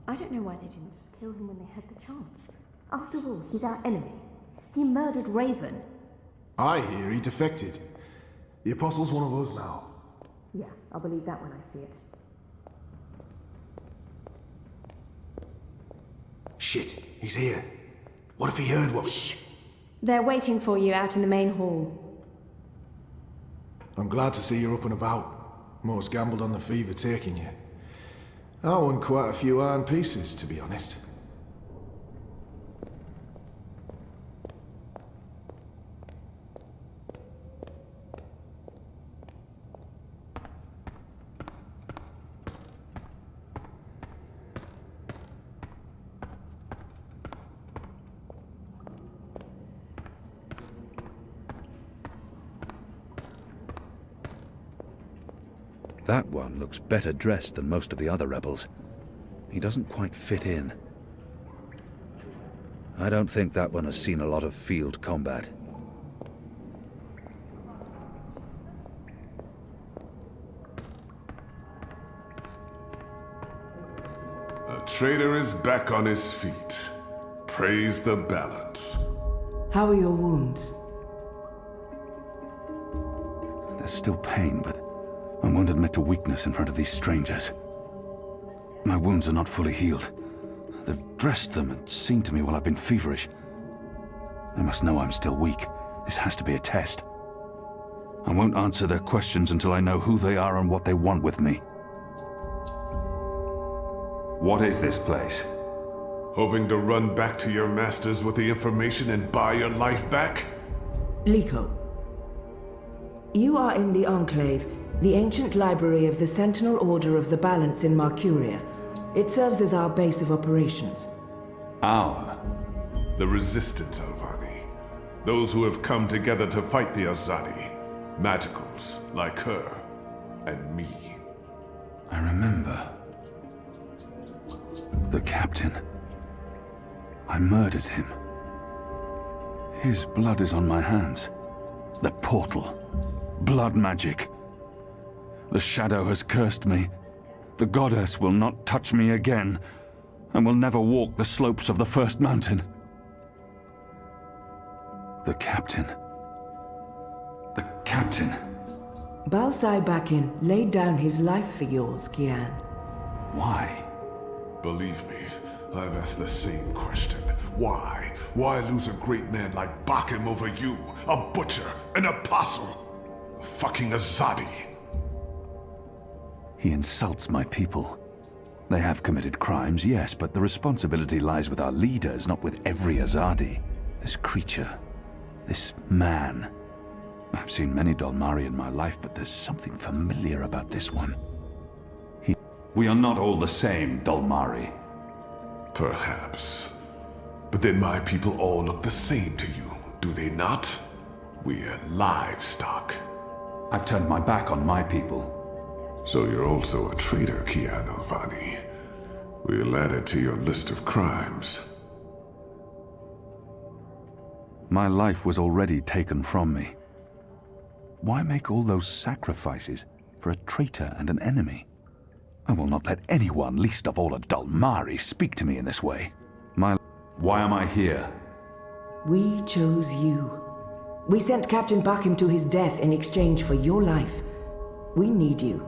I don't know why they didn't just kill him when they had the chance. After all, he's our enemy. He murdered Raven. I hear he defected. The Apostle's one of us now. Yeah, I'll believe that when I see it. Shit, he's here. What if he heard what we... Shh! They're waiting for you out in the main hall. I'm glad to see you're up and about. Most gambled on the fever taking you. I won quite a few iron pieces, to be honest. That one looks better dressed than most of the other rebels. He doesn't quite fit in. I don't think that one has seen a lot of field combat. A traitor is back on his feet. Praise the balance. How are your wounds? There's still pain, but I won't admit to weakness in front of these strangers. My wounds are not fully healed. They've dressed them and seen to me while I've been feverish. They must know I'm still weak. This has to be a test. I won't answer their questions until I know who they are and what they want with me. What is this place? Hoping to run back to your masters with the information and buy your life back? Liko, you are in the Enclave, the ancient library of the Sentinel Order of the Balance in Marcuria. It serves as our base of operations. Our? The Resistance, Alvani. Those who have come together to fight the Azadi. Magicals, like her, and me. I remember. The captain. I murdered him. His blood is on my hands. The portal. Blood magic. The shadow has cursed me. The goddess will not touch me again, and will never walk the slopes of the first mountain. The captain. The captain. Balsai Bakin laid down his life for yours, Kian. Why? Believe me, I've asked the same question. Why? Why lose a great man like Bakim over you? A butcher, an apostle, a fucking Azadi. He insults my people. They have committed crimes, yes, but the responsibility lies with our leaders, not with every Azadi. This creature, this man. I've seen many Dolmari in my life, but there's something familiar about this one. We are not all the same, Dolmari. Perhaps. But then my people all look the same to you, do they not? We're livestock. I've turned my back on my people. So you're also a traitor, Kian Alvani. We'll add it to your list of crimes. My life was already taken from me. Why make all those sacrifices for a traitor and an enemy? I will not let anyone, least of all a Dolmari, speak to me in this way. Why am I here? We chose you. We sent Captain Bakim to his death in exchange for your life. We need you.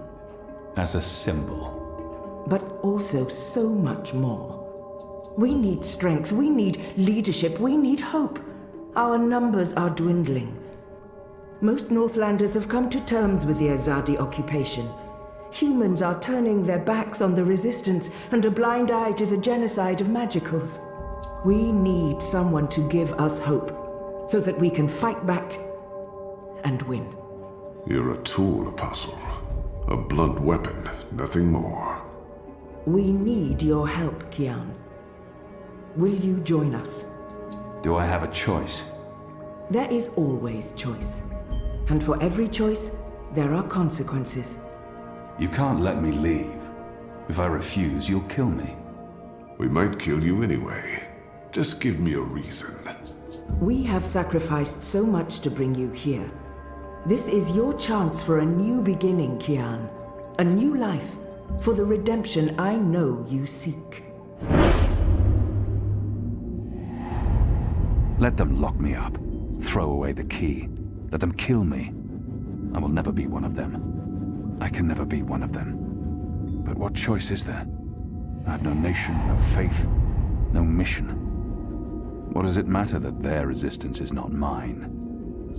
As a symbol. But also so much more. We need strength, we need leadership, we need hope. Our numbers are dwindling. Most Northlanders have come to terms with the Azadi occupation. Humans are turning their backs on the Resistance and a blind eye to the genocide of Magicals. We need someone to give us hope, so that we can fight back and win. You're a tool, Apostle. A blunt weapon, nothing more. We need your help, Kian. Will you join us? Do I have a choice? There is always choice. And for every choice, there are consequences. You can't let me leave. If I refuse, you'll kill me. We might kill you anyway. Just give me a reason. We have sacrificed so much to bring you here. This is your chance for a new beginning, Kian. A new life, for the redemption I know you seek. Let them lock me up, throw away the key, let them kill me. I will never be one of them. I can never be one of them. But what choice is there? I have no nation, no faith, no mission. What does it matter that their resistance is not mine?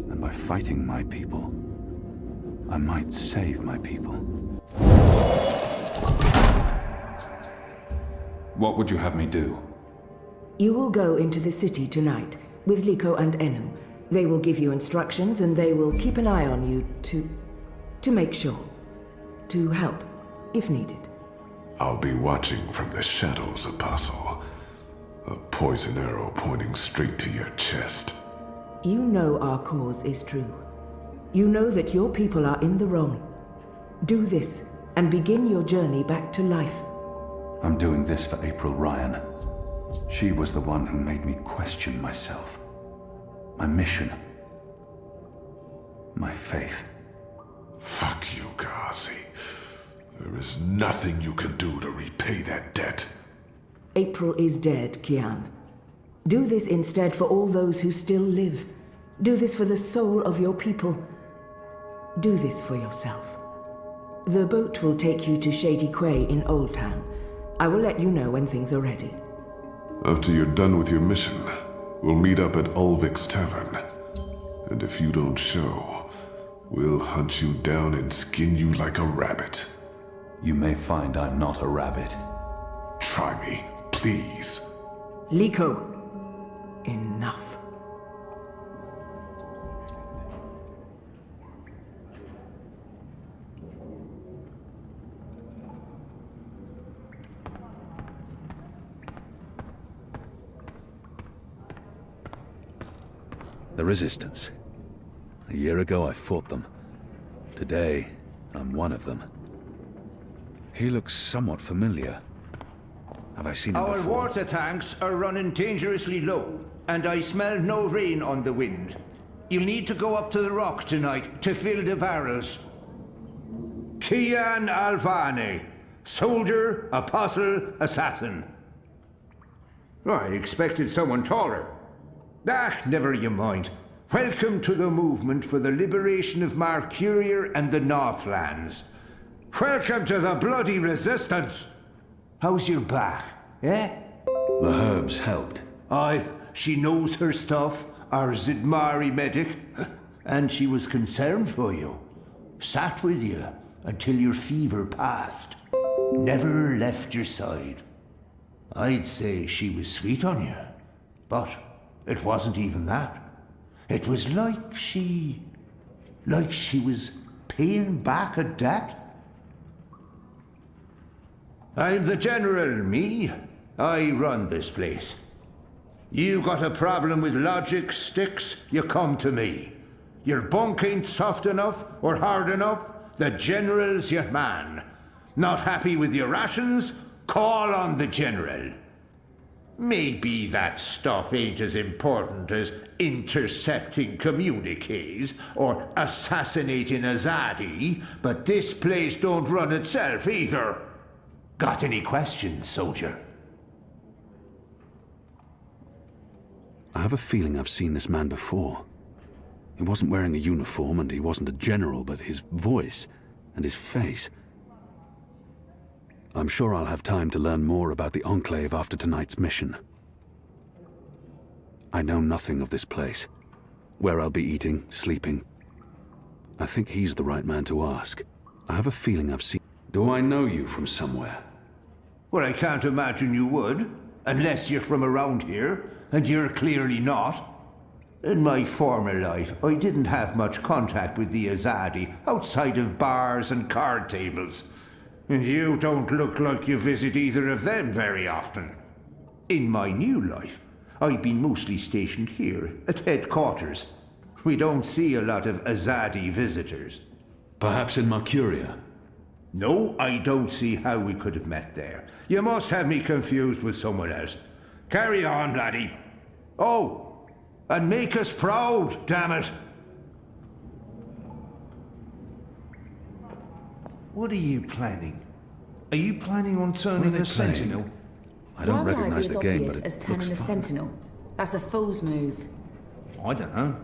And by fighting my people, I might save my people. What would you have me do? You will go into the city tonight with Liko and Enu. They will give you instructions and they will keep an eye on you to make sure. To help, if needed. I'll be watching from the shadows, Apostle. A poison arrow pointing straight to your chest. You know our cause is true. You know that your people are in the wrong. Do this and begin your journey back to life. I'm doing this for April Ryan. She was the one who made me question myself. My mission. My faith. Fuck you, Ghazi. There is nothing you can do to repay that debt. April is dead, Kian. Do this instead for all those who still live. Do this for the soul of your people. Do this for yourself. The boat will take you to Shady Quay in Old Town. I will let you know when things are ready. After you're done with your mission, we'll meet up at Ulvik's Tavern. And if you don't show, we'll hunt you down and skin you like a rabbit. You may find I'm not a rabbit. Try me, please. Liko, enough. The Resistance. A year ago I fought them. Today, I'm one of them. He looks somewhat familiar. Have I seen him Our before? water tanks are running dangerously low, and I smell no rain on the wind. You'll need to go up to the rock tonight to fill the barrels. Kian Alvane, soldier, apostle, assassin. I expected someone taller. Ah, never you mind. Welcome to the movement for the liberation of Marcuria and the Northlands. Welcome to the bloody resistance. How's your back, eh? The herbs helped. Aye, she knows her stuff, our Zidmari medic, and she was concerned for you. Sat with you until your fever passed. Never left your side. I'd say she was sweet on you, but it wasn't even that. It was like she was paying back a debt. I'm the general, me. I run this place. You got a problem with logic, Sticks, you come to me. Your bunk ain't soft enough or hard enough, the general's your man. Not happy with your rations? Call on the general. Maybe that stuff ain't as important as intercepting communiques or assassinating Azadi, but this place don't run itself either. Got any questions, soldier? I have a feeling I've seen this man before. He wasn't wearing a uniform and he wasn't a general, but his voice and his face. I'm sure I'll have time to learn more about the Enclave after tonight's mission. I know nothing of this place, where I'll be eating, sleeping. I think he's the right man to ask. I have a feeling I've seen... Do I know you from somewhere? Well, I can't imagine you would, unless you're from around here, and you're clearly not. In my former life, I didn't have much contact with the Azadi outside of bars and card tables. And you don't look like you visit either of them very often. In my new life, I've been mostly stationed here at headquarters. We don't see a lot of Azadi visitors. Perhaps in Marcuria? No, I don't see how we could have met there. You must have me confused with someone else. Carry on, laddie. Oh, and make us proud, damn it. What are you planning? Are you planning on turning they a sentinel? I don't While Library recognize is the game, obvious but as it turning looks a fun. sentinel, That's a fool's move. I don't know.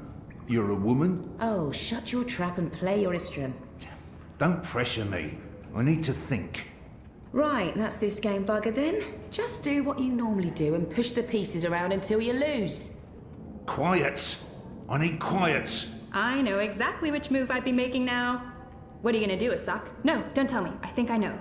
You're a woman? Oh, shut your trap and play your instrument. Don't pressure me. I need to think. Right, that's this game bugger then. Just do what you normally do and push the pieces around until you lose. Quiet. I need quiet. I know exactly which move I'd be making now. What are you gonna do, Asak? No, don't tell me. I think I know.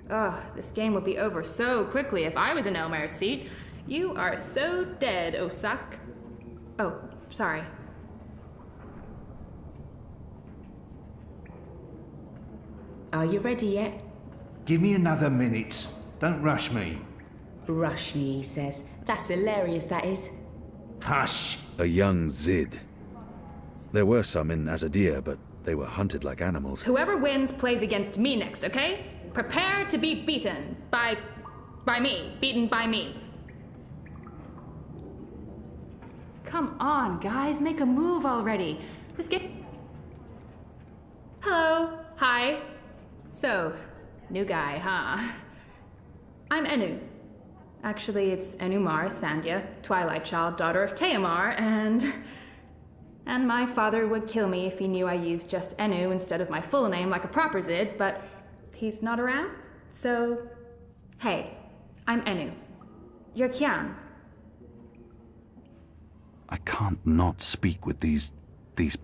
Ugh, this game would be over so quickly if I was in Elmer's seat. You are so dead, Osak. Oh, sorry. Are you ready yet? Give me another minute. Don't rush me. Rush me, he says. That's hilarious, that is. Hush. A young Zid. There were some in Azadir, but they were hunted like animals. Whoever wins plays against me next, okay? Prepare to be beaten by me. Beaten by me. Come on, guys, make a move already. Let's get... Hello. Hi. So, new guy, huh? I'm Enu. Actually, it's Enumar Sandhya, Twilight Child, daughter of Teomar, and my father would kill me if he knew I used just Enu instead of my full name like a proper Zid, but he's not around, so... Hey, I'm Enu. You're Kian. I can't not speak with these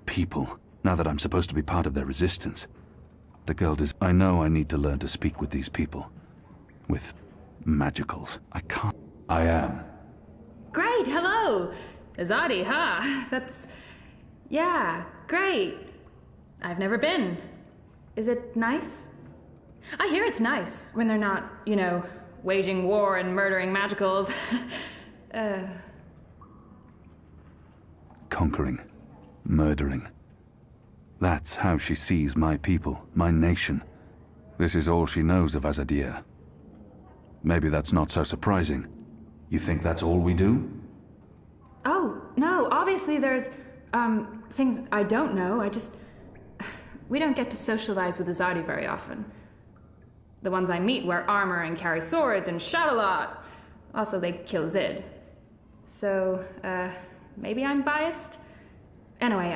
people, now that I'm supposed to be part of their resistance. The girl does... I know I need to learn to speak with these people. With magicals. I can't... I am. Great, hello! Azadi, huh? That's... Yeah, great. I've never been. Is it nice? I hear it's nice when they're not, you know, waging war and murdering magicals. Conquering. Murdering. That's how she sees my people, my nation. This is all she knows of Azadir. Maybe that's not so surprising. You think that's all we do? Oh, no, obviously there's, things I don't know. We don't get to socialize with Azadi very often. The ones I meet wear armor and carry swords and shout a lot. Also, they kill Zid. So, maybe I'm biased? Anyway,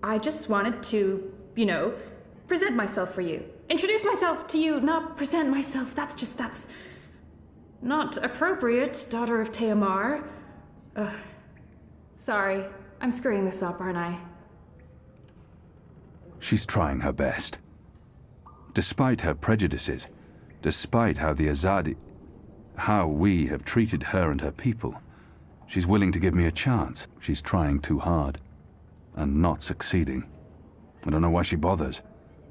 I just wanted to, you know, present myself for you. Introduce myself to you, not present myself. That's not appropriate, daughter of Teomar. Sorry, I'm screwing this up, aren't I? She's trying her best. Despite her prejudices, despite how we have treated her and her people, she's willing to give me a chance. She's trying too hard. And not succeeding. I don't know why she bothers.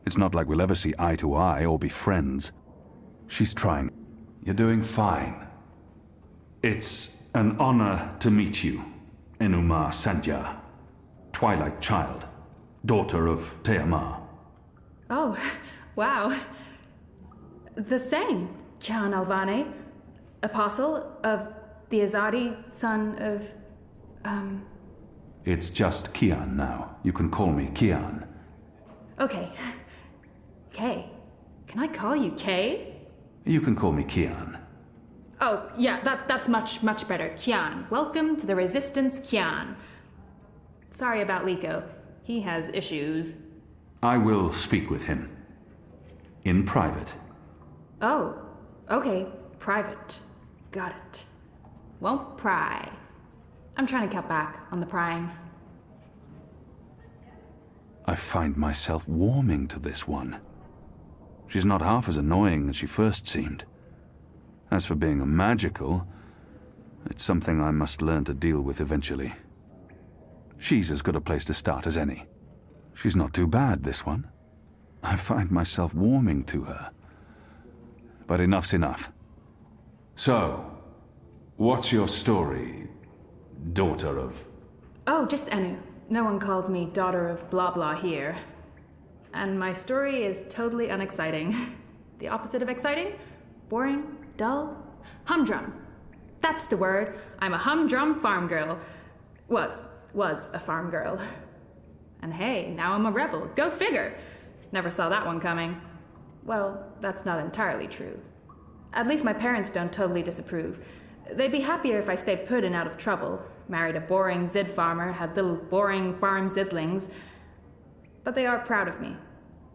It's not like we'll ever see eye to eye or be friends. She's trying. You're doing fine. It's an honor to meet you, Enumar Sandhya, Twilight Child, daughter of Teomar. Oh, wow. The same, Kian Alvane, apostle of the Azadi, son of, It's just Kian now. You can call me Kian. Okay. Kay. Can I call you Kay? You can call me Kian. Oh, yeah, that's much better. Kian. Welcome to the Resistance, Kian. Sorry about Liko. He has issues. I will speak with him. In private. Oh, okay. Private. Got it. Won't pry. I'm trying to cut back on the prying. I find myself warming to this one. She's not half as annoying as she first seemed. As for being a magical, it's something I must learn to deal with eventually. She's as good a place to start as any. She's not too bad, this one. I find myself warming to her. But enough's enough. So, what's your story, daughter of... Oh, just Enu. No one calls me daughter of blah blah here. And my story is totally unexciting. The opposite of exciting? Boring? Dull? Humdrum. That's the word. I'm a humdrum farm girl. Was a farm girl. And hey, now I'm a rebel. Go figure. Never saw that one coming. Well, that's not entirely true. At least my parents don't totally disapprove. They'd be happier if I stayed put and out of trouble. Married a boring Zid farmer, had little boring farm Zidlings. But they are proud of me.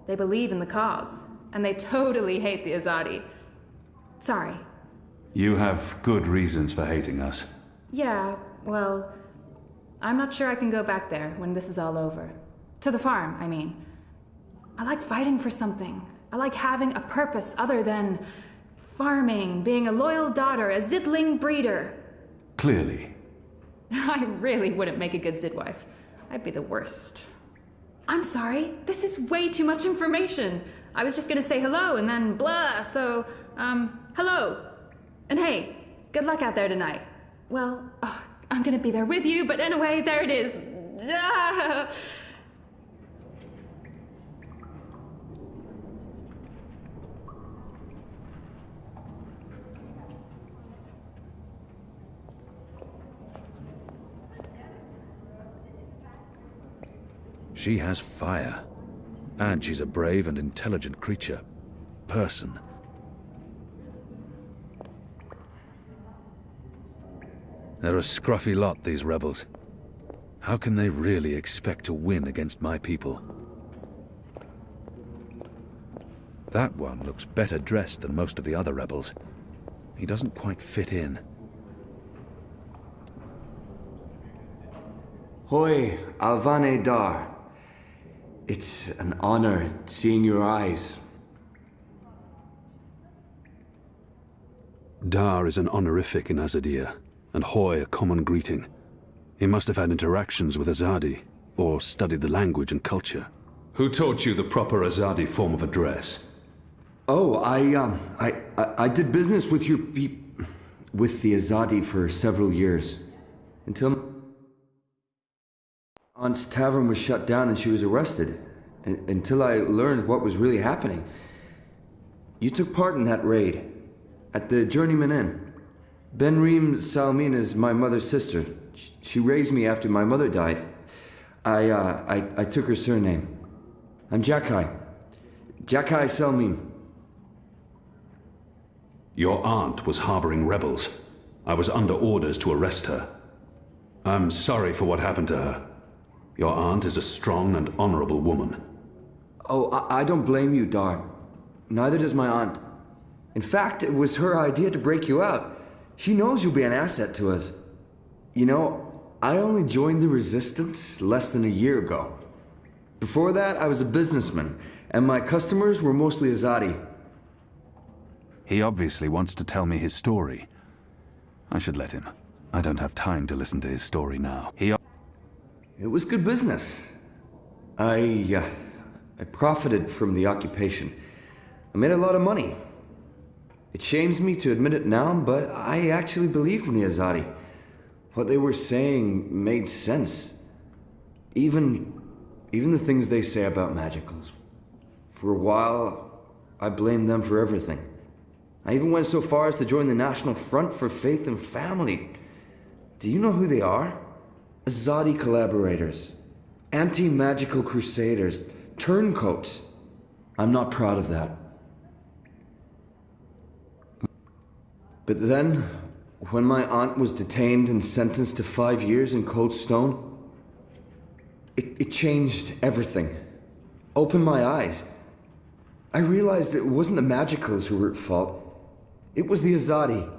They believe in the cause. And they totally hate the Azadi. Sorry. You have good reasons for hating us. Yeah, well, I'm not sure I can go back there when this is all over. To the farm, I mean. I like fighting for something. I like having a purpose other than farming, being a loyal daughter, a Zidling breeder. Clearly. I really wouldn't make a good Zidwife. I'd be the worst. I'm sorry, this is way too much information. I was just gonna say hello and then blah, so, hello. And hey, good luck out there tonight. Well, I'm gonna be there with you, but anyway, there it is. Ah. She has fire. And she's a brave and intelligent creature. Person. They're a scruffy lot, these rebels. How can they really expect to win against my people? That one looks better dressed than most of the other rebels. He doesn't quite fit in. Hoi, Alvane Dar. It's an honor seeing your eyes. Dar is an honorific in Azadir, and Hoy a common greeting. He must have had interactions with Azadi, or studied the language and culture. Who taught you the proper Azadi form of address? Oh, I did business with with the Azadi for several years. Until Aunt's tavern was shut down and she was arrested. Until I learned what was really happening. You took part in that raid. At the Journeyman Inn. Benreem Salmin is my mother's sister. She raised me after my mother died. I took her surname. I'm Jakai. Jakai Salmin. Your aunt was harboring rebels. I was under orders to arrest her. I'm sorry for what happened to her. Your aunt is a strong and honorable woman. Oh, I don't blame you, Dar. Neither does my aunt. In fact, it was her idea to break you out. She knows you'll be an asset to us. You know, I only joined the Resistance less than a year ago. Before that, I was a businessman, and my customers were mostly Azadi. He obviously wants to tell me his story. I should let him. I don't have time to listen to his story now. It was good business. I profited from the occupation. I made a lot of money. It shames me to admit it now, but I actually believed in the Azadi. What they were saying made sense. Even the things they say about magicals. For a while, I blamed them for everything. I even went so far as to join the National Front for Faith and Family. Do you know who they are? Azadi collaborators. Anti-magical crusaders. Turncoats. I'm not proud of that. But then, when my aunt was detained and sentenced to 5 years in Cold Stone, it changed everything. Opened my eyes. I realized it wasn't the magicals who were at fault. It was the Azadi.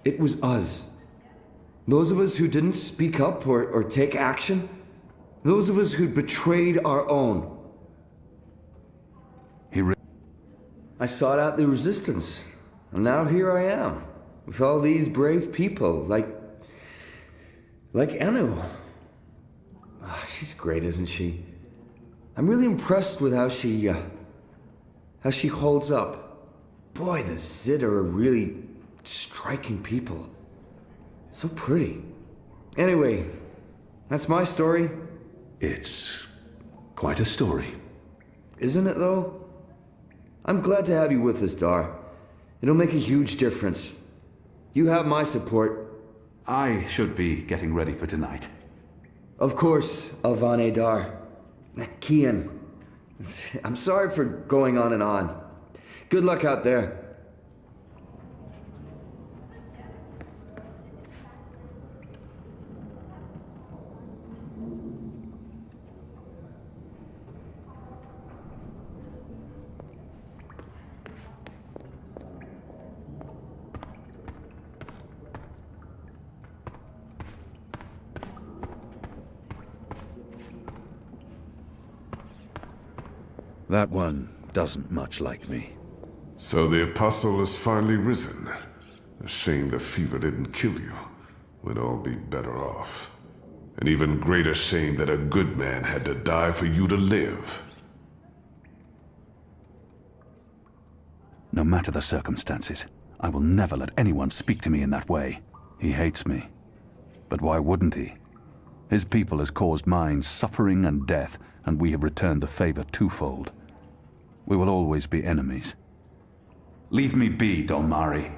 It was us. Those of us who didn't speak up or take action. Those of us who'd betrayed our own. I sought out the Resistance, and now here I am. With all these brave people, like Anu. She's great, isn't she? I'm really impressed with how she holds up. Boy, the Zid are a really striking people. So pretty. Anyway, that's my story. It's quite a story. Isn't it, though? I'm glad to have you with us, Dar. It'll make a huge difference. You have my support. I should be getting ready for tonight. Of course, Alvane Dar. Kian. I'm sorry for going on and on. Good luck out there. That one doesn't much like me. So the Apostle has finally risen. A shame the fever didn't kill you. We'd all be better off. An even greater shame that a good man had to die for you to live. No matter the circumstances, I will never let anyone speak to me in that way. He hates me. But why wouldn't he? His people has caused mine suffering and death, and we have returned the favor twofold. We will always be enemies. Leave me be, Dolmari.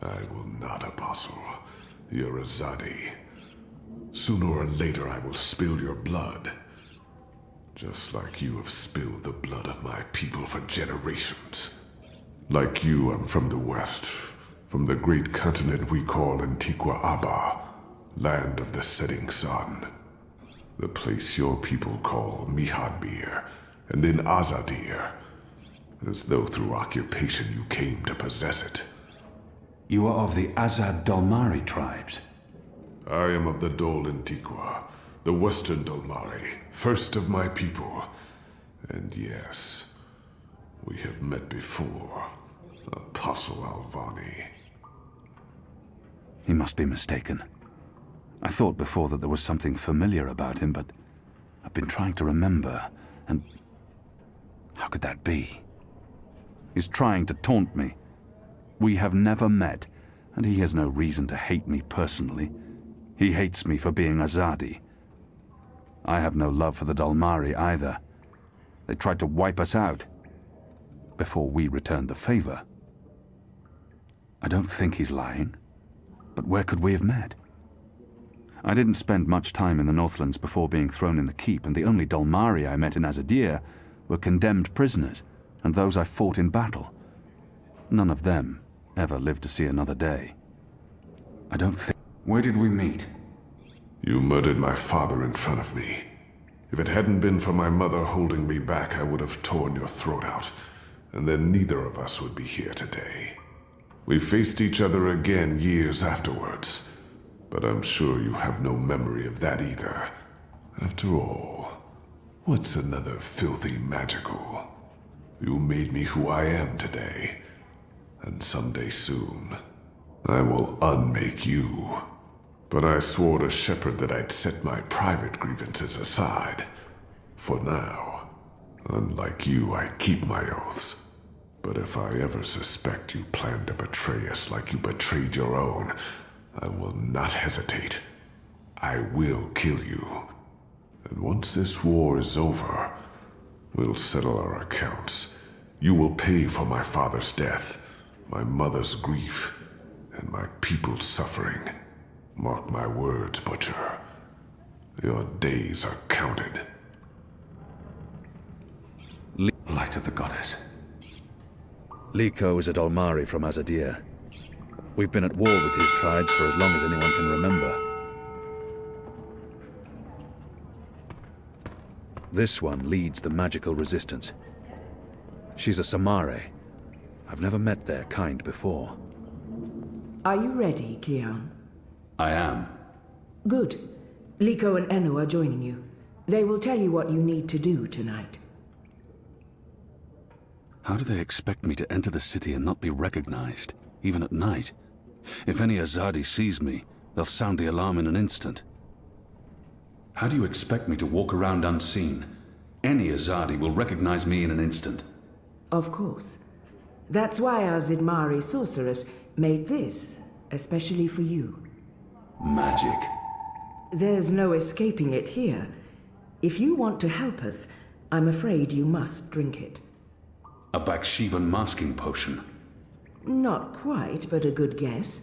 I will not, Apostle. You're a Zadi. Sooner or later I will spill your blood. Just like you have spilled the blood of my people for generations. Like you, I'm from the west. From the great continent we call Antigua Aba. Land of the setting sun. The place your people call Mihadmir, and then Azadir. As though through occupation you came to possess it. You are of the Azad Dolmari tribes. I am of the Dol Antigua, the western Dolmari, first of my people. And yes, we have met before, Apostle Alvani. He must be mistaken. I thought before that there was something familiar about him, but I've been trying to remember, and how could that be? He's trying to taunt me. We have never met, and he has no reason to hate me personally. He hates me for being Azadi. I have no love for the Dolmari either. They tried to wipe us out before we returned the favor. I don't think he's lying, but where could we have met? I didn't spend much time in the Northlands before being thrown in the keep, and the only Dolmari I met in Azadir were condemned prisoners, and those I fought in battle. None of them ever lived to see another day. I don't think... Where did we meet? You murdered my father in front of me. If it hadn't been for my mother holding me back, I would have torn your throat out, and then neither of us would be here today. We faced each other again years afterwards, but I'm sure you have no memory of that either. After all, what's another filthy magical? You made me who I am today, and someday soon, I will unmake you. But I swore to Shepard that I'd set my private grievances aside. For now. Unlike you, I keep my oaths. But if I ever suspect you plan to betray us like you betrayed your own, I will not hesitate. I will kill you. And once this war is over, we'll settle our accounts. You will pay for my father's death, my mother's grief, and my people's suffering. Mark my words, Butcher. Your days are counted. Light of the Goddess. Liko is a Dolmari from Azadir. We've been at war with his tribes for as long as anyone can remember. This one leads the magical resistance. She's a Samare. I've never met their kind before. Are you ready, Kian? I am. Good. Liko and Enu are joining you. They will tell you what you need to do tonight. How do they expect me to enter the city and not be recognized, even at night? If any Azadi sees me, they'll sound the alarm in an instant. How do you expect me to walk around unseen? Any Azadi will recognize me in an instant. Of course. That's why our Zidmari sorceress made this, especially for you. Magic. There's no escaping it here. If you want to help us, I'm afraid you must drink it. A Bakshivan masking potion. Not quite, but a good guess.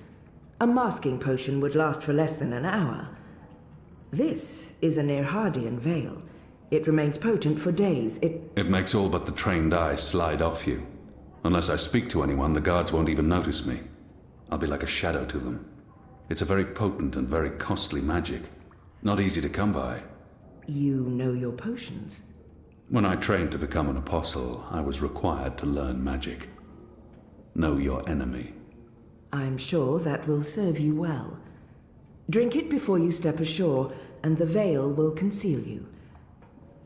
A masking potion would last for less than an hour. This is an Irhadian veil. It remains potent for days. It makes all but the trained eyes slide off you. Unless I speak to anyone, the guards won't even notice me. I'll be like a shadow to them. It's a very potent and very costly magic. Not easy to come by. You know your potions? When I trained to become an apostle, I was required to learn magic. Know your enemy. I'm sure that will serve you well. Drink it before you step ashore, and the veil will conceal you.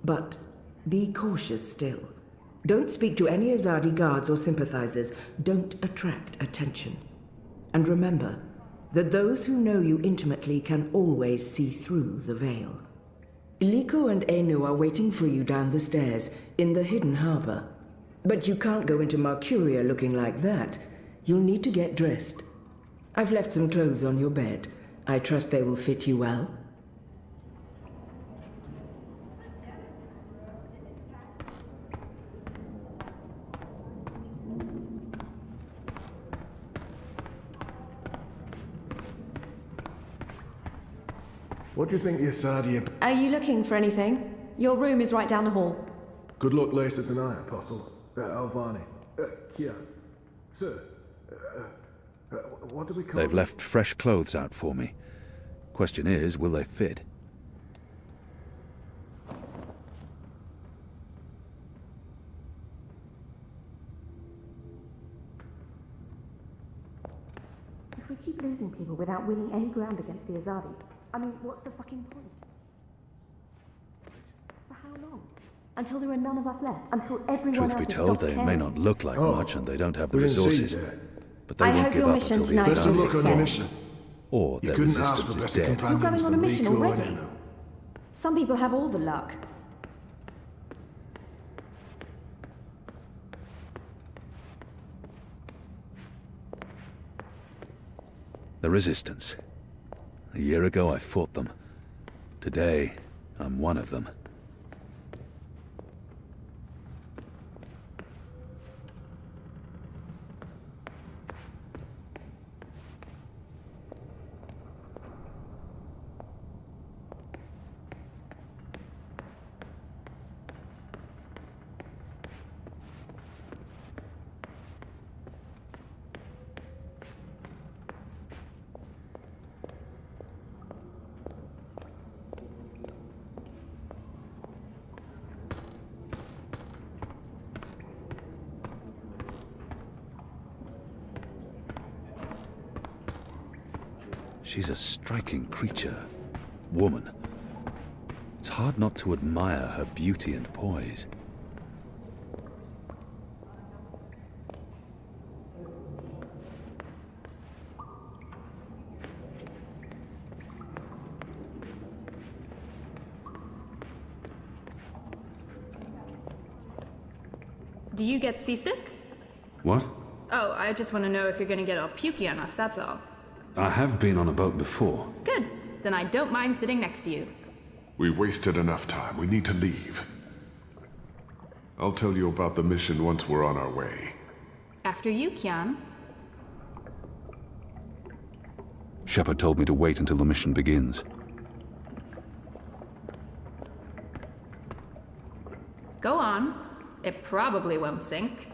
But be cautious still. Don't speak to any Azadi guards or sympathizers. Don't attract attention. And remember that those who know you intimately can always see through the veil. Liko and Enu are waiting for you down the stairs in the hidden harbor. But you can't go into Mercuria looking like that. You'll need to get dressed. I've left some clothes on your bed. I trust they will fit you well. What do you think, Yasadia? Are you looking for anything? Your room is right down the hall. Good luck later tonight, Apostle. Alvani. Kia. Sir. What do we call They've left fresh clothes out for me. Question is, will they fit? If we keep losing people without winning any ground against the Azadi, I mean, what's the fucking point? For how long? Until there are none of us left? Until everyone Truth else be has told, stopped they may caring? not look like much and they don't have the we didn't see resources. you there. But they I won't hope give your up mission until the tonight is Best a of luck on your success. mission. or You their couldn't ask resistance for is better dead. companions You're going on a than mission Liko already. and Enu. Some people have all the luck. The resistance. A year ago I fought them. Today, I'm one of them. She's a striking creature. Woman. It's hard not to admire her beauty and poise. Do you get seasick? What? Oh, I just want to know if you're gonna get all pukey on us, that's all. I have been on a boat before. Good. Then I don't mind sitting next to you. We've wasted enough time. We need to leave. I'll tell you about the mission once we're on our way. After you, Kian. Shepard told me to wait until the mission begins. Go on. It probably won't sink.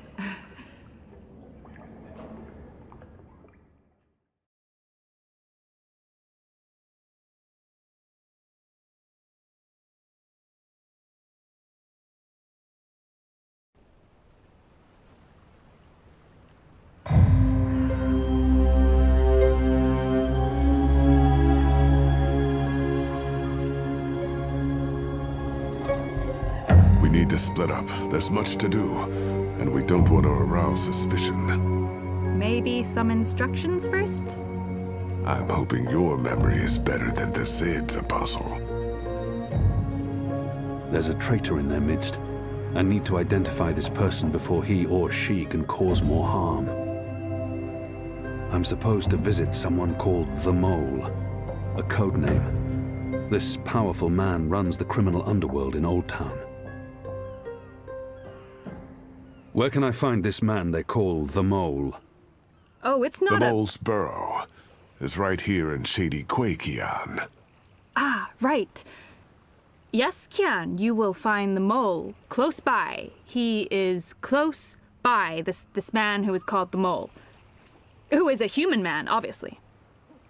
We need to split up. There's much to do, and we don't want to arouse suspicion. Maybe some instructions first? I'm hoping your memory is better than the Zed's, Apostle. There's a traitor in their midst. I need to identify this person before he or she can cause more harm. I'm supposed to visit someone called the Mole, a code name. This powerful man runs the criminal underworld in Old Town. Where can I find this man they call the Mole? Oh, it's The not Mole's burrow is right here in Shady Quakian. Ah, right. Yes, Kian, you will find the Mole close by. He is close by, this man who is called the Mole. Who is a human man, obviously.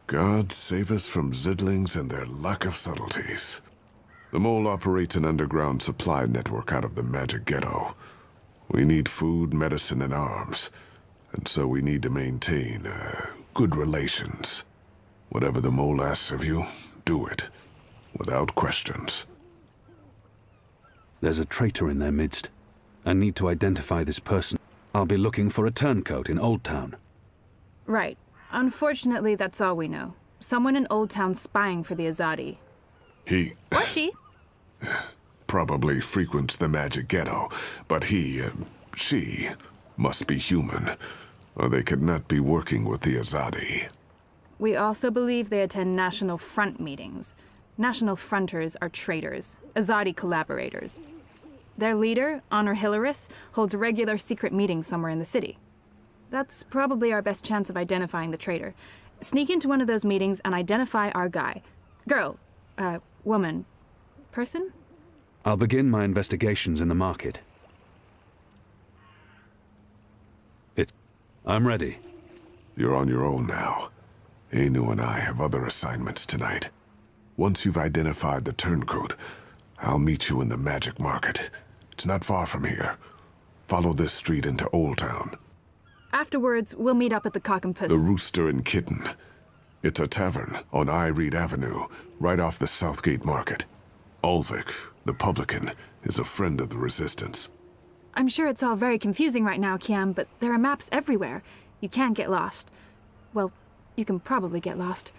God save us from Zidlings and their lack of subtleties. The Mole operates an underground supply network out of the Magic Ghetto. We need food, medicine, and arms. And so we need to maintain, good relations. Whatever the Mole asks of you, do it. Without questions. There's a traitor in their midst. I need to identify this person. I'll be looking for a turncoat in Old Town. Right. Unfortunately, that's all we know. Someone in Old Town spying for the Azadi. He Or she. probably frequents the magic ghetto, but she, must be human, or they could not be working with the Azadi. We also believe they attend National Front meetings. National Fronters are traitors, Azadi collaborators. Their leader, Honor Hilaris, holds regular secret meetings somewhere in the city. That's probably our best chance of identifying the traitor. Sneak into one of those meetings and identify our guy. Girl, woman, person? I'll begin my investigations in the market. I'm ready. You're on your own now. Anu and I have other assignments tonight. Once you've identified the turncoat, I'll meet you in the magic market. It's not far from here. Follow this street into Old Town. Afterwards, we'll meet up at the Cock and Puss. The Rooster and Kitten. It's a tavern on I Reed Avenue, right off the Southgate Market. Ulvik, the publican, is a friend of the Resistance. I'm sure it's all very confusing right now, Kiam, but there are maps everywhere. You can't get lost. Well, you can probably get lost.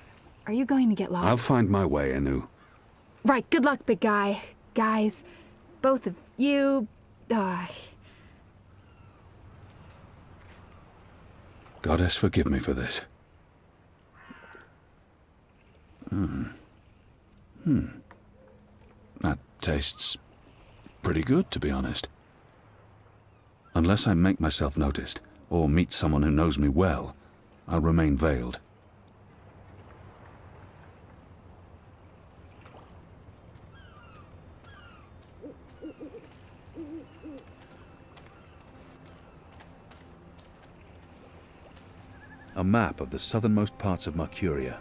Are you going to get lost? I'll find my way, Anu. Right, good luck, big guy. Guys, both of you... Goddess, forgive me for this. That tastes pretty good, to be honest. Unless I make myself noticed, or meet someone who knows me well, I'll remain veiled. A map of the southernmost parts of Mercuria.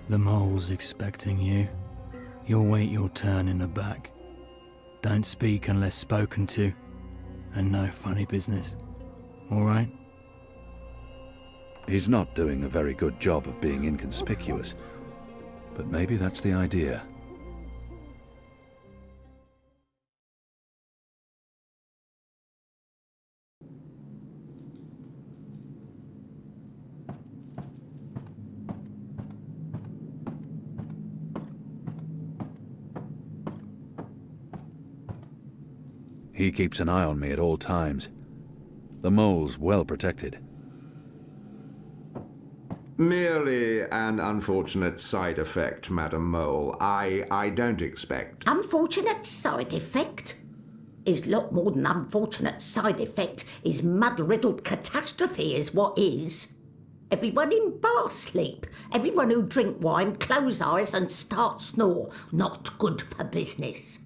The mole's expecting you. You'll wait your turn in the back. Don't speak unless spoken to. And no funny business. All right? He's not doing a very good job of being inconspicuous, but maybe that's the idea. He keeps an eye on me at all times. The mole's well protected. Merely an unfortunate side effect, Madam Mole. I don't expect... Unfortunate side effect? Is lot more than unfortunate side effect. Is mud-riddled catastrophe is what is. Everyone in bar sleep. Everyone who drink wine close eyes and start snore. Not good for business.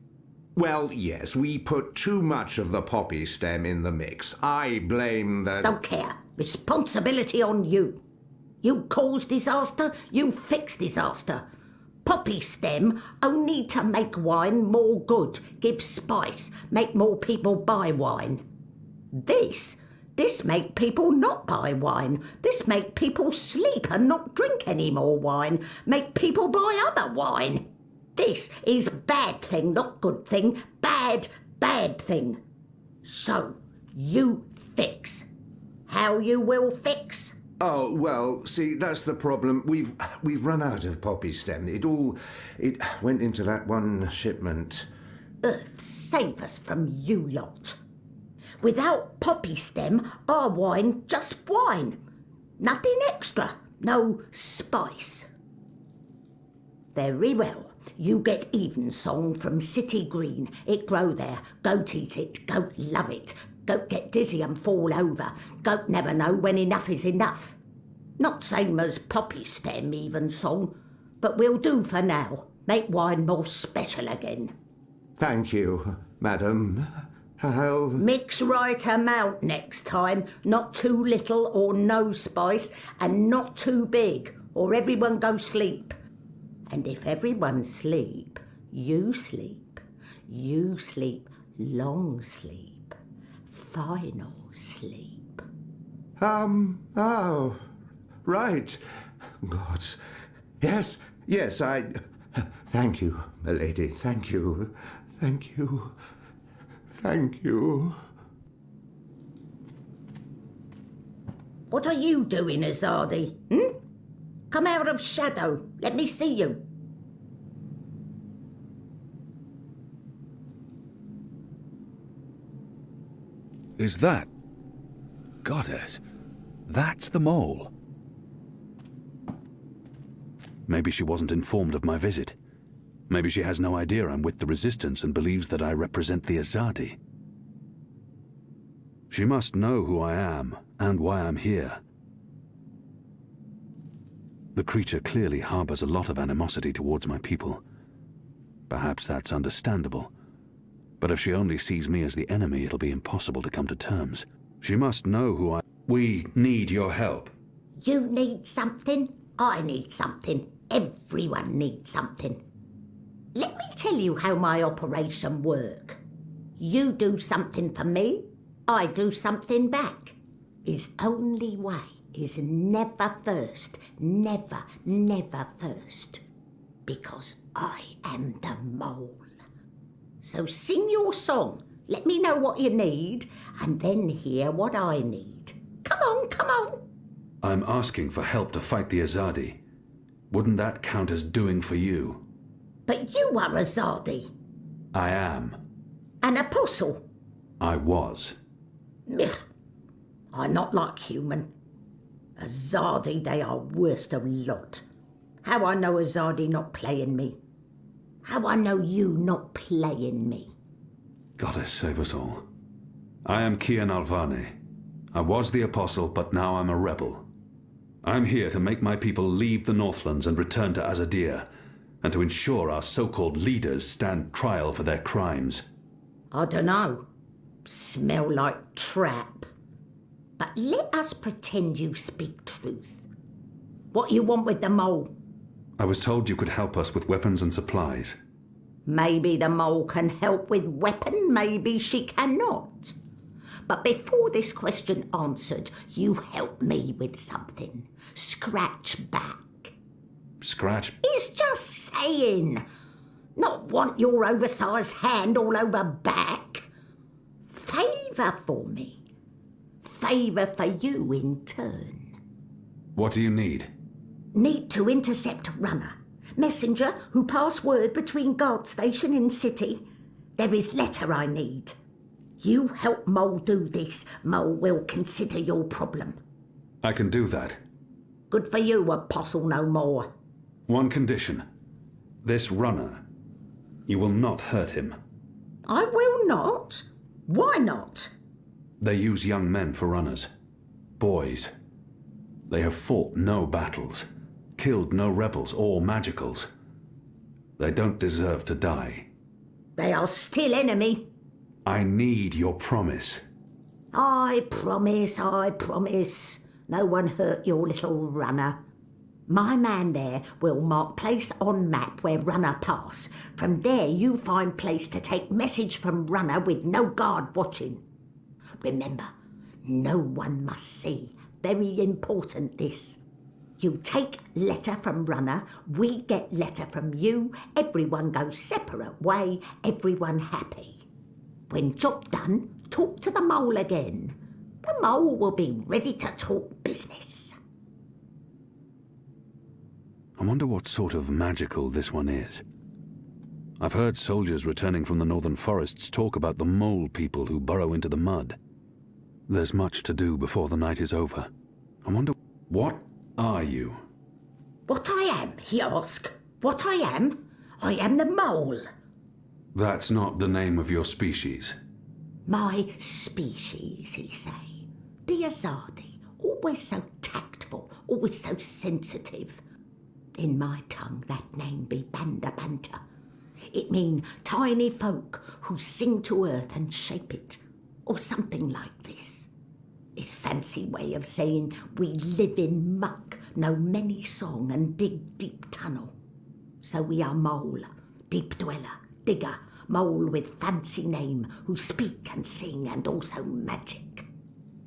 Well, yes, we put too much of the poppy stem in the mix. I blame the... Don't care. Responsibility on you. You cause disaster, you fix disaster. Poppy stem only to make wine more good, give spice, make more people buy wine. This make people not buy wine. This make people sleep and not drink any more wine. Make people buy other wine. This is bad thing, not good thing. Bad thing. So, you fix. How you will fix? Oh, well, see, that's the problem. We've run out of poppy stem. It went into that one shipment. Earth save us from you lot. Without poppy stem, our wine just wine. Nothing extra. No spice. Very well. You get Evensong from City Green. It grow there. Goat eat it. Goat love it. Goat get dizzy and fall over. Goat never know when enough is enough. Not same as poppy stem Evensong, but we'll do for now. Make wine more special again. Thank you, madam. I'll... Mix right amount next time. Not too little or no spice, and not too big, or everyone go sleep. And if everyone sleep, you sleep. You sleep long sleep. Final sleep. Oh, right. Gods. Yes, thank you, milady, thank you. Thank you. Thank you. What are you doing, Azadi? Come out of shadow. Let me see you. Is that... Goddess, that's the mole. Maybe she wasn't informed of my visit. Maybe she has no idea I'm with the Resistance and believes that I represent the Azadi. She must know who I am and why I'm here. The creature clearly harbors a lot of animosity towards my people. Perhaps that's understandable. But if she only sees me as the enemy, it'll be impossible to come to terms. She must know who I... We need your help. You need something, I need something. Everyone needs something. Let me tell you how my operation work. You do something for me, I do something back. His only way is never first. Never, never first. Because I am the mole. So sing your song, let me know what you need, and then hear what I need. Come on, come on. I'm asking for help to fight the Azadi. Wouldn't that count as doing for you? But you are Azadi. I am. An apostle. I was. Ugh. I'm not like human. Azadi, they are worst of lot. How I know Azadi not playing me. How I know you not playing me. Goddess save us all. I am Kian Alvane. I was the apostle, but now I'm a rebel. I'm here to make my people leave the Northlands and return to Azadir, and to ensure our so-called leaders stand trial for their crimes. I dunno. Smell like trap. But let us pretend you speak truth. What you want with the mole? I was told you could help us with weapons and supplies. Maybe the mole can help with weapon, maybe she cannot. But before this question answered, you help me with something. Scratch back. Scratch? He's just saying. Not want your oversized hand all over back. Favour for me. Favour for you in turn. What do you need? Need to intercept runner. Messenger who pass word between guard station and city. There is letter I need. You help Mole do this, Mole will consider your problem. I can do that. Good for you, apostle no more. One condition. This runner. You will not hurt him. I will not? Why not? They use young men for runners. Boys. They have fought no battles, killed no rebels or magicals. They don't deserve to die. They are still enemy. I need your promise. I promise, I promise. No one hurt your little runner. My man there will mark place on map where runner pass. From there you find place to take message from runner with no guard watching. Remember, no one must see. Very important this. You take letter from runner, we get letter from you, everyone goes separate way, everyone happy. When job done, talk to the mole again. The mole will be ready to talk business. I wonder what sort of magical this one is. I've heard soldiers returning from the northern forests talk about the mole people who burrow into the mud. There's much to do before the night is over. I wonder, what are you? What I am, he asked. What I am? I am the mole. That's not the name of your species. My species, he say. The Azadi, always so tactful, always so sensitive. In my tongue that name be Banda Banta. It mean tiny folk who sing to earth and shape it, or something like this. It's fancy way of saying we live in muck, know many song and dig deep tunnel. So we are mole, deep dweller, digger, mole with fancy name, who speak and sing and also magic.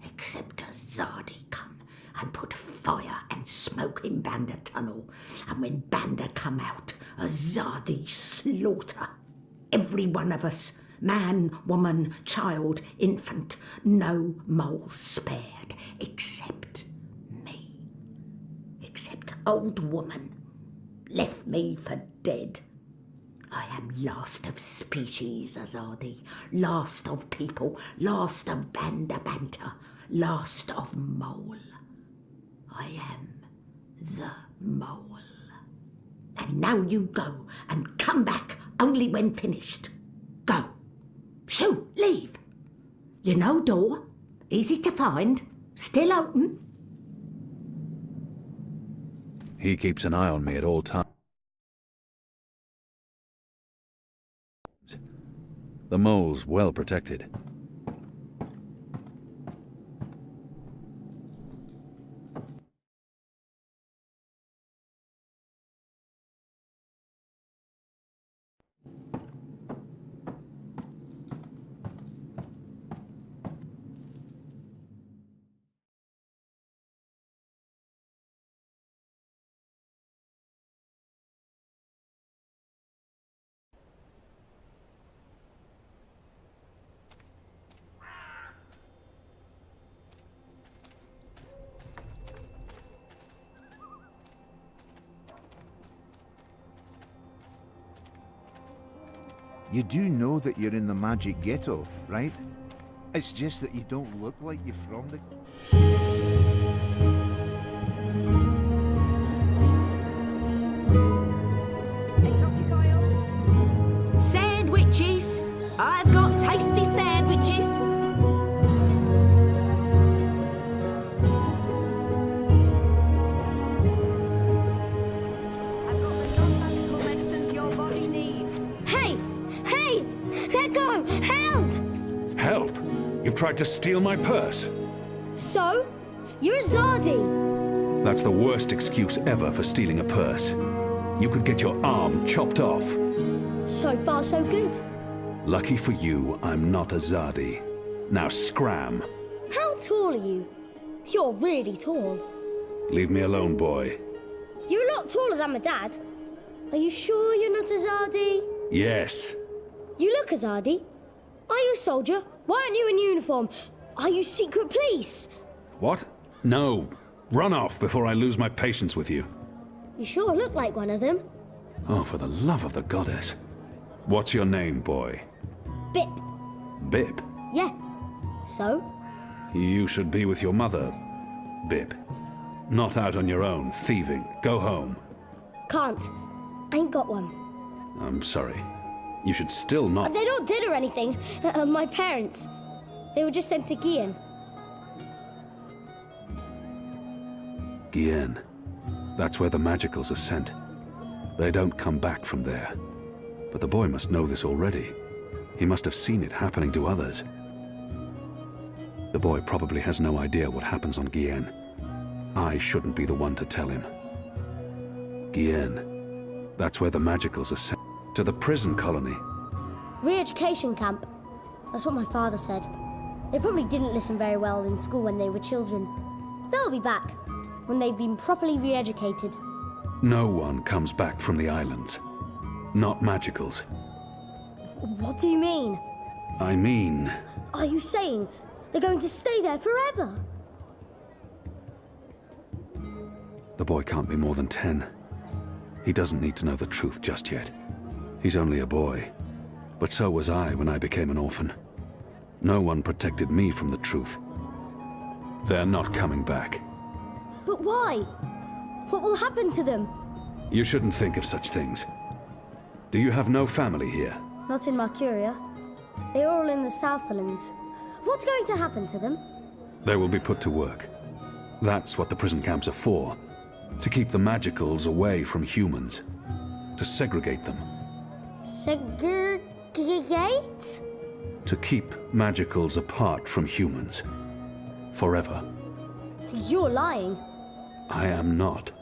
Except a Zardi come and put fire and smoke in Banda tunnel, and when Banda come out, a Zardi slaughter. Every one of us, man, woman, child, infant, no mole spared, except me. Except old woman, left me for dead. I am last of species, Azadi, last of people, last of Banda Banta, last of mole. I am the mole. And now you go and come back only when finished. Go. Shoo, leave. You know door, easy to find, still open. He keeps an eye on me at all times. The mole's well protected. You do know that you're in the magic ghetto, right? It's just that you don't look like you're from the... Exotic oils. Sandwiches! I've got tasty sandwiches! I've got the non-magical medicines your body needs. Hey! Hey! Let go! Help! Help! You tried to steal my purse! So? You're a Zardi! That's the worst excuse ever for stealing a purse. You could get your arm chopped off. So far, so good. Lucky for you, I'm not a Zardi. Now scram. How tall are you? You're really tall. Leave me alone, boy. You're a lot taller than my dad. Are you sure you're not a Zardi? Yes. You look a Zardi. Are you a soldier? Why aren't you in uniform? Are you secret police? What? No. Run off before I lose my patience with you. You sure look like one of them. Oh, for the love of the goddess. What's your name, boy? Bip. Bip. Yeah. So? You should be with your mother, Bip. Not out on your own, thieving. Go home. Can't. Ain't got one. I'm sorry. You should still not... They're not dead or anything. My parents. They were just sent to Gian. Gien. That's where the magicals are sent. They don't come back from there. But the boy must know this already. He must have seen it happening to others. The boy probably has no idea what happens on Gien. I shouldn't be the one to tell him. Gien. That's where the magicals are sent. To the prison colony. Re-education camp. That's what my father said. They probably didn't listen very well in school when they were children. They'll be back when they've been properly re-educated. No one comes back from the islands. Not magicals. What do you mean? I mean... Are you saying they're going to stay there forever? The boy can't be more than 10. He doesn't need to know the truth just yet. He's only a boy. But so was I when I became an orphan. No one protected me from the truth. They're not coming back. But why? What will happen to them? You shouldn't think of such things. Do you have no family here? Not in Mercuria. They're all in the Southlands. What's going to happen to them? They will be put to work. That's what the prison camps are for. To keep the magicals away from humans. To segregate them. Segregate? To keep magicals apart from humans. Forever. You're lying. I am not.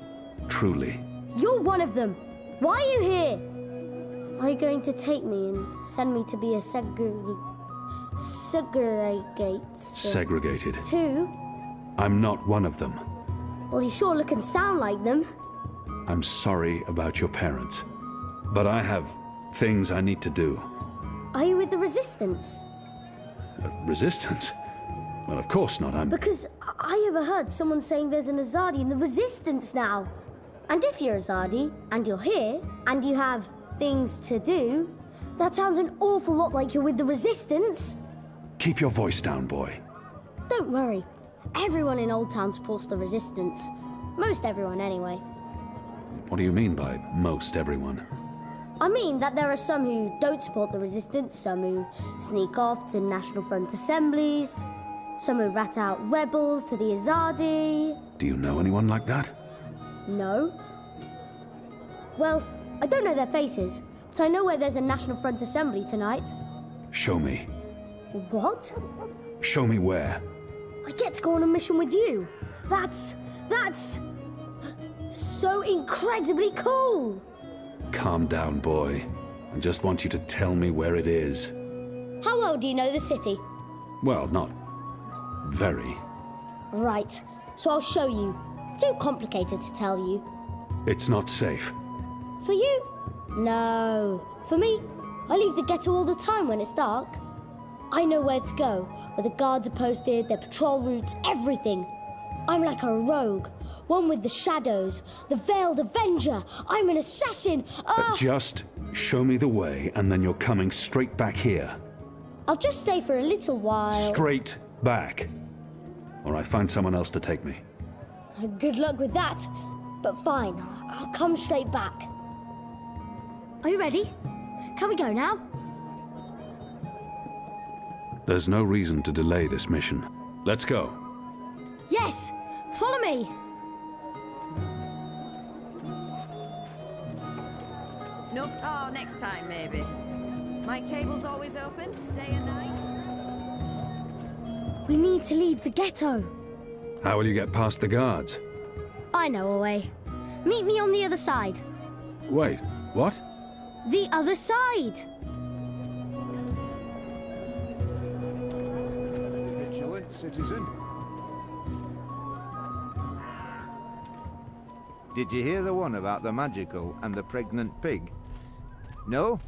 Truly. You're one of them. Why are you here? Are you going to take me and send me to be a segregate? Segregated. Two? I'm not one of them. Well, you sure look and sound like them. I'm sorry about your parents. But I have things I need to do. Are you with the Resistance? Resistance? Well, of course not. Because I overheard someone saying there's an Azadi in the Resistance now. And if you're Azadi, and you're here, and you have things to do, that sounds an awful lot like you're with the Resistance. Keep your voice down, boy. Don't worry. Everyone in Old Town supports the Resistance. Most everyone, anyway. What do you mean by most everyone? I mean that there are some who don't support the Resistance, some who sneak off to National Front assemblies, some who rat out rebels to the Azadi. Do you know anyone like that? No. Well, I don't know their faces, but I know where there's a National Front assembly tonight. Show me. What? Show me where. I get to go on a mission with you. That's so incredibly cool. Calm down, boy. I just want you to tell me where it is. How well do you know the city? Well, not very. Right, so I'll show you. Too complicated to tell you. It's not safe. For you? No. For me, I leave the ghetto all the time when it's dark. I know where to go, where the guards are posted, their patrol routes, everything. I'm like a rogue, one with the shadows, the Veiled Avenger. I'm an assassin. Just show me the way, and then you're coming straight back here. I'll just stay for a little while. Straight back. Or I find someone else to take me. Good luck with that. But fine, I'll come straight back. Are you ready? Can we go now? There's no reason to delay this mission. Let's go. Yes! Follow me! Nope. Oh, next time, maybe. My table's always open, day and night. We need to leave the ghetto. How will you get past the guards? I know a way. Meet me on the other side. Wait, what? The other side! Vigilant citizen. Did you hear the one about the magical and the pregnant pig? No?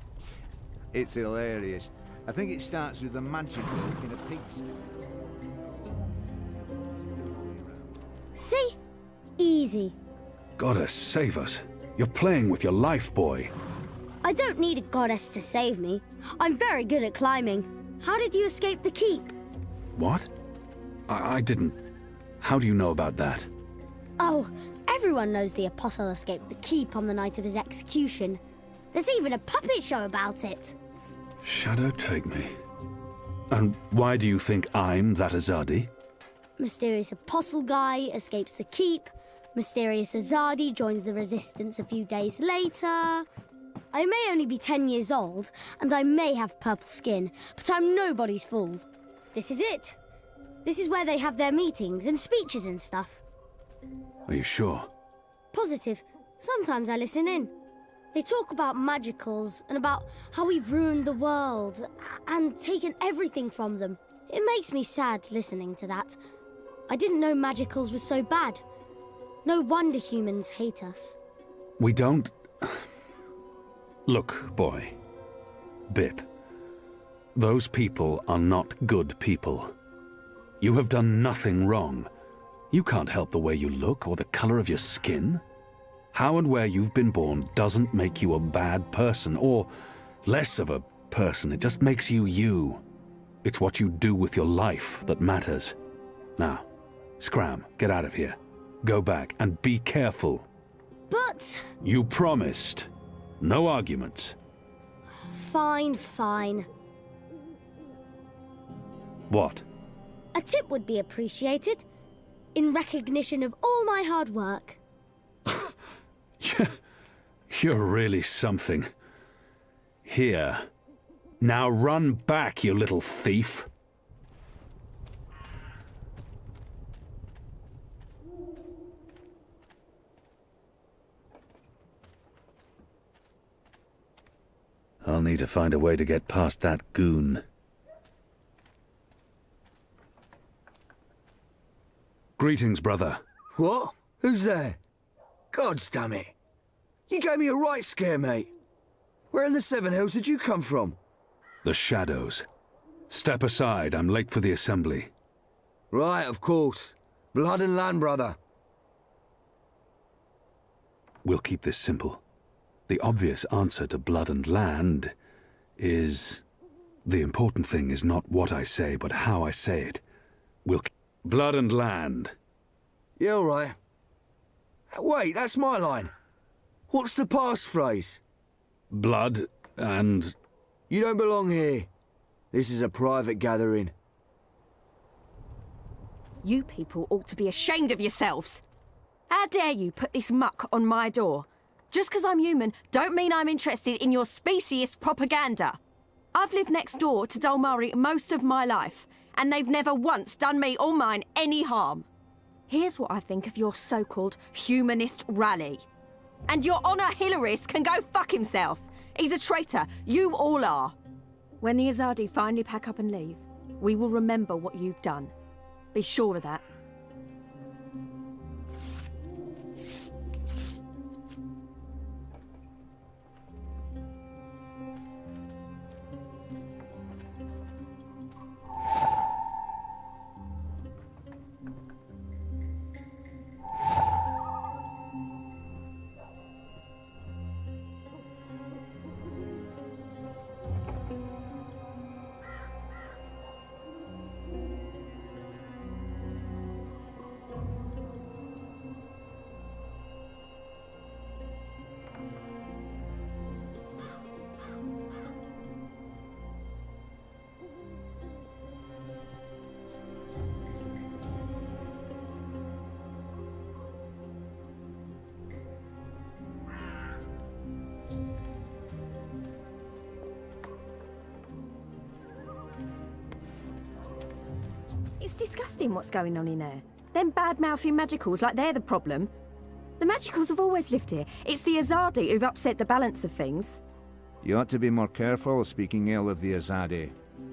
It's hilarious. I think it starts with the magical in a pigsty. See? Easy. Goddess, save us. You're playing with your life, boy. I don't need a goddess to save me. I'm very good at climbing. How did you escape the keep? What? I didn't. How do you know about that? Oh, everyone knows the Apostle escaped the keep on the night of his execution. There's even a puppet show about it. Shadow take me. And why do you think I'm that Azadi? Mysterious Apostle guy escapes the keep. Mysterious Azadi joins the Resistance a few days later. I may only be 10 years old, and I may have purple skin, but I'm nobody's fool. This is it. This is where they have their meetings and speeches and stuff. Are you sure? Positive. Sometimes I listen in. They talk about magicals and about how we've ruined the world and taken everything from them. It makes me sad listening to that. I didn't know magicals were so bad. No wonder humans hate us. We don't... Look, boy. Bip. Those people are not good people. You have done nothing wrong. You can't help the way you look or the color of your skin. How and where you've been born doesn't make you a bad person or less of a person. It just makes you you. It's what you do with your life that matters. Now, Scram, get out of here. Go back and be careful. But... You promised. No arguments. Fine, fine. What? A tip would be appreciated. In recognition of all my hard work. You're really something. here. Now run back, you little thief. I'll need to find a way to get past that goon. Greetings, brother. What? Who's there? Gods damn it. You gave me a right scare, mate. Where in the Seven Hills did you come from? The Shadows. Step aside, I'm late for the assembly. Right, of course. Blood and land, brother. We'll keep this simple. The obvious answer to blood and land is... The important thing is not what I say, but how I say it. Blood and land. Yeah, all right. Wait, that's my line. What's the passphrase? Blood and... You don't belong here. This is a private gathering. You people ought to be ashamed of yourselves. How dare you put this muck on my door? Just because I'm human, don't mean I'm interested in your speciesist propaganda. I've lived next door to Dolmari most of my life, and they've never once done me or mine any harm. Here's what I think of your so-called humanist rally. And your Honor Hillarist can go fuck himself. He's a traitor. You all are. When the Azadi finally pack up and leave, we will remember what you've done. Be sure of that. It's disgusting what's going on in there. Them bad-mouthing magicals like they're the problem. The magicals have always lived here. It's the Azadi who've upset the balance of things. You ought to be more careful speaking ill of the Azadi.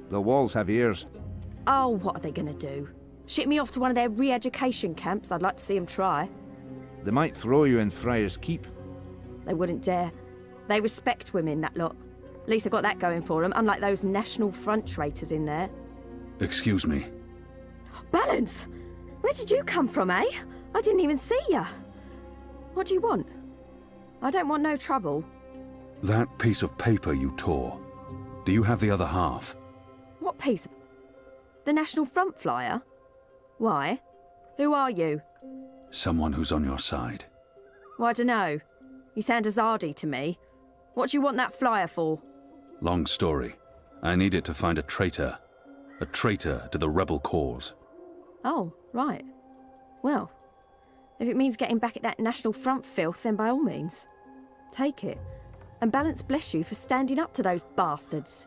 The walls have ears. Oh, what are they gonna do? Ship me off to one of their re-education camps? I'd like to see them try. They might throw you in Friar's Keep. They wouldn't dare. They respect women, that lot. At least they've got that going for them, unlike those National Front traitors in there. Excuse me. Balance! Where did you come from, eh? I didn't even see ya. What do you want? I don't want no trouble. That piece of paper you tore. Do you have the other half? What piece of... The National Front flyer? Why? Who are you? Someone who's on your side. Well, I dunno. You sound Azadi to me. What do you want that flyer for? Long story. I need it to find a traitor. A traitor to the rebel cause. Oh, right. Well, if it means getting back at that National Front filth, then by all means. Take it. And Balance bless you for standing up to those bastards.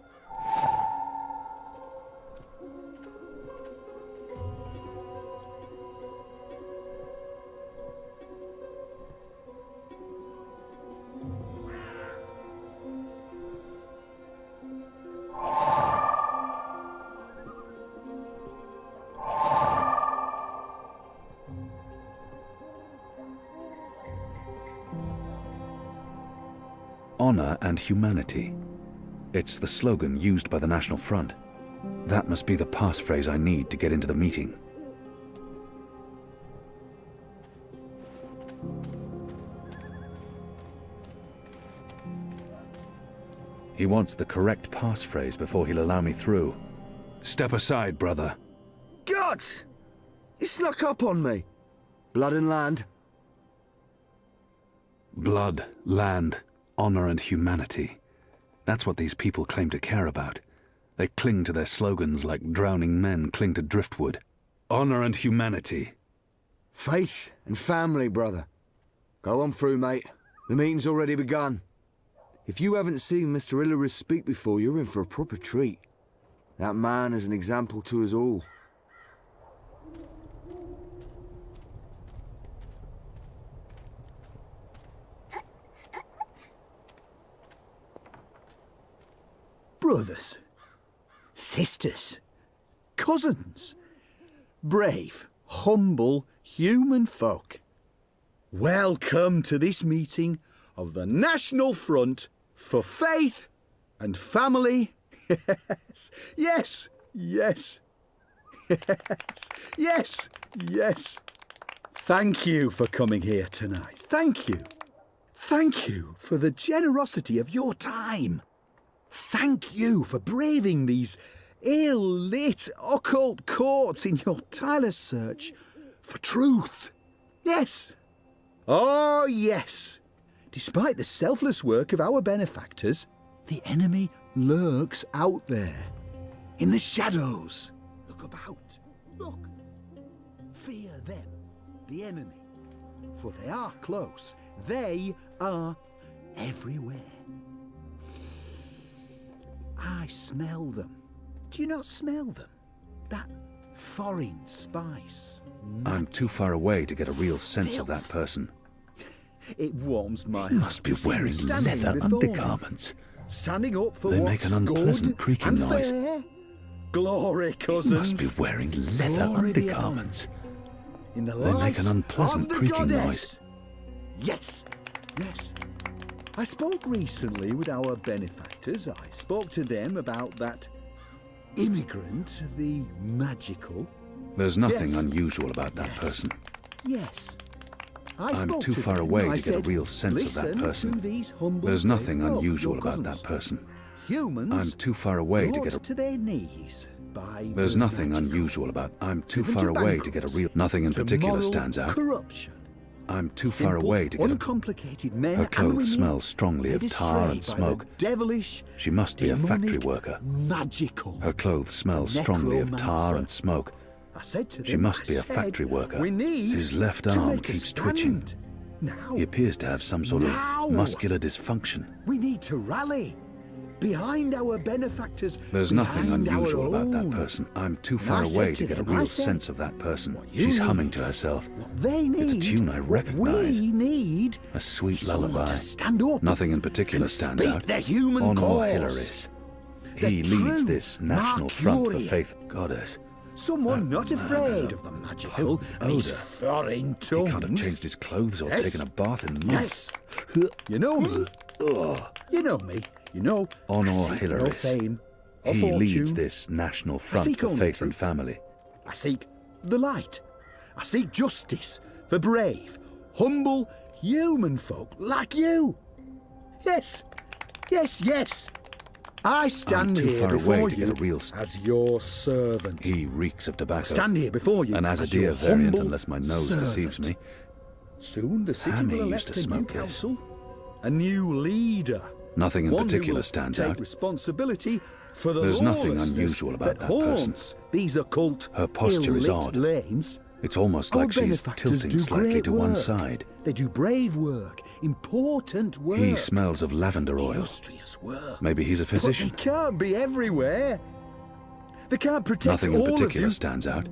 Honor and humanity. It's the slogan used by the National Front. That must be the passphrase I need to get into the meeting. He wants the correct passphrase before he'll allow me through. Step aside, brother. Gods! You snuck up on me. Blood and land. Blood, land, honor and humanity. That's what these people claim to care about. They cling to their slogans like drowning men cling to driftwood. Honor and humanity. Faith and family, brother. Go on through, mate. The meeting's already begun. If you haven't seen Mr. Hillery speak before, you're in for a proper treat. That man is an example to us all. Brothers, sisters, cousins, brave, humble human folk. Welcome to this meeting of the National Front for Faith and Family. Yes, yes, yes, yes, yes. Thank you for coming here tonight. Thank you. Thank you for the generosity of your time. Thank you for braving these ill-lit occult courts in your tireless search for truth. Yes. Oh, yes. Despite the selfless work of our benefactors, the enemy lurks out there, in the shadows. Look about. Look. Fear them, the enemy, for they are close. They are everywhere. I smell them. Do you not smell them? That foreign spice. I'm too far away to get a real sense of that person. It warms my He must be wearing leather undergarments. Standing up for They what's make an unpleasant good creaking and noise. fair. Glory, He cousins. must be wearing leather Glory be upon undergarments. In the They make an light unpleasant of the creaking goddess. noise. Yes, yes. I spoke recently with our benefactors. I spoke to them about that immigrant, the magical. There's nothing Yes. unusual about that person. Yes. I I'm spoke too to far them. away I to get a said, real sense of that "Listen person. to these humble There's nothing brave folk, unusual your about cousins. that person. Humans I'm too far away to brought get a... to their knees by There's the nothing magical. unusual about... I'm too Driven far to away to get a real... Nothing in to particular moral stands out. Corruption. I'm too far Simple, away to get a... uncomplicated men Her and clothes women smell strongly of led tar and astray by the smoke. devilish, She must be a factory demonic, worker. magical. Her clothes smell strongly of tar and smoke. I said to them, She must be I a said, factory worker. We need His left to arm make a keeps twitching. stand. Now, He appears to have some sort Now. of muscular dysfunction. we need to rally behind our benefactors. There's nothing behind our unusual about that own. person. I'm too And far I said away to to get a them, I real said, sense of that person. you She's humming need, to herself. They need It's a tune I what recognize. We need A sweet someone lullaby. to stand up Nothing in particular and stands speak out. the human Honor cause. Hilaris. The He true leads this national front for Mercurian. faith goddess. Someone That not man has afraid a of the magical potent and his odour. foreign He tongues. can't have changed his clothes or Yes. taken a bath in months. Yes. You know me. You know me. You know Honor I seek no Hilaris. fame or He fortune. leads this national front seek for only faith and truth. family. I seek the light. I seek justice for brave, humble, human folk like you. Yes. Yes, yes. I stand I'm too here far before away to you get a real... as your servant. He reeks of tobacco. Stand here before you and as a your dear variant, humble unless my nose servant. deceives me. Soon the city Hammy will used elect to a new smoke this. council, a new leader. Nothing in One who particular will stands take out. responsibility for the There's nothing lawlessness unusual about that person. haunts these occult, Her posture is ill-lit odd. lanes. It's almost Our like she's benefactors tilting do slightly great to one work. side. They do brave work, important work, He smells of lavender oil. illustrious work. Maybe he's a But they physician. can't be everywhere. They can't protect Nothing in all of particular you. stands out.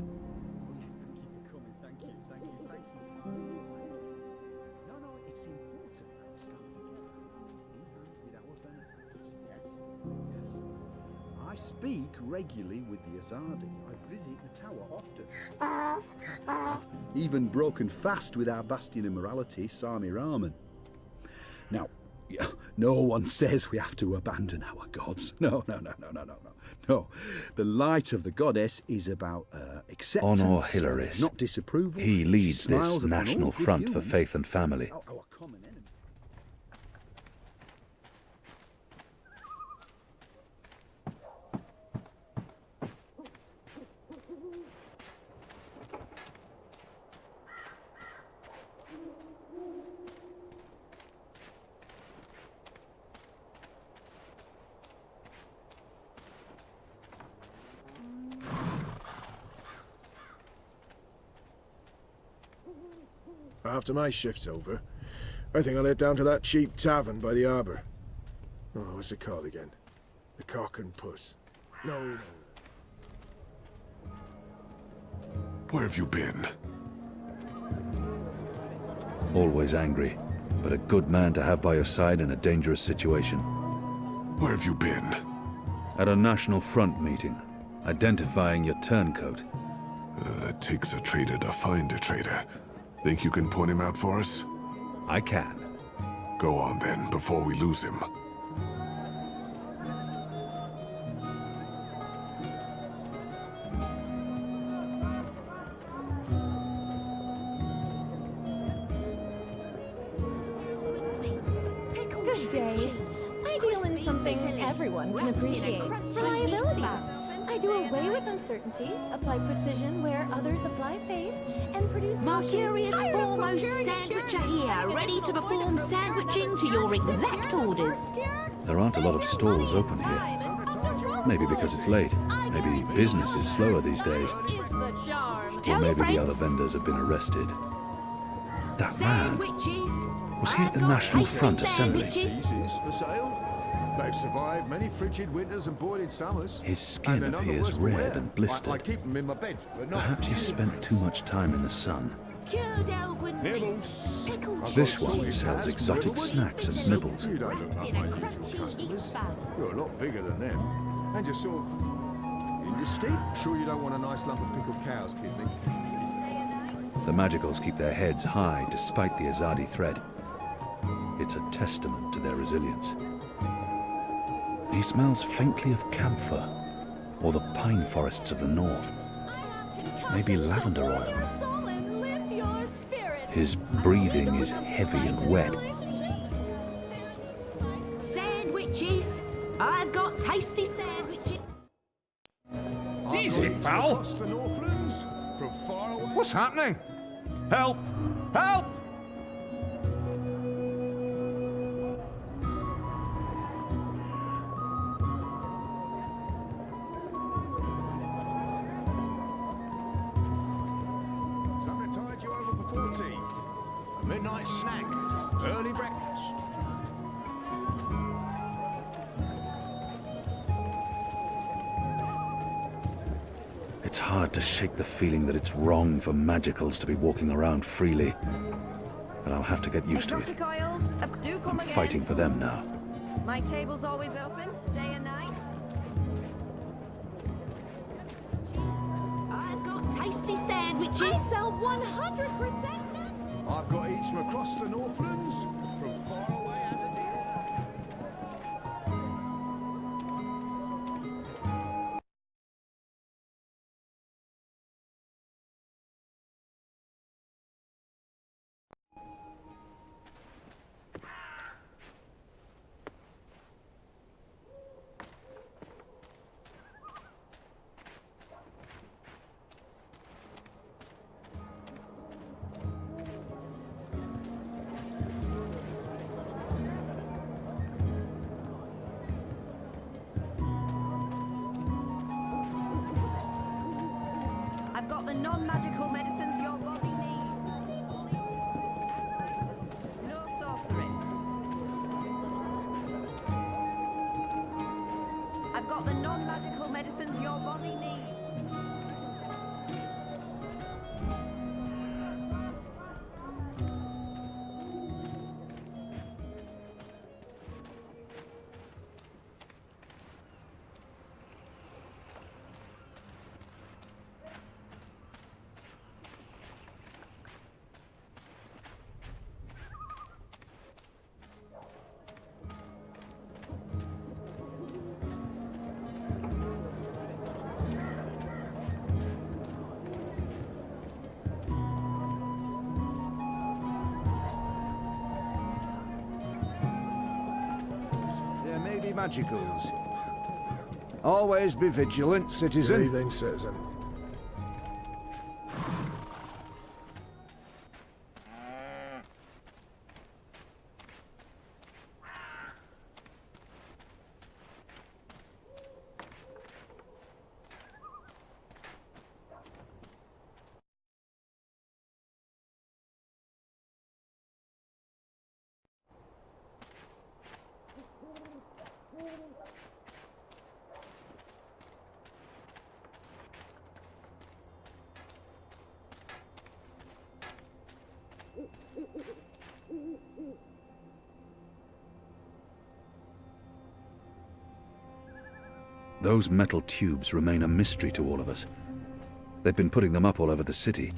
I speak regularly with the Azadi. I visit the tower often. I've even broken fast with our bastion of morality, Sami Rahman. Now, no one says we have to abandon our gods. No. No. The light of the goddess is about acceptance, Honor Hilaris. not disapproval. He She leads smiles this upon national all good front for humans. faith and family. Our common enemy. After my shift's over, I think I'll head down to that cheap tavern by the harbour. Oh, what's it called again? The Cock and Puss. No. Where have you been? Always angry, but a good man to have by your side in a dangerous situation. Where have you been? At a National Front meeting, identifying your turncoat. It takes a traitor to find a traitor. Think you can point him out for us? I can. Go on then, before we lose him. Good day. I deal in something everyone can appreciate. Reliability. I do away with uncertainty, apply precision where others apply faith, and produce Mercurius foremost sandwicher here, ready to perform sandwiching to your exact orders. There aren't a lot of stalls open here. Maybe because it's late. Maybe business is slower these days. Or maybe the other vendors have been arrested. That man, was he at the National Front Assembly? Cheeses for sale. They've survived many frigid winters and boiling summers. His skin appears red and blistered. I keep them in my bed, but not Perhaps he spent too much time in the sun. This one sells exotic snacks and nibbles. You don't look like my usual customers. You're a lot bigger than them. And you're sort of indistinct. Sure you don't want a nice lump of pickled cow's kidney? The Magicals keep their heads high despite the Azadi threat. It's a testament to their resilience. He smells faintly of camphor, or the pine forests of the north. Maybe lavender oil. His breathing is heavy and wet. Sandwiches. I've got tasty sandwiches. Easy, pal. What's happening? Help! Help! Something to tide you over before tea. A midnight snack. Early breakfast. It's hard to shake the feeling that it's wrong for Magicals to be walking around freely. But I'll have to get used to it. Exotic oils, do come I'm again. fighting for them now. My table's always open, day and night. I've got tasty sandwiches. I sell 100%. I've got eats from across the Northlands, from far away as a deer. I've got the non-magical medicines your body needs. No sorcery. I've got the non-magical medicines your body needs. There may be Magicals. Always be vigilant, citizen. Good evening, citizen. Those metal tubes remain a mystery to all of us. They've been putting them up all over the city,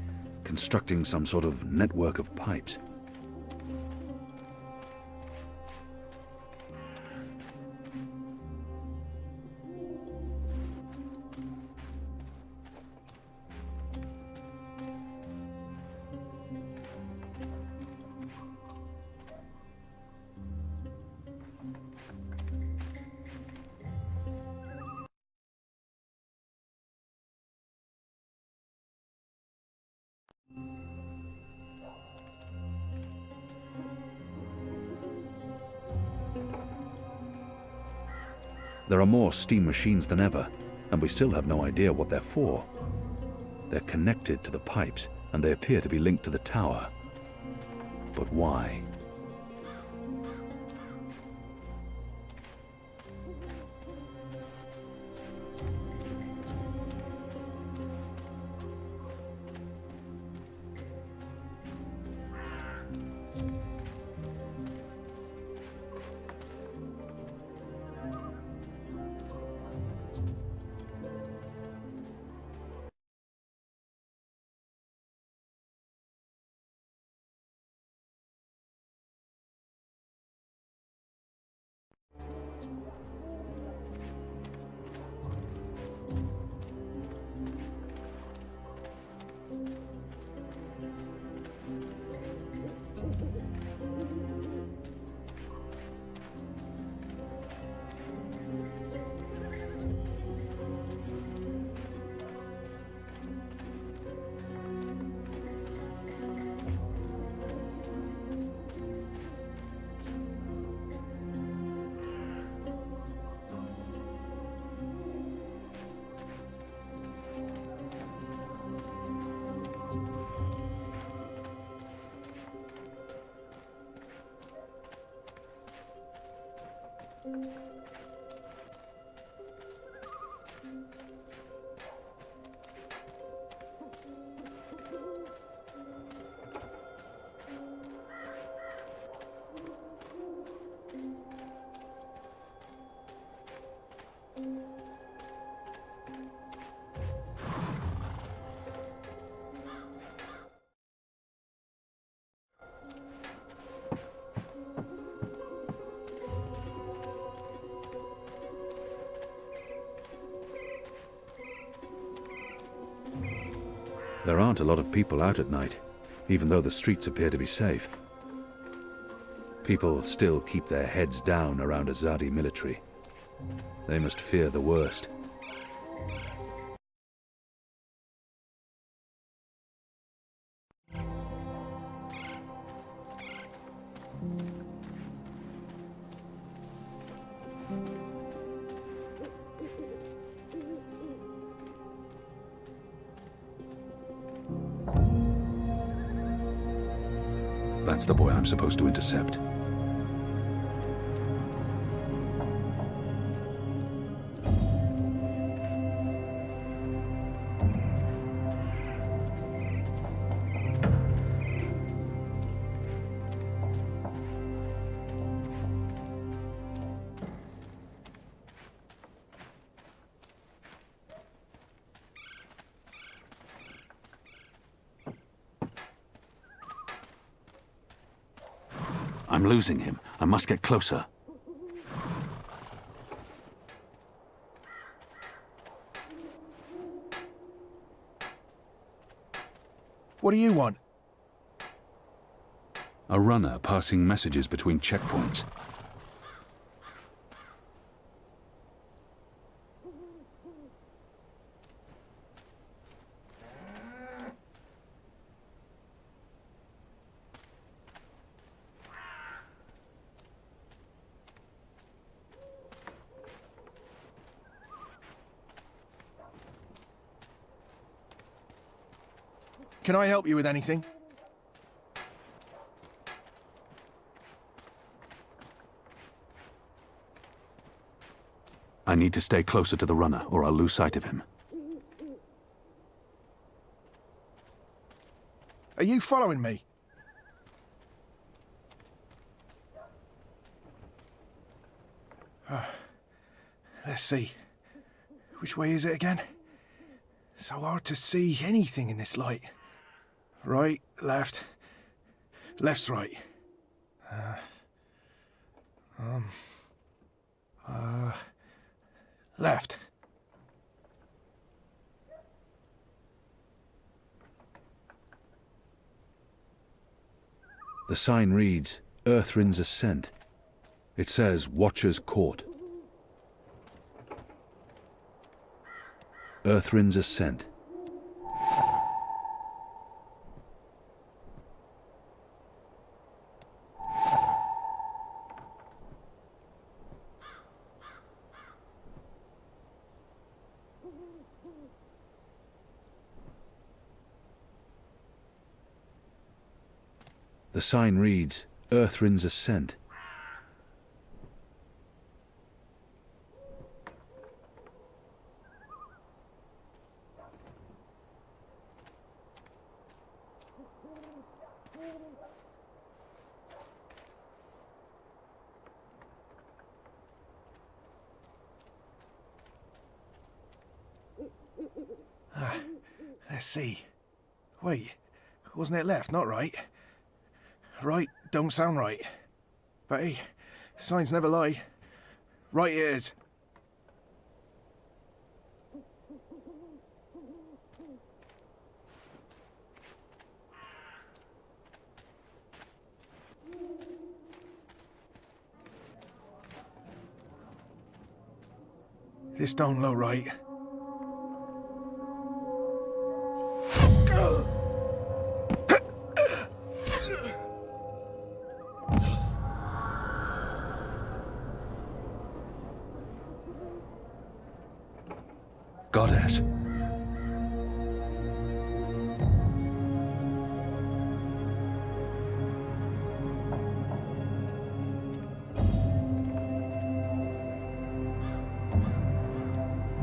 constructing some sort of network of pipes. There are more steam machines than ever, and we still have no idea what they're for. They're connected to the pipes, and they appear to be linked to the tower. But why? There aren't a lot of people out at night, even though the streets appear to be safe. People still keep their heads down around Azadi military. They must fear the worst. That's the boy I'm supposed to intercept. I'm losing him. I must get closer. What do you want? A runner passing messages between checkpoints. Can I help you with anything? I need to stay closer to the runner, or I'll lose sight of him. Are you following me? Let's see. Which way is it again? So hard to see anything in this light. Right, left. Left's right. Left. The sign reads, Earthrin's Ascent. It says, Watcher's Court. Earthrin's Ascent. The sign reads, Earthrin's Ascent. Let's see. Wait, wasn't it left, not right? Right don't sound right. But hey, signs never lie. Right it is. This don't look right. Goddess.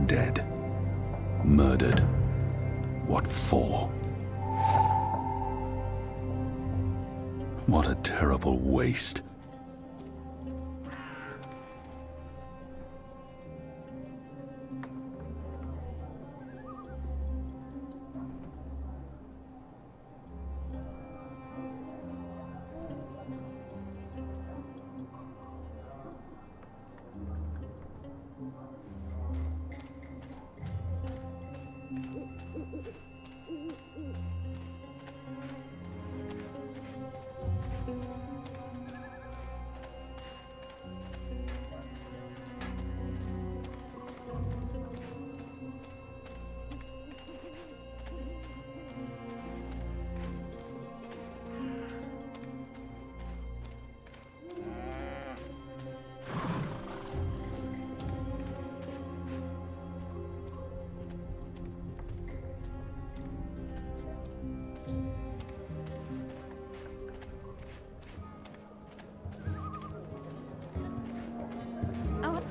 Dead. Murdered. What for? What a terrible waste.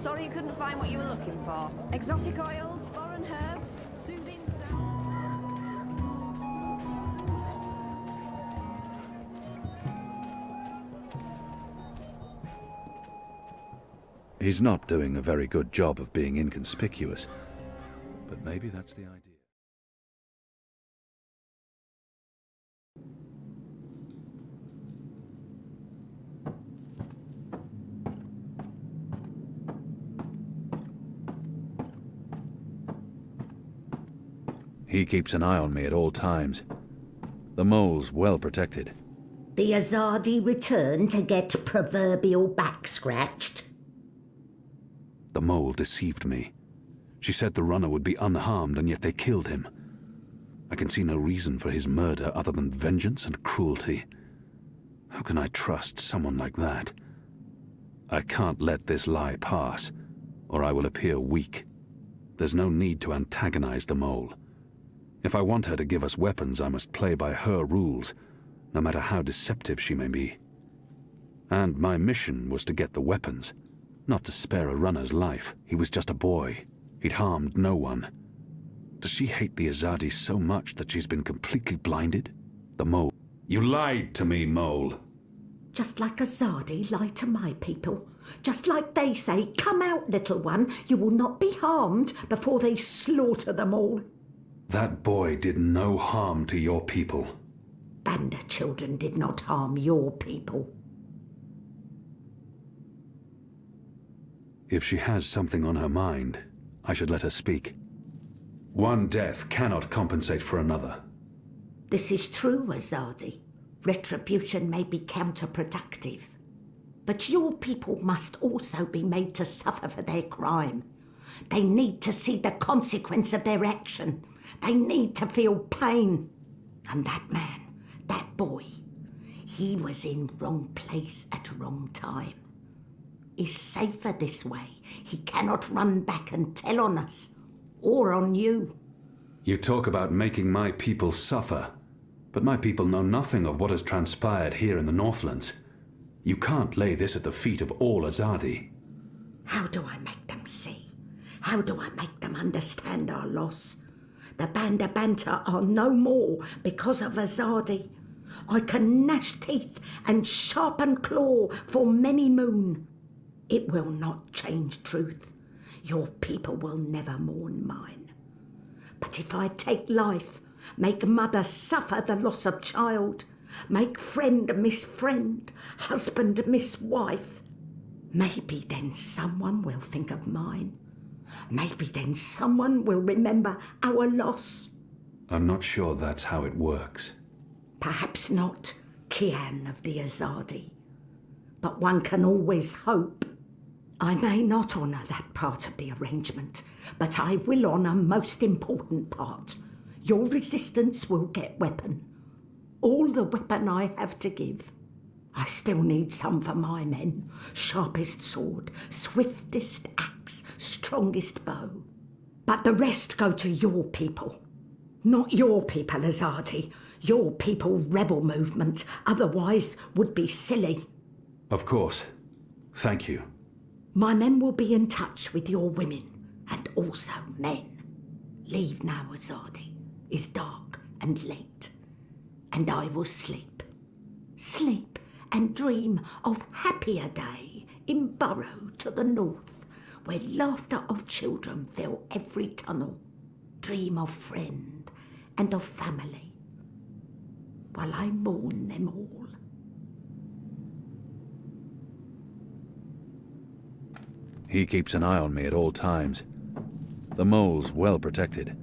Sorry you couldn't find what you were looking for. Exotic oils, foreign herbs, soothing sounds. He's not doing a very good job of being inconspicuous, but maybe that's the idea. He keeps an eye on me at all times. The mole's well protected. The Azadi returned to get proverbial back scratched. The mole deceived me. She said the runner would be unharmed, and yet they killed him. I can see no reason for his murder other than vengeance and cruelty. How can I trust someone like that? I can't let this lie pass, or I will appear weak. There's no need to antagonize the mole. If I want her to give us weapons, I must play by her rules, no matter how deceptive she may be. And my mission was to get the weapons, not to spare a runner's life. He was just a boy. He'd harmed no one. Does she hate the Azadi so much that she's been completely blinded? The mole. You lied to me, mole. Just like Azadi lied to my people. Just like they say, come out, little one, you will not be harmed before they slaughter them all. That boy did no harm to your people. Banda children did not harm your people. If she has something on her mind, I should let her speak. One death cannot compensate for another. This is true, Azadi. Retribution may be counterproductive. But your people must also be made to suffer for their crime. They need to see the consequence of their action. They need to feel pain. And that man, that boy, he was in wrong place at wrong time. He's safer this way. He cannot run back and tell on us, or on you. You talk about making my people suffer, but my people know nothing of what has transpired here in the Northlands. You can't lay this at the feet of all Azadi. How do I make them see? How do I make them understand our loss? The Banda Banter are no more because of Azadi. I can gnash teeth and sharpen claw for many moon. It will not change truth. Your people will never mourn mine. But if I take life, make mother suffer the loss of child, make friend miss friend, husband miss wife, maybe then someone will think of mine. Maybe then someone will remember our loss. I'm not sure that's how it works. Perhaps not, Kian of the Azadi. But one can always hope. I may not honour that part of the arrangement, but I will honour most important part. Your resistance will get weapon. All the weapon I have to give. I still need some for my men. Sharpest sword, swiftest axe, strongest bow. But the rest go to your people. Not your people, Azadi. Your people rebel movement, otherwise would be silly. Of course. Thank you. My men will be in touch with your women, and also men. Leave now, Azadi. It's dark and late, and I will sleep. Sleep and dream of happier day in Burrow to the north, where laughter of children fill every tunnel. Dream of friend and of family, while I mourn them all. He keeps an eye on me at all times. The mole's well protected.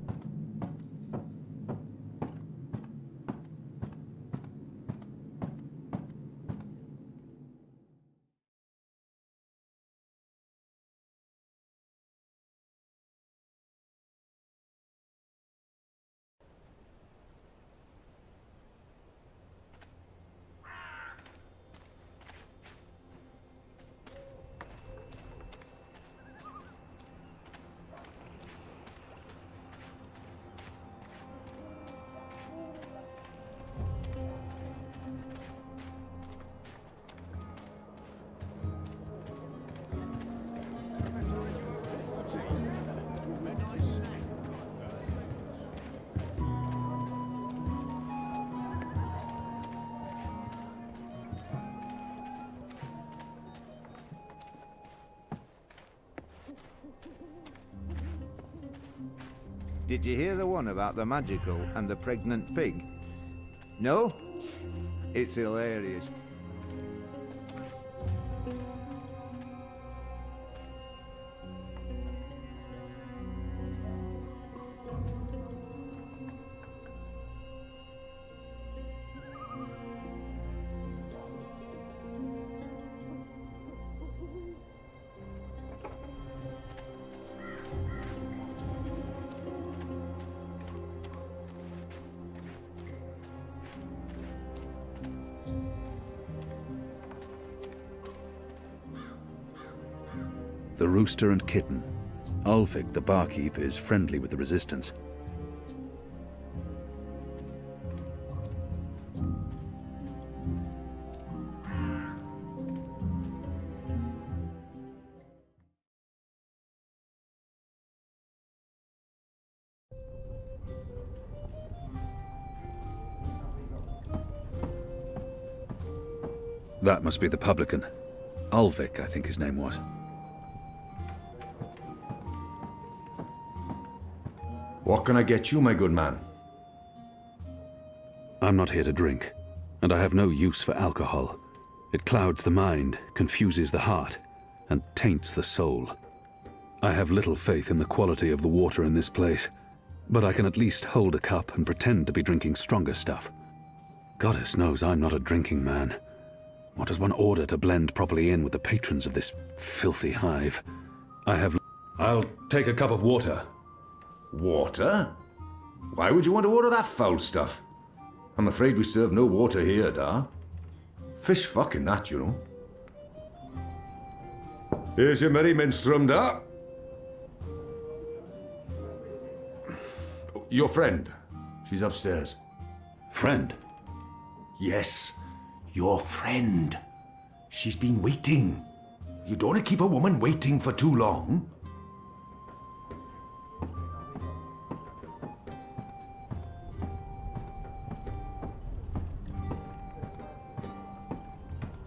Did you hear the one about the magical and the pregnant pig? No? It's hilarious. The rooster and kitten. Ulfig, the barkeep, is friendly with the resistance. That must be the publican. Ulvik, I think his name was. What can I get you, my good man? I'm not here to drink, and I have no use for alcohol. It clouds the mind, confuses the heart, and taints the soul. I have little faith in the quality of the water in this place, but I can at least hold a cup and pretend to be drinking stronger stuff. Goddess knows I'm not a drinking man. What does one order to blend properly in with the patrons of this filthy hive? I'll take a cup of water. Water? Why would you want to order that foul stuff? I'm afraid we serve no water here, da. Fish fucking that, you know. Here's your merry minstrel, da. Your friend. She's upstairs. Friend? Yes, your friend. She's been waiting. You don't want to keep a woman waiting for too long.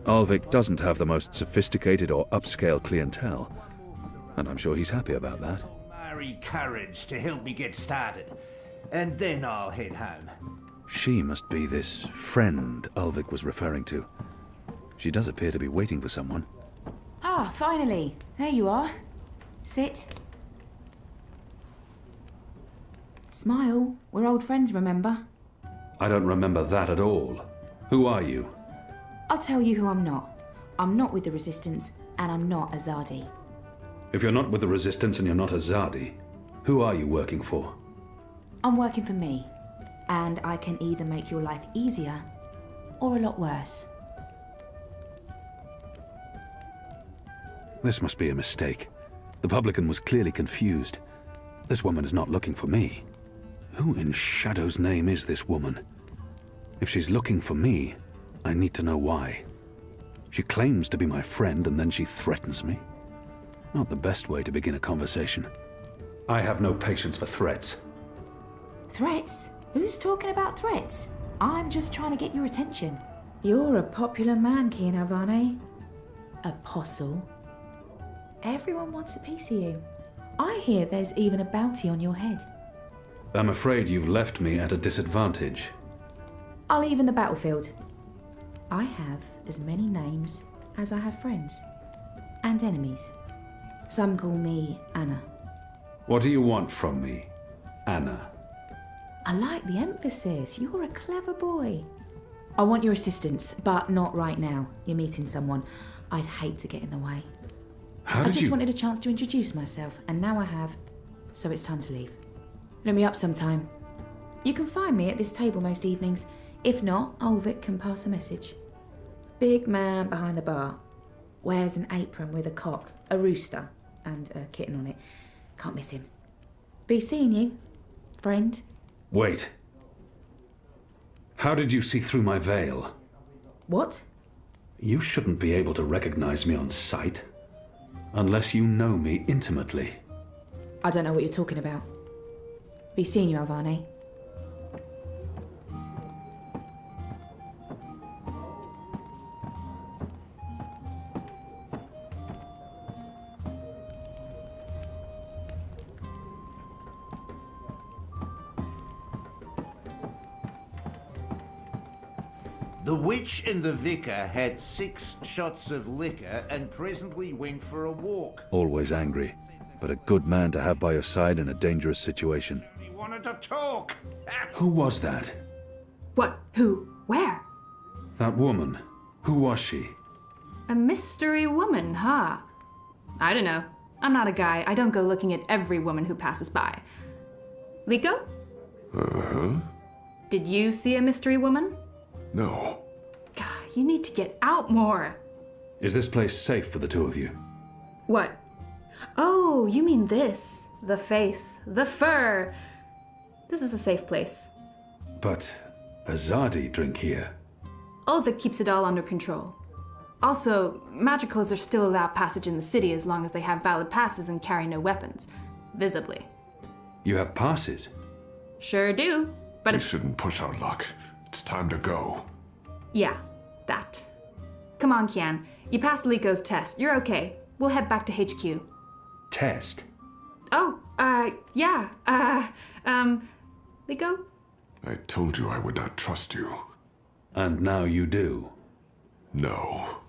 Ulvik doesn't have the most sophisticated or upscale clientele, and I'm sure he's happy about that. Marry carriage to help me get started, and then I'll head home. She must be this friend Ulvik was referring to. She does appear to be waiting for someone. Ah, finally. There you are. Sit. Smile. We're old friends, remember? I don't remember that at all. Who are you? I'll tell you who I'm not. I'm not with the Resistance, and I'm not Azadi. If you're not with the Resistance and you're not Azadi, who are you working for? I'm working for me, and I can either make your life easier or a lot worse. This must be a mistake. The publican was clearly confused. This woman is not looking for me. Who in Shadow's name is this woman? If she's looking for me, I need to know why. She claims to be my friend and then she threatens me. Not the best way to begin a conversation. I have no patience for threats. Threats? Who's talking about threats? I'm just trying to get your attention. You're a popular man, Kian Alvane. Apostle. Everyone wants a piece of you. I hear there's even a bounty on your head. I'm afraid you've left me at a disadvantage. I'll even the battlefield. I have as many names as I have friends. And enemies. Some call me Anna. What do you want from me, Anna? I like the emphasis. You're a clever boy. I want your assistance, but not right now. You're meeting someone. I'd hate to get in the way. I just wanted a chance to introduce myself, and now I have, so it's time to leave. Look me up sometime. You can find me at this table most evenings. If not, Ulvik can pass a message. Big man behind the bar. Wears an apron with a cock, a rooster, and a kitten on it. Can't miss him. Be seeing you, friend. Wait. How did you see through my veil? What? You shouldn't be able to recognize me on sight. Unless you know me intimately. I don't know what you're talking about. Be seeing you, Alvane. The witch and the vicar had 6 shots of liquor and presently went for a walk. Always angry, but a good man to have by your side in a dangerous situation. He wanted to talk. Who was that? What? Who? Where? That woman. Who was she? A mystery woman, huh? I don't know. I'm not a guy. I don't go looking at every woman who passes by. Liko? Uh-huh. Did you see a mystery woman? No. God, you need to get out more. Is this place safe for the two of you? What? Oh, you mean this. The face, the fur. This is a safe place. But Azadi drink here. Ulvik keeps it all under control. Also, magicals are still allowed passage in the city as long as they have valid passes and carry no weapons. Visibly. You have passes? Sure do, but We shouldn't push our luck. It's time to go. Yeah, that. Come on, Kian. You passed Liko's test. You're okay. We'll head back to HQ. Test? Oh, yeah. Liko? I told you I would not trust you. And now you do? No.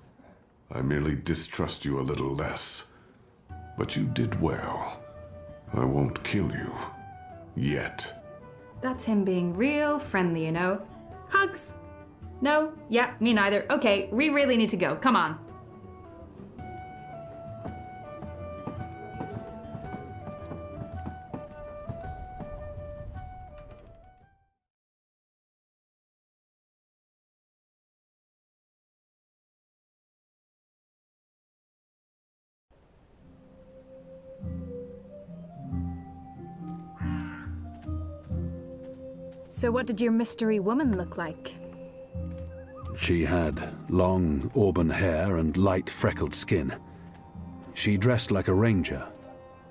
I merely distrust you a little less. But you did well. I won't kill you. Yet. That's him being real friendly, you know. Hugs? No? Yeah, me neither. Okay, we really need to go. Come on. So what did your mystery woman look like? She had long auburn hair and light freckled skin. She dressed like a ranger.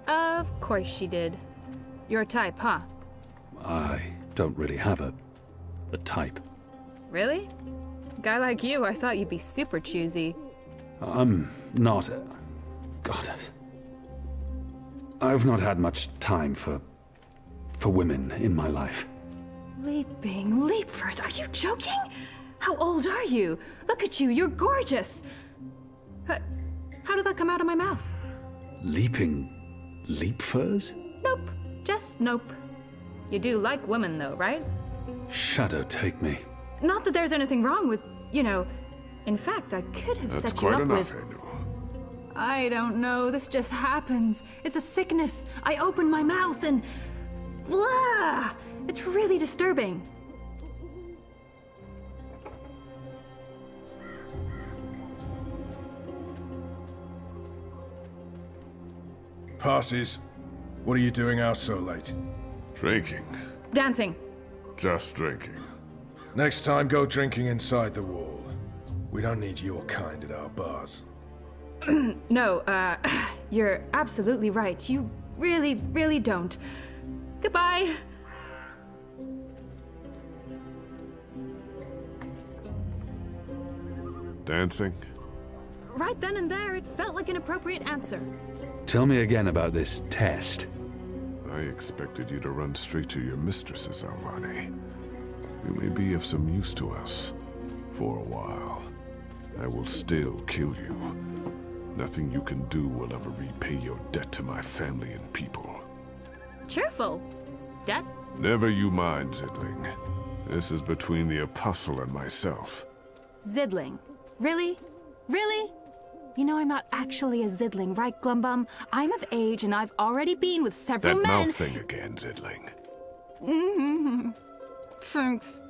Of course she did. Your type, huh? I don't really have a type. Really? A guy like you, I thought you'd be super choosy. I'm not... God. I've not had much time for women in my life. Leaping leapers, are you joking? How old are you? Look at you, you're gorgeous. How did that come out of my mouth? Leaping leapfurs? Nope, just nope. You do like women though, right? Shadow take me. Not that there's anything wrong with, you know, in fact, I could have That's set you quite up enough, with... Anu. I don't know, this just happens. It's a sickness. I open my mouth and... blah! It's really disturbing. Passes. What are you doing out so late? Drinking. Dancing. Just drinking. Next time, go drinking inside the wall. We don't need your kind at our bars. No, you're absolutely right. You really, really don't. Goodbye. Dancing? Right then and there, it felt like an appropriate answer. Tell me again about this test. I expected you to run straight to your mistresses, Alvani. You may be of some use to us. For a while. I will still kill you. Nothing you can do will ever repay your debt to my family and people. Cheerful. Debt? Never you mind, Zidling. This is between the Apostle and myself. Zidling. Really? Really? You know I'm not actually a Zidling, right, Glumbum? I'm of age and I've already been with several That men— mouth thing again, Zidling. Mm-hmm. Thanks.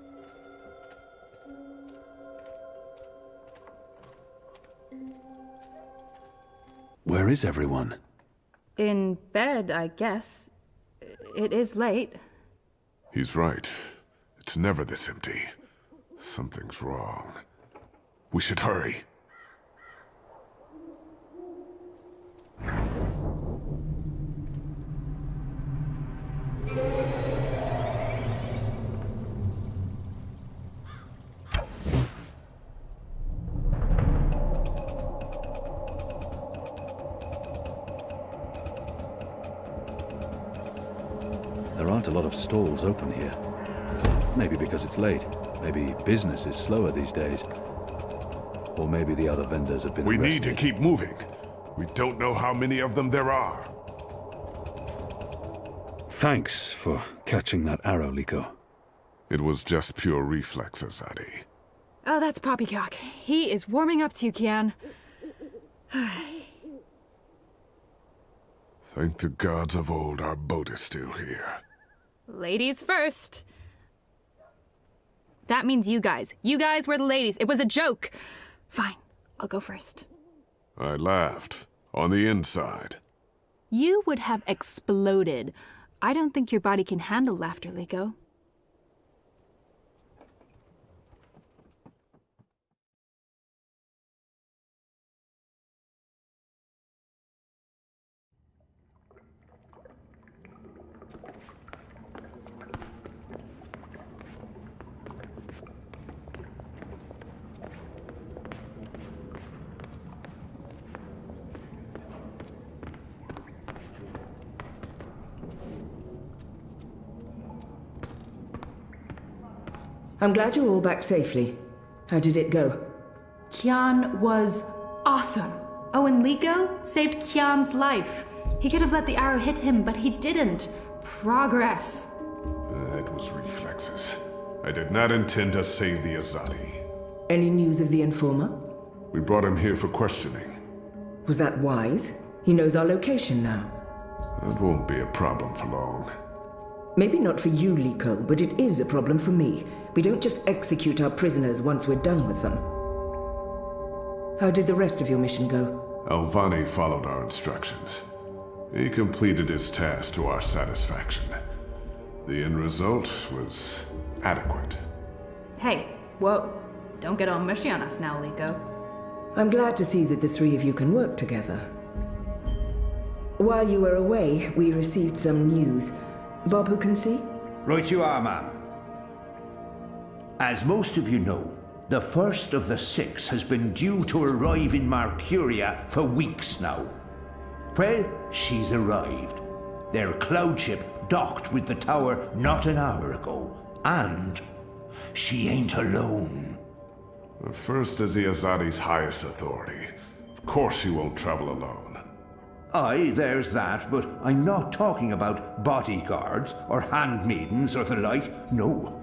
Where is everyone? In bed, I guess. It is late. He's right. It's never this empty. Something's wrong. We should hurry. There aren't a lot of stalls open here. Maybe because it's late. Maybe business is slower these days. Or maybe the other vendors have been We arrested. need to keep moving. We don't know how many of them there are. Thanks for catching that arrow, Liko. It was just pure reflex, Azadi. Oh, that's Poppycock. He is warming up to you, Kian. Thank the gods of old our boat is still here. Ladies first. That means you guys. You guys were the ladies. It was a joke. Fine, I'll go first. I laughed. On the inside. You would have exploded. I don't think your body can handle laughter, Liko. I'm glad you're all back safely. How did it go? Kian was awesome. Oh, and Liko saved Kian's life. He could have let the arrow hit him, but he didn't. Progress. It was reflexes. I did not intend to save the Azadi. Any news of the informer? We brought him here for questioning. Was that wise? He knows our location now. That won't be a problem for long. Maybe not for you, Liko, but it is a problem for me. We don't just execute our prisoners once we're done with them. How did the rest of your mission go? Alvani followed our instructions. He completed his task to our satisfaction. The end result was adequate. Hey, whoa. Don't get all mushy on us now, Liko. I'm glad to see that the three of you can work together. While you were away, we received some news. Bob, who can see? Right you are, ma'am. As most of you know, the first of the 6 has been due to arrive in Mercuria for weeks now. Well, she's arrived. Their cloud ship docked with the tower not an hour ago. And she ain't alone. The first is the Azadi's highest authority. Of course she won't travel alone. Aye, there's that, but I'm not talking about bodyguards or handmaidens or the like. No.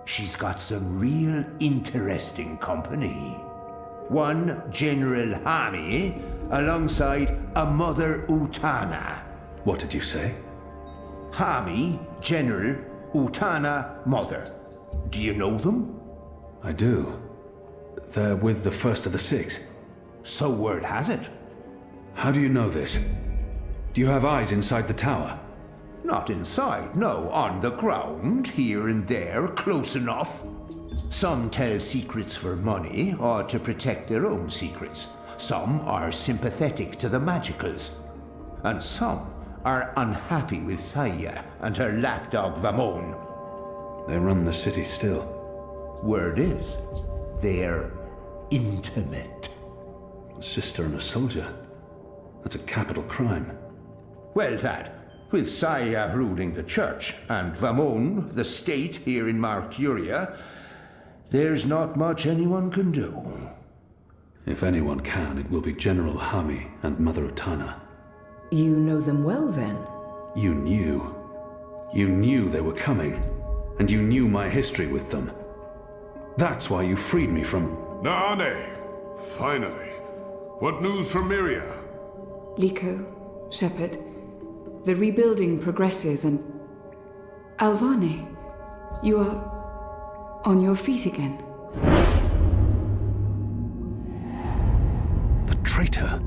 She's got some real interesting company. One General Hami, alongside a Mother Utana. What did you say? Hami, General, Utana, Mother. Do you know them? I do. They're with the first of the 6. So word has it. How do you know this? Do you have eyes inside the tower? Not inside, no. On the ground, here and there, close enough. Some tell secrets for money, or to protect their own secrets. Some are sympathetic to the magicals. And some are unhappy with Saya and her lapdog Vamon. They run the city still. Word is, they're intimate. A sister and a soldier? That's a capital crime. Well, that, with Saya ruling the church and Vamon, the state here in Mercuria, there's not much anyone can do. If anyone can, it will be General Hami and Mother Utana. You know them well, then? You knew. You knew they were coming, and you knew my history with them. That's why you freed me from... Naane! Finally. What news from Myria? Liko, Shepard, the rebuilding progresses and... Alvani, you are on your feet again. The traitor!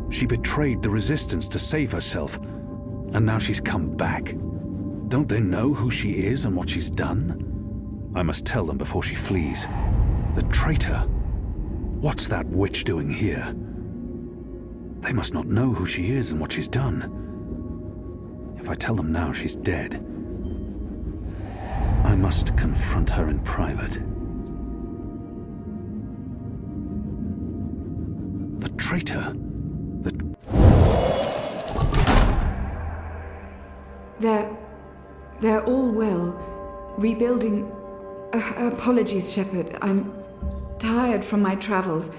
She betrayed the Resistance to save herself, and now she's come back. Don't they know who she is and what she's done? I must tell them before she flees. The traitor! What's that witch doing here? They must not know who she is and what she's done. If I tell them now she's dead, I must confront her in private. The traitor! They're all well. Rebuilding... apologies, Shepard. I'm tired from my travels.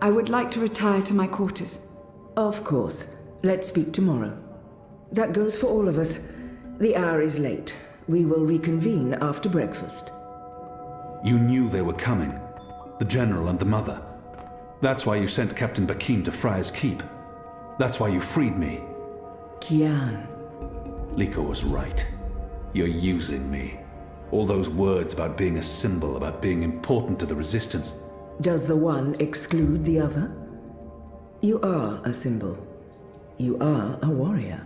I would like to retire to my quarters. Of course. Let's speak tomorrow. That goes for all of us. The hour is late. We will reconvene after breakfast. You knew they were coming. The General and the Mother. That's why you sent Captain Bakim to Friar's Keep. That's why you freed me. Kian. Liko was right. You're using me. All those words about being a symbol, about being important to the Resistance. Does the one exclude the other? You are a symbol. You are a warrior.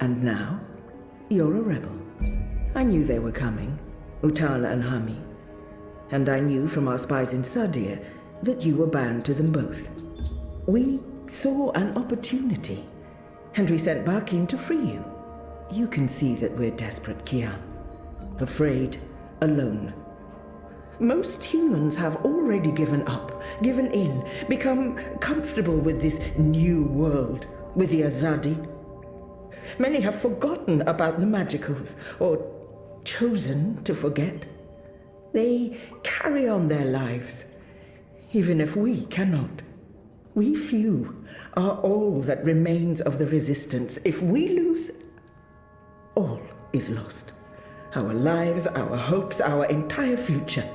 And now, you're a rebel. I knew they were coming, Utana and Hami. And I knew from our spies in Sardir that you were bound to them both. We saw an opportunity, and we sent Bakim to free you. You can see that we're desperate, Kian. Afraid, alone. Most humans have already given up, given in, become comfortable with this new world, with the Azadi. Many have forgotten about the magicals, or chosen to forget. They carry on their lives, even if we cannot. We few are all that remains of the Resistance. If we lose, all is lost. Our lives, our hopes, our entire future.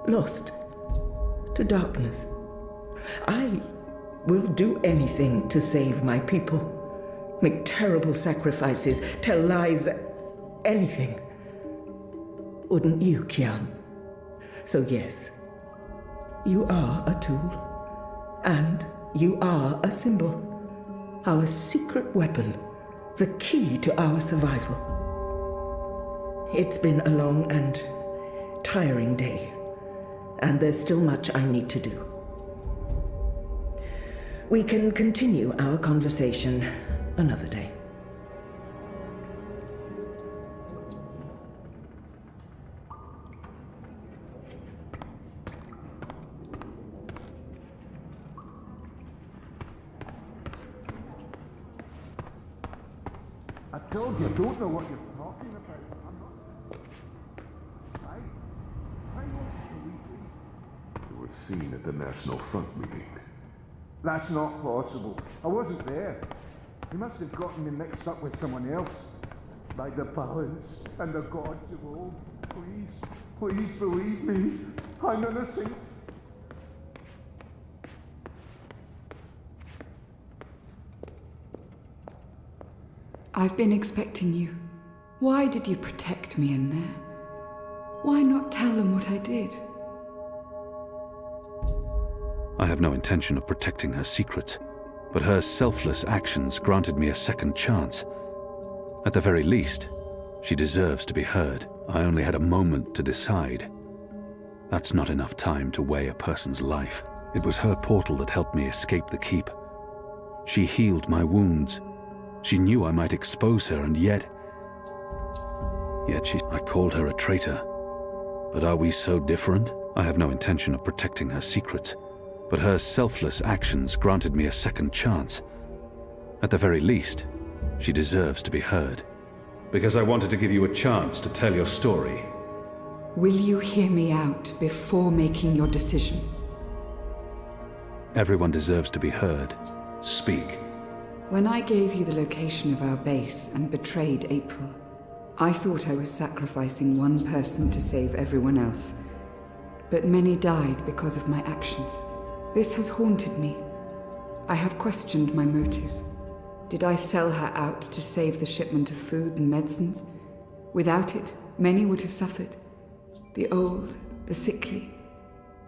Lost to darkness. I will do anything to save my people. Make terrible sacrifices, tell lies, anything. Wouldn't you, Kian? So yes, you are a tool. And you are a symbol. Our secret weapon. The key to our survival. It's been a long and tiring day. And there's still much I need to do. We can continue our conversation another day. I told you, don't know what you're talking about. I'm not. I want to believe you. You were seen at the National Front meeting. That's not possible. I wasn't there. You must have gotten me mixed up with someone else. By the balance and the gods of old. Please believe me. I'm innocent. I've been expecting you. Why did you protect me in there? Why not tell them what I did? I have no intention of protecting her secrets, but her selfless actions granted me a second chance. At the very least, she deserves to be heard. I only had a moment to decide. That's not enough time to weigh a person's life. It was her portal that helped me escape the keep. She healed my wounds. She knew I might expose her, and yet I called her a traitor. But are we so different? I have no intention of protecting her secrets, but her selfless actions granted me a second chance. At the very least, she deserves to be heard. Because I wanted to give you a chance to tell your story. Will you hear me out before making your decision? Everyone deserves to be heard. Speak. When I gave you the location of our base and betrayed April, I thought I was sacrificing one person to save everyone else. But many died because of my actions. This has haunted me. I have questioned my motives. Did I sell her out to save the shipment of food and medicines? Without it, many would have suffered. The old, the sickly,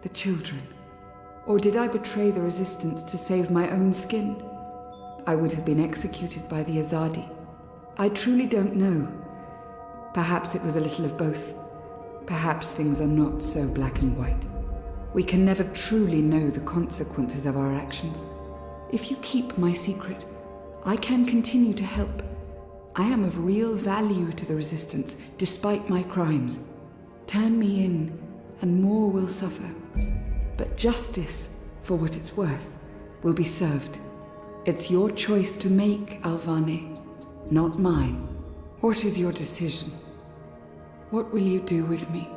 the children. Or did I betray the Resistance to save my own skin? I would have been executed by the Azadi. I truly don't know. Perhaps it was a little of both. Perhaps things are not so black and white. We can never truly know the consequences of our actions. If you keep my secret, I can continue to help. I am of real value to the Resistance, despite my crimes. Turn me in, and more will suffer. But justice, for what it's worth, will be served. It's your choice to make, Alvane, not mine. What is your decision? What will you do with me?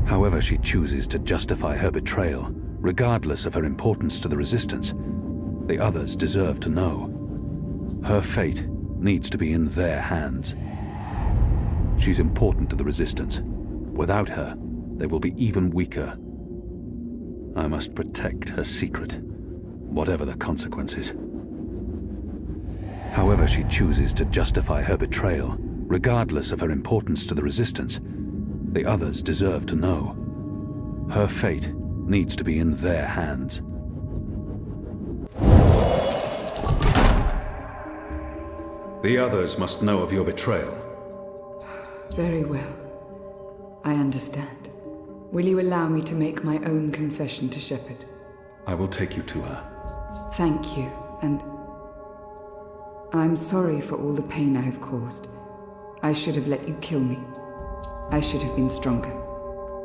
However she chooses to justify her betrayal, regardless of her importance to the Resistance, the others deserve to know. Her fate needs to be in their hands. She's important to the Resistance. Without her, they will be even weaker. I must protect her secret, whatever the consequences. However she chooses to justify her betrayal, regardless of her importance to the Resistance, the others deserve to know. Her fate needs to be in their hands. The others must know of your betrayal. Very well. I understand. Will you allow me to make my own confession to Shepard? I will take you to her. Thank you, and I'm sorry for all the pain I have caused. I should have let you kill me. I should have been stronger.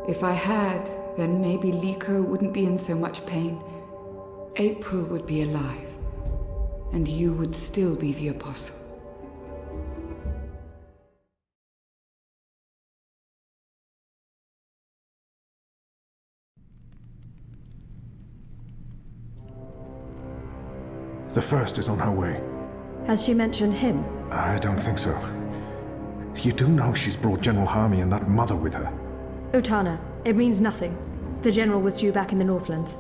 If I had, then maybe Liko wouldn't be in so much pain. April would be alive, and you would still be the Apostle. The first is on her way. Has she mentioned him? I don't think so. You do know she's brought General Harmy and that mother with her. Utana, it means nothing. The General was due back in the Northlands.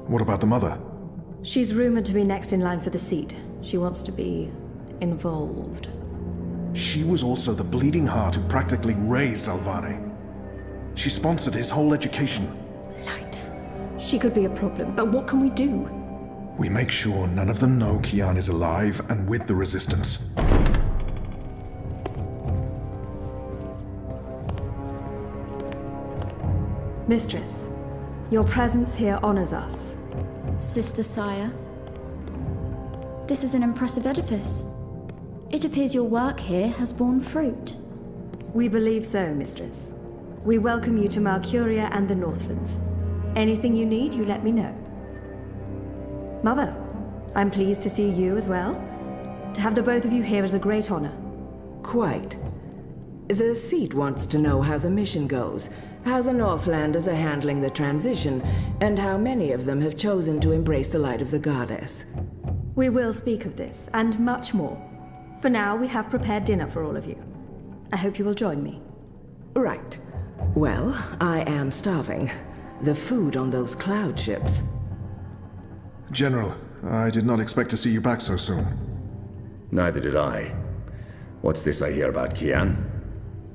What about the mother? She's rumored to be next in line for the seat. She wants to be involved. She was also the bleeding heart who practically raised Alvane. She sponsored his whole education. Light. She could be a problem, but what can we do? We make sure none of them know Kian is alive and with the Resistance. Mistress, your presence here honors us. Sister Sire, this is an impressive edifice. It appears your work here has borne fruit. We believe so, Mistress. We welcome you to Malcuria and the Northlands. Anything you need, you let me know. Mother, I'm pleased to see you as well. To have the both of you here is a great honor. Quite. The seat wants to know how the mission goes, how the Northlanders are handling the transition, and how many of them have chosen to embrace the light of the goddess. We will speak of this, and much more. For now, we have prepared dinner for all of you. I hope you will join me. Right. Well, I am starving. The food on those cloud ships. General, I did not expect to see you back so soon. Neither did I. What's this I hear about Kian?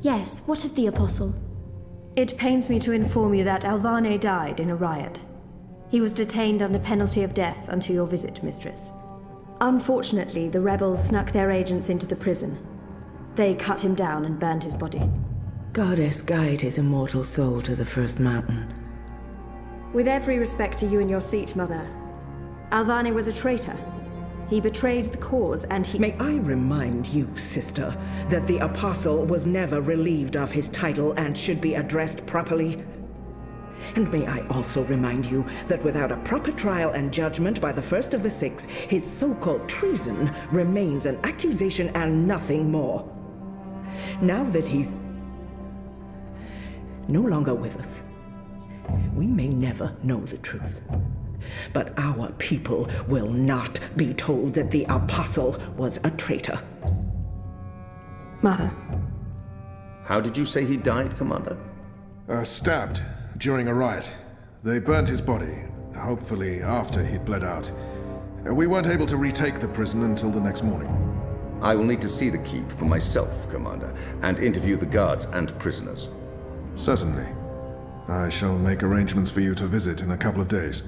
Yes, what of the Apostle? It pains me to inform you that Alvane died in a riot. He was detained under penalty of death until your visit, Mistress. Unfortunately, the rebels snuck their agents into the prison. They cut him down and burned his body. Goddess, guide his immortal soul to the first mountain. With every respect to you and your seat, Mother, Alvane was a traitor. He betrayed the cause and he— May I remind you, sister, that the Apostle was never relieved of his title and should be addressed properly? And may I also remind you that without a proper trial and judgment by the first of the six, his so-called treason remains an accusation and nothing more. Now that he's no longer with us, we may never know the truth. But our people will not be told that the Apostle was a traitor. Mother. How did you say he died, Commander? Stabbed during a riot. They burnt his body, hopefully after he'd bled out. We weren't able to retake the prison until the next morning. I will need to see the keep for myself, Commander, and interview the guards and prisoners. Certainly. I shall make arrangements for you to visit in a couple of days.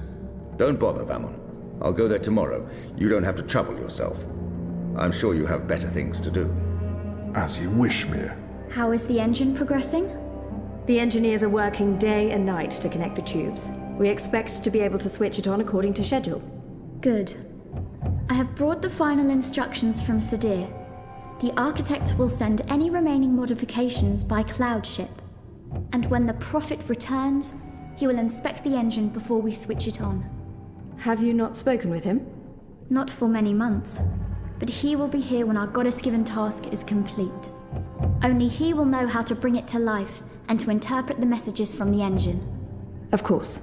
Don't bother, Vamon. I'll go there tomorrow. You don't have to trouble yourself. I'm sure you have better things to do. As you wish, Mir. How is the engine progressing? The engineers are working day and night to connect the tubes. We expect to be able to switch it on according to schedule. Good. I have brought the final instructions from Sadir. The architect will send any remaining modifications by cloud ship. And when the Prophet returns, he will inspect the engine before we switch it on. Have you not spoken with him? Not for many months, but he will be here when our goddess-given task is complete. Only he will know how to bring it to life and to interpret the messages from the engine. Of course.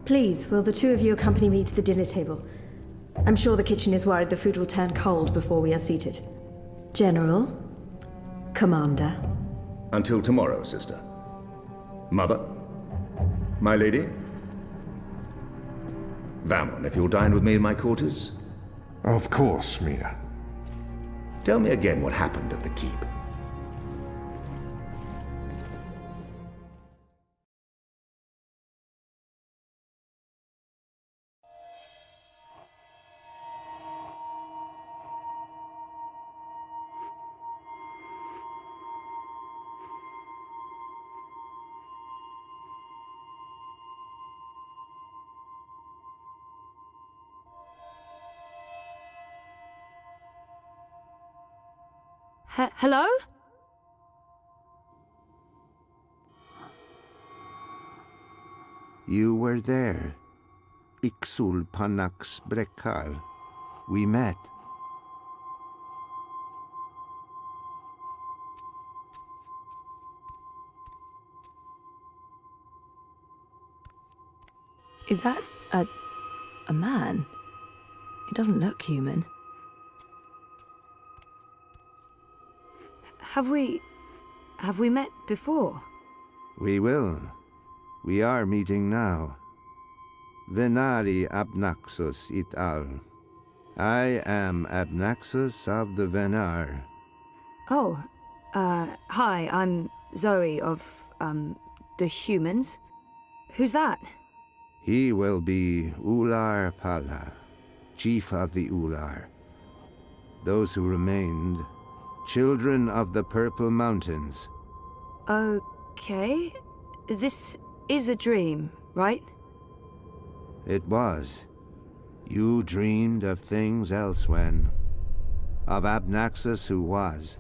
Please, will the two of you accompany me to the dinner table? I'm sure the kitchen is worried the food will turn cold before we are seated. General, Commander. Until tomorrow, sister. Mother? My lady? Vamon, if you'll dine with me in my quarters? Of course, Mia. Tell me again what happened at the keep. Hello? You were there. Ixul Panax Brekal. We met. Is that a man? It Doesn't look human. Have we met before? We will. We are meeting now. Venari Abnaxus et al. I am Abnaxus of the Venar. Oh, hi, I'm Zoe of, the humans. Who's that? He will be Ular Pala, chief of the Ular. Those who remained, children of the Purple Mountains. Okay. This is a dream, right? It was. You dreamed of things elsewhen. Of Abnaxus who was,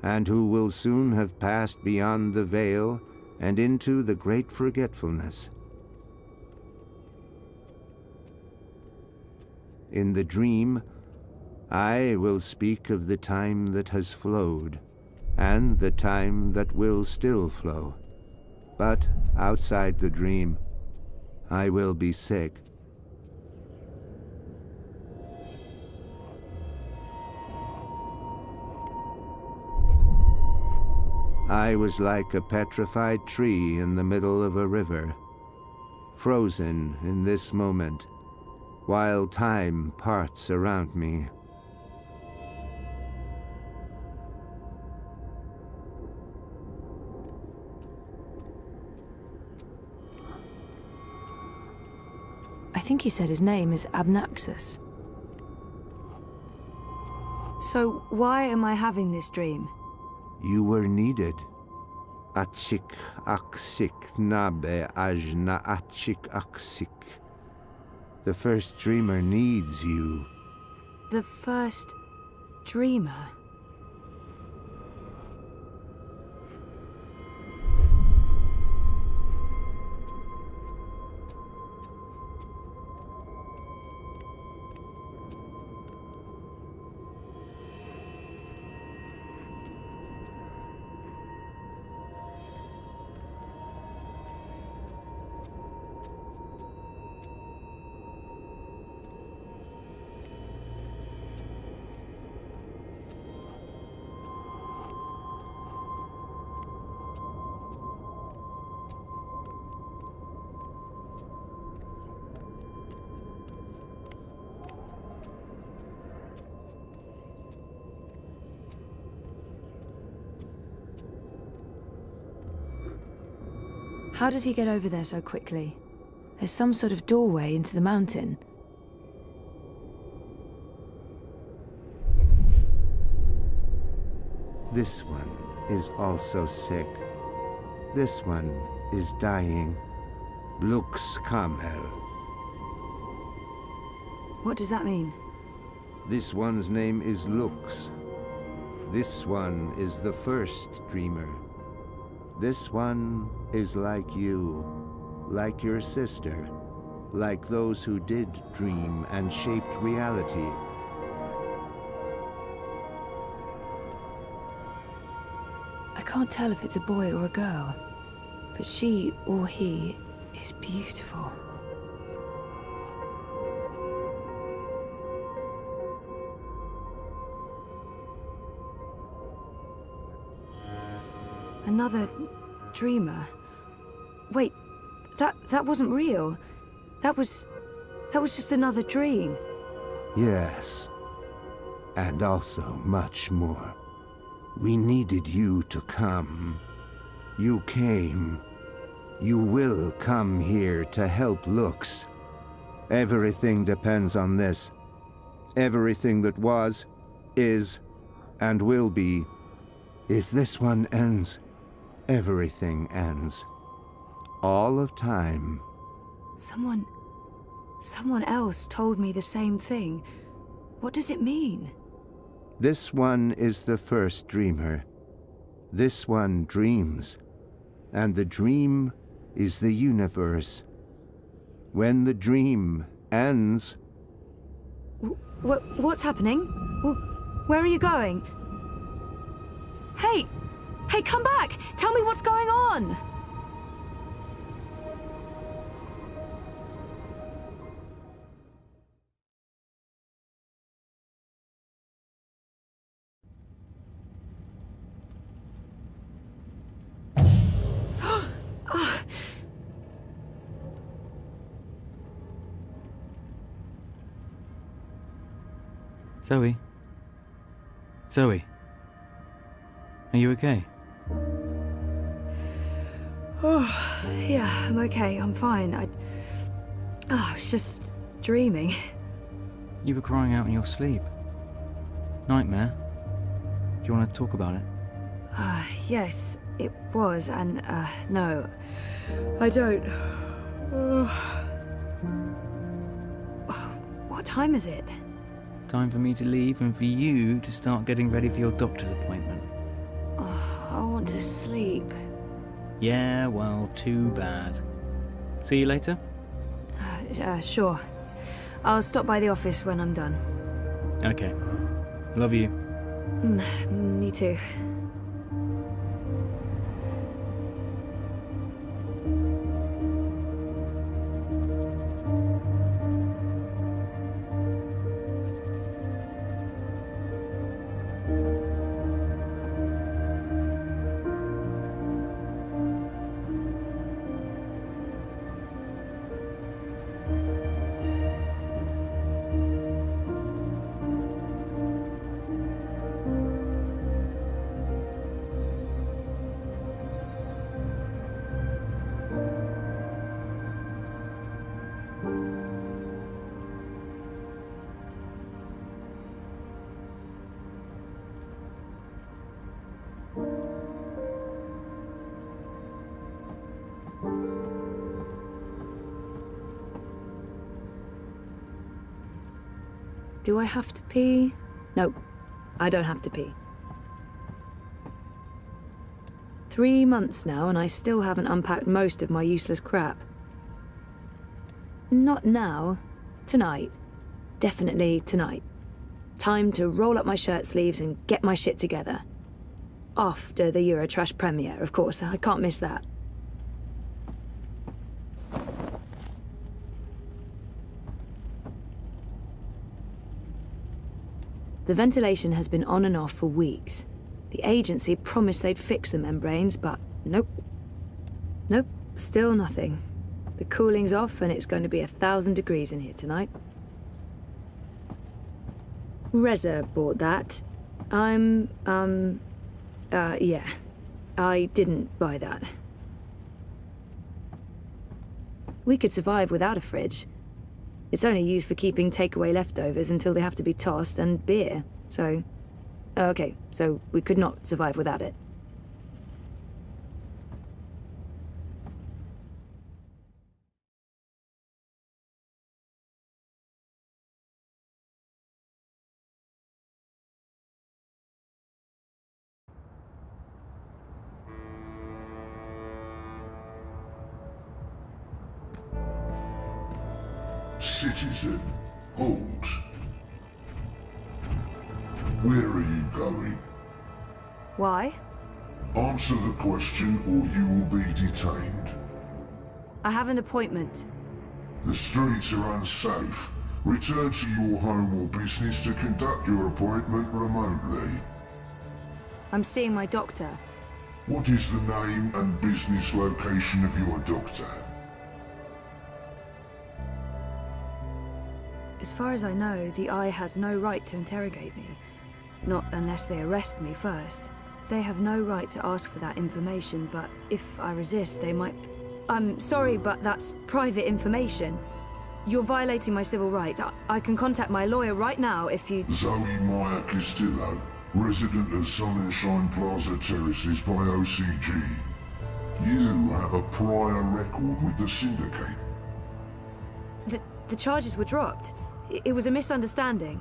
and who will soon have passed beyond the veil and into the great forgetfulness. In the dream, I will speak of the time that has flowed, and the time that will still flow. But outside the dream, I will be sick. I was like a petrified tree in the middle of a river, frozen in this moment, while time parts around me. I think he said his name is Abnaxus. So why am I having this dream? You were needed. Achik aksik nabe ajna achik aksik. The first dreamer needs you. The first dreamer? How did he get over there so quickly? There's some sort of doorway into the mountain. This one is also sick. This one is dying. Lux Kamel. What does that mean? This one's name is Lux. This one is the first dreamer. This one is like you, like your sister, like those who did dream and shaped reality. I can't tell if it's a boy or a girl, but she or he is beautiful. Another dreamer. Wait, that wasn't real. That was just another dream. Yes, and also much more. We needed you to come. You came. You will come here to help Lux. Everything depends on this. Everything that was, is, and will be. If this one ends, everything ends. All of time. Someone else told me the same thing. What does it mean? This one is the first dreamer. This one dreams. And the dream is the universe. When the dream ends... What's happening? Where are you going? Hey! Hey, come back! Tell me what's going on! Zoe? Zoe? Are you okay? Oh, yeah, I'm okay. I'm fine. I was just dreaming. You were crying out in your sleep. Nightmare? Do you want to talk about it? Yes, it was, and, no. I don't. What time is it? Time for me to leave and for you to start getting ready for your doctor's appointment. Oh, I want to sleep. Yeah, well, too bad. See you later? Sure. I'll stop by the office when I'm done. Okay. Love you. Me too. Do I have to pee? No, I don't have to pee. 3 months now, and I still haven't unpacked most of my useless crap. Not now. Tonight. Definitely tonight. Time to roll up my shirt sleeves and get my shit together. After the Eurotrash premiere, of course. I can't miss that. The ventilation has been on and off for weeks. The agency promised they'd fix the membranes, but nope. Nope, still nothing. The cooling's off and it's going to be 1,000 degrees in here tonight. Reza bought that. Yeah. I didn't buy that. We could survive without a fridge. It's only used for keeping takeaway leftovers until they have to be tossed, and beer, so... Okay, so we could not survive without it. Citizen, hold. Where are you going? Why? Answer the question or you will be detained. I have an appointment. The streets are unsafe. Return to your home or business to conduct your appointment remotely. I'm seeing my doctor. What is the name and business location of your doctor? As far as I know, the Eye has no right to interrogate me. Not unless they arrest me first. They have no right to ask for that information, but if I resist, they might... I'm sorry, but that's private information. You're violating my civil rights. I can contact my lawyer right now if you... Zoe Meyer Castillo, resident of Sunshine Plaza Terraces by OCG. You have a prior record with the Syndicate. The charges were dropped. It was a misunderstanding.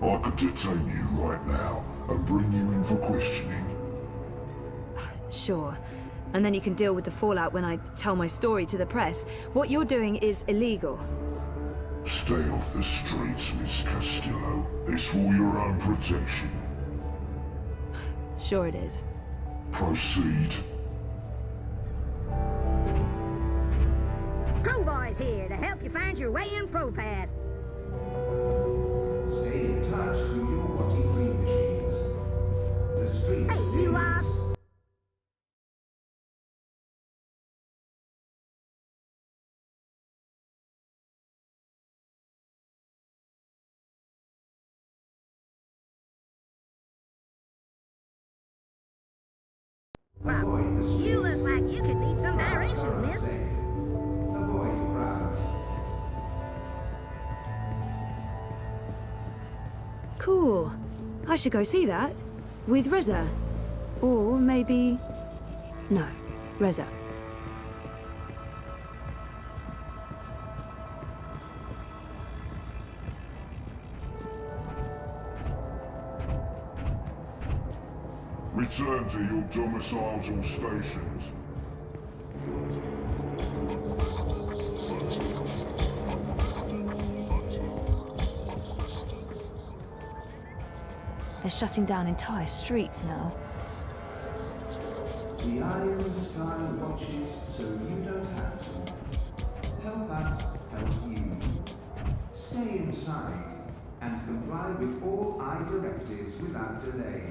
I could detain you right now and bring you in for questioning. Sure. And then you can deal with the fallout when I tell my story to the press. What you're doing is illegal. Stay off the streets, Miss Castillo. It's for your own protection. Sure it is. Proceed. Crowbar's here to help you find your way in ProPass. Stay in touch through your dream machines. The streets... Hey, you are... You look like you could need some directions, miss. Avoid crowds. Cool. I should go see that. With Reza. Or maybe... No, Reza. Return to your domiciles or stations. They're shutting down entire streets now. The eye in the sky watches, so you don't have to. Help us help you. Stay inside and comply with all eye directives without delay.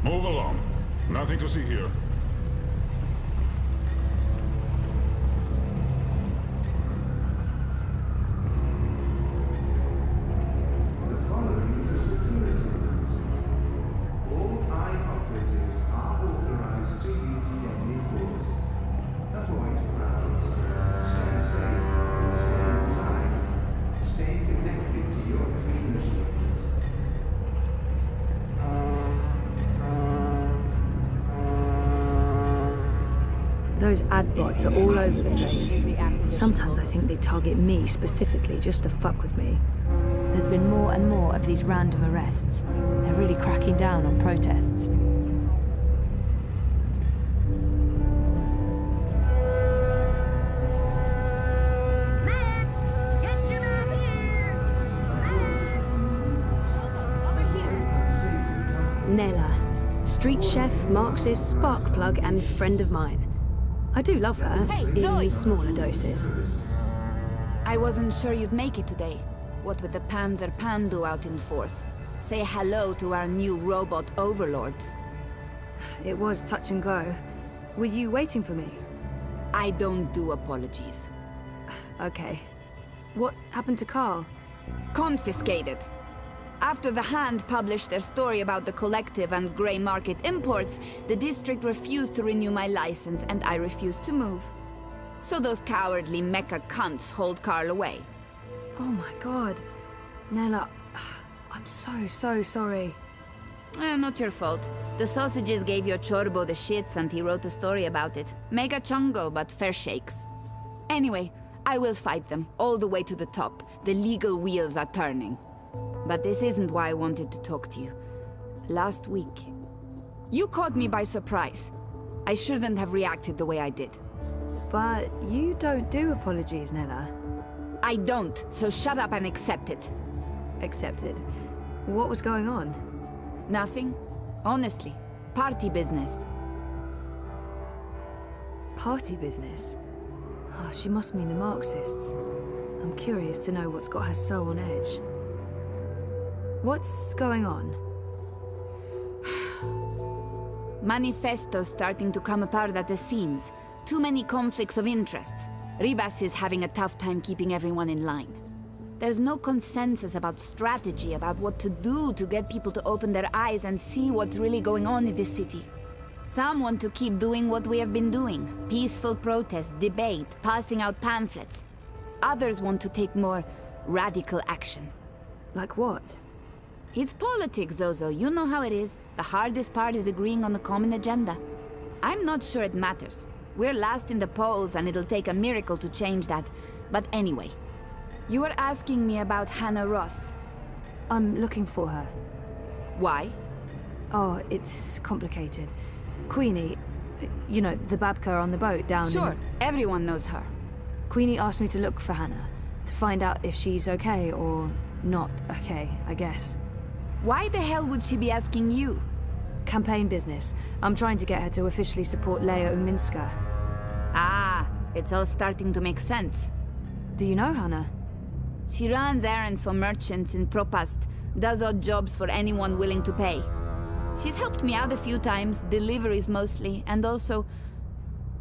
Move along. Nothing to see here. The following is a security announcement. All eye operatives are authorized to use deadly force. Avoid crowds. Stay safe. Stay inside. Stay connected to your dream machines. Those ad bots are all over the place. Sometimes I think they target me specifically just to fuck with me. There's been more and more of these random arrests. They're really cracking down on protests. Nella, street chef, Marxist, spark plug, and friend of mine. I do love her, in smaller doses. I wasn't sure you'd make it today. What with the Panzer Pandu out in force. Say hello to our new robot overlords. It was touch and go. Were you waiting for me? I don't do apologies. Okay. What happened to Carl? Confiscated. After the Hand published their story about the collective and grey market imports, the district refused to renew my license and I refused to move. So those cowardly mecha cunts hold Carl away. Oh my god. Nella, I'm so sorry. Not your fault. The sausages gave your Chorbo the shits and he wrote a story about it. Mega chungo, but fair shakes. Anyway, I will fight them, all the way to the top. The legal wheels are turning. But this isn't why I wanted to talk to you. Last week, you caught me by surprise. I shouldn't have reacted the way I did. But you don't do apologies, Nella. I don't, so shut up and accept it. Accepted. What was going on? Nothing. Honestly. Party business. Party business? Oh, she must mean the Marxists. I'm curious to know what's got her so on edge. What's going on? Manifesto's starting to come apart at the seams. Too many conflicts of interests. Ribas is having a tough time keeping everyone in line. There's no consensus about strategy, about what to do to get people to open their eyes and see what's really going on in this city. Some want to keep doing what we have been doing. Peaceful protest, debate, passing out pamphlets. Others want to take more radical action. Like what? It's politics, Zozo. You know how it is. The hardest part is agreeing on a common agenda. I'm not sure it matters. We're last in the polls and it'll take a miracle to change that. But anyway, you were asking me about Hannah Roth. I'm looking for her. Why? Oh, it's complicated. Queenie, you know, the Babka on the boat down Sure, everyone knows her. Queenie asked me to look for Hannah, to find out if she's okay or not okay, I guess. Why the hell would she be asking you? Campaign business. I'm trying to get her to officially support Leia Uminska. Ah, it's all starting to make sense. Do you know Hannah? She runs errands for merchants in Propast, does odd jobs for anyone willing to pay. She's helped me out a few times, deliveries mostly, and also...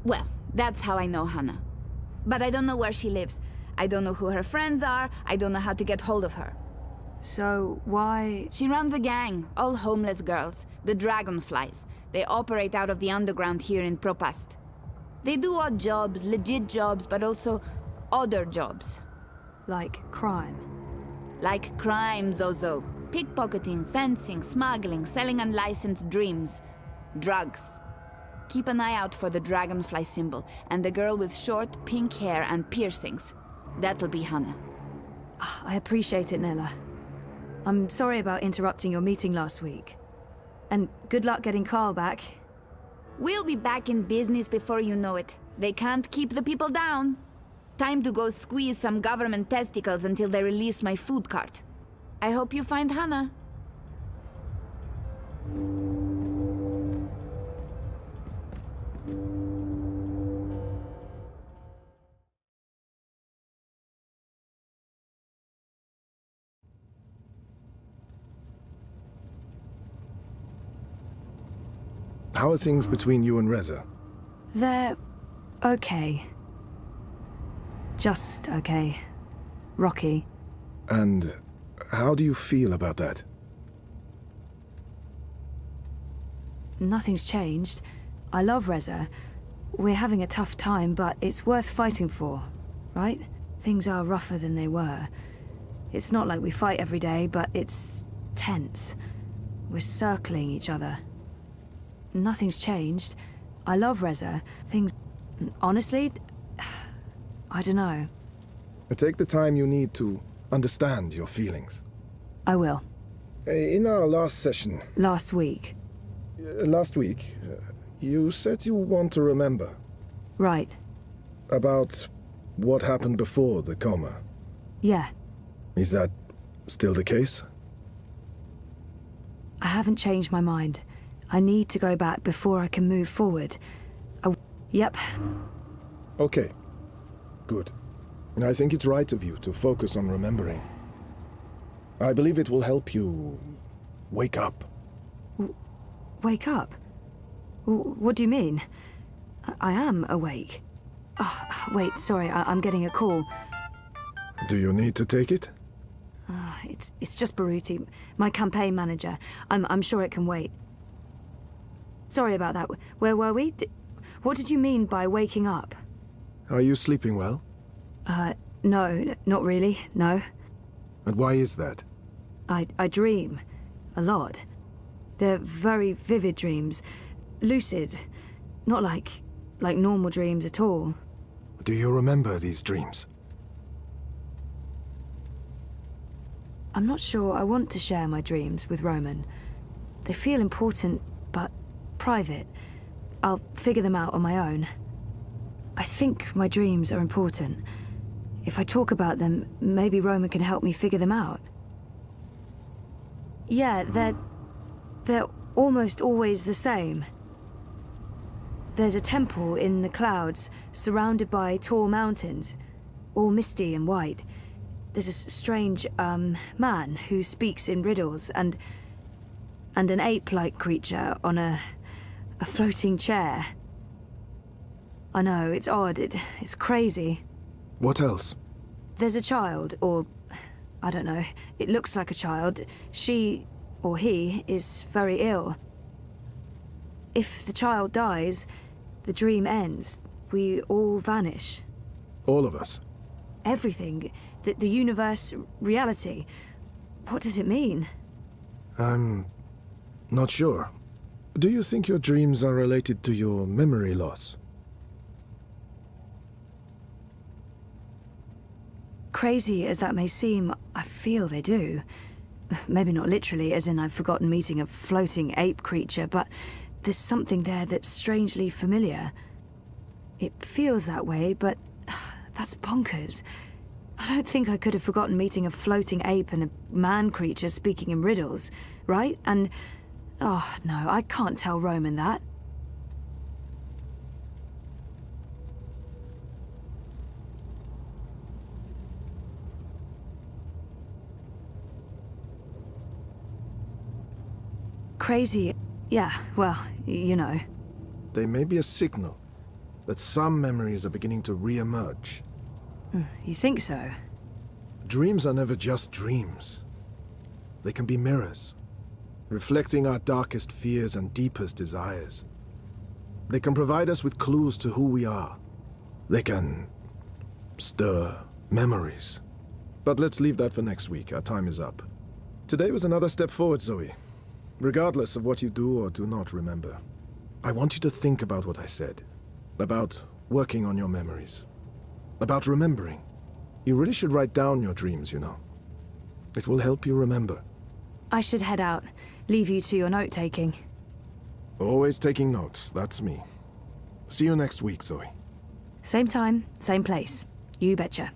Well, that's how I know Hannah. But I don't know where she lives. I don't know who her friends are. I don't know how to get hold of her. So, why... She runs a gang, all homeless girls. The Dragonflies. They operate out of the underground here in Propast. They do odd jobs, legit jobs, but also other jobs. Like crime? Like crime, Zozo. Pickpocketing, fencing, smuggling, selling unlicensed dreams. Drugs. Keep an eye out for the dragonfly symbol, and the girl with short, pink hair and piercings. That'll be Hannah. I appreciate it, Nella. I'm sorry about interrupting your meeting last week. And good luck getting Carl back. We'll be back in business before you know it. They can't keep the people down. Time to go squeeze some government testicles until they release my food cart. I hope you find Hannah. How are things between you and Reza? They're okay. Just okay. Rocky. And how do you feel about that? Nothing's changed. I love Reza. We're having a tough time, but it's worth fighting for, right? Things are rougher than they were. It's not like we fight every day, but it's tense. We're circling each other. Nothing's changed. I love Reza. Things... Honestly, I don't know. Take the time you need to understand your feelings. I will. In our last session... Last week. Last week, you said you want to remember. Right. About what happened before the coma. Yeah. Is that still the case? I haven't changed my mind. I need to go back before I can move forward. Yep. Okay. Good. I think it's right of you to focus on remembering. I believe it will help you wake up. Wake up? What do you mean? I am awake. Oh, wait, sorry, I'm getting a call. Do you need to take it? It's just Baruti, my campaign manager. I'm sure it can wait. Sorry about that. Where were we? What did you mean by waking up? Are you sleeping well? No, not really, no. And why is that? I dream. A lot. They're very vivid dreams. Lucid. Not like normal dreams at all. Do you remember these dreams? I'm not sure I want to share my dreams with Roman. They feel important, but private. I'll figure them out on my own. I think my dreams are important. If I talk about them, maybe Roman can help me figure them out. Yeah, they're almost always the same. There's a temple in the clouds, surrounded by tall mountains, all misty and white. There's a strange, man who speaks in riddles, and an ape-like creature on a floating chair. I know, it's odd, it's crazy. What else? There's a child, or... I don't know. It looks like a child. She, or he, is very ill. If the child dies, the dream ends. We all vanish. All of us? Everything. The universe, reality. What does it mean? I'm not sure. Do you think your dreams are related to your memory loss? Crazy as that may seem, I feel they do. Maybe not literally, as in I've forgotten meeting a floating ape creature, but there's something there that's strangely familiar. It feels that way, but that's bonkers. I don't think I could have forgotten meeting a floating ape and a man creature speaking in riddles, right? And, oh no, I can't tell Roman that. crazy. Yeah, well, you know. They may be a signal that some memories are beginning to re-emerge. You think so? Dreams are never just dreams. They can be mirrors, reflecting our darkest fears and deepest desires. They can provide us with clues to who we are. They can stir memories. But let's leave that for next week. Our time is up. Today was another step forward, Zoe. Regardless of what you do or do not remember, I want you to think about what I said. About working on your memories. About remembering. You really should write down your dreams, you know. It will help you remember. I should head out. Leave you to your note-taking. Always taking notes, that's me. See you next week, Zoe. Same time, same place. You betcha.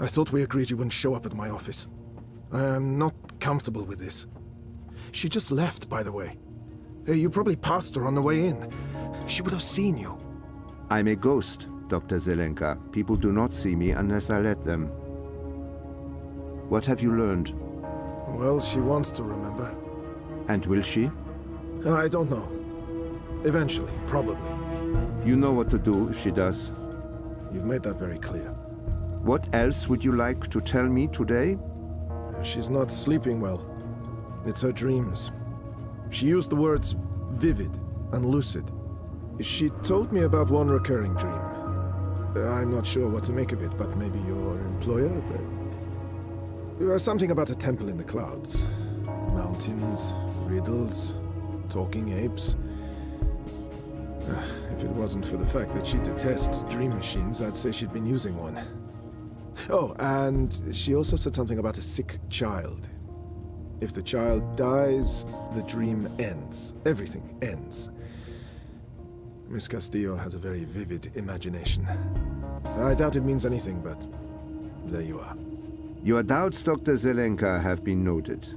I thought we agreed you wouldn't show up at my office. I am not comfortable with this. She just left, by the way. You probably passed her on the way in. She would have seen you. I'm a ghost, Dr. Zelenka. People do not see me unless I let them. What have you learned? Well, she wants to remember. And will she? I don't know. Eventually, probably. You know what to do if she does. You've made that very clear. What else would you like to tell me today? She's not sleeping well. It's her dreams. She used the words vivid and lucid. She told me about one recurring dream. I'm not sure what to make of it, but maybe your employer? Something about a temple in the clouds. Mountains, riddles, talking apes. If it wasn't for the fact that she detests dream machines, I'd say she'd been using one. Oh, and she also said something about a sick child. If the child dies, the dream ends. Everything ends. Miss Castillo has a very vivid imagination. I doubt it means anything, but there you are. Your doubts, Dr. Zelenka, have been noted.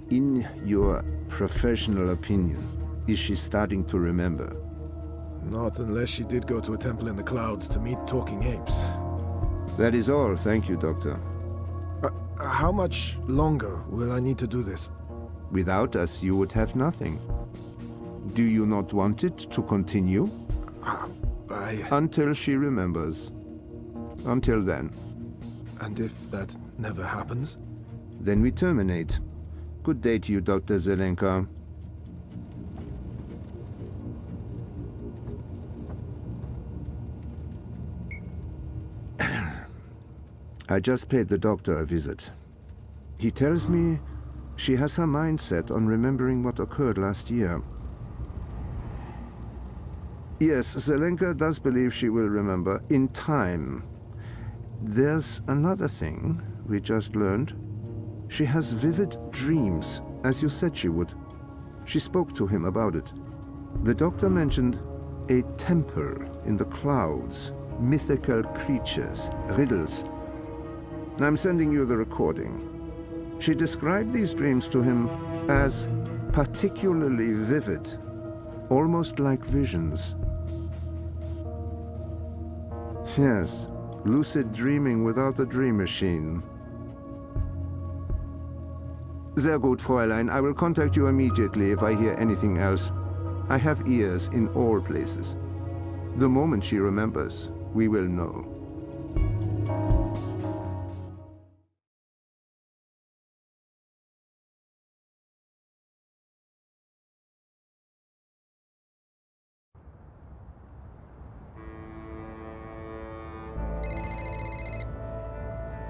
In your professional opinion, is she starting to remember? Not unless she did go to a temple in the clouds to meet talking apes. That is all. Thank you, Doctor. How much longer will I need to do this? Without us, you would have nothing. Do you not want it to continue? Until she remembers. Until then. And if that never happens? Then we terminate. Good day to you, Dr. Zelenka. I just paid the doctor a visit. He tells me she has her mind set on remembering what occurred last year. Yes, Zelenka does believe she will remember in time. There's another thing we just learned. She has vivid dreams, as you said she would. She spoke to him about it. The doctor mentioned a temple in the clouds, mythical creatures, riddles. I'm sending you the recording. She described these dreams to him as particularly vivid, almost like visions. Yes, lucid dreaming without a dream machine. Sehr gut, Fräulein. I will contact you immediately if I hear anything else. I have ears in all places. The moment she remembers, we will know.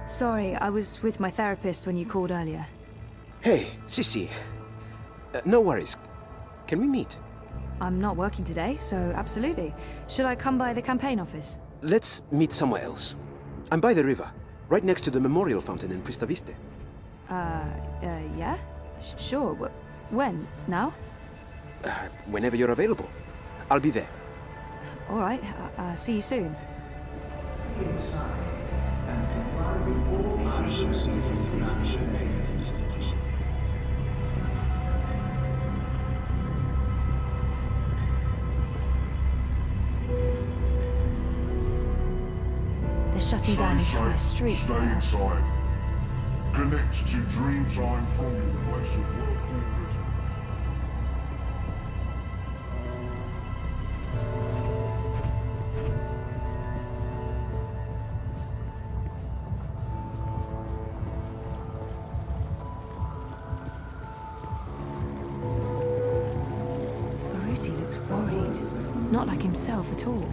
Sorry, I was with my therapist when you called earlier. Hey, Sissy. No worries. Can we meet? I'm not working today, so absolutely. Should I come by the campaign office? Let's meet somewhere else. I'm by the river, right next to the memorial fountain in Pristaviste. Yeah? Sure. When? Now? Whenever you're available. I'll be there. All right. See you soon. they're shutting down entire streets Stay now. inside. Connect to Dreamtime from your place of work or residence. Baruti looks worried. Not like himself at all.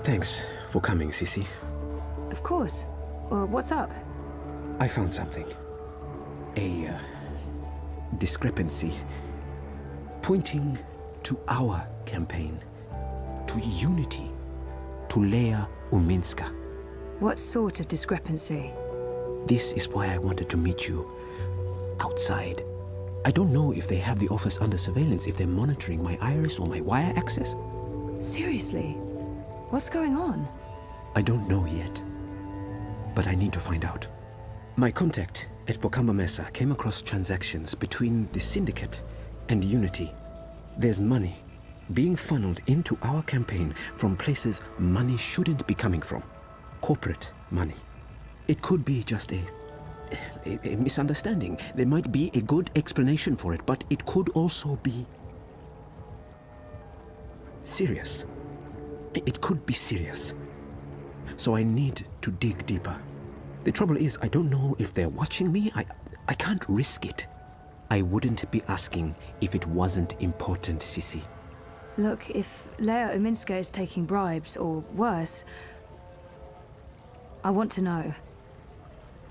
Thanks for coming, Sissy. Of course. What's up? I found something. A discrepancy pointing to our campaign, to unity, to Leia Uminska. What sort of discrepancy? This is why I wanted to meet you outside. I don't know if they have the office under surveillance, if they're monitoring my iris or my wire access. Seriously? What's going on? I don't know yet, but I need to find out. My contact at Bokamba Mesa came across transactions between the Syndicate and Unity. There's money being funneled into our campaign from places money shouldn't be coming from. Corporate money. It could be just a misunderstanding. There might be a good explanation for it, but it could also be serious. It could be serious. So I need to dig deeper. The trouble is, I don't know if they're watching me. I can't risk it. I wouldn't be asking if it wasn't important, Sissy. Look, if Leia Uminska is taking bribes, or worse, I want to know.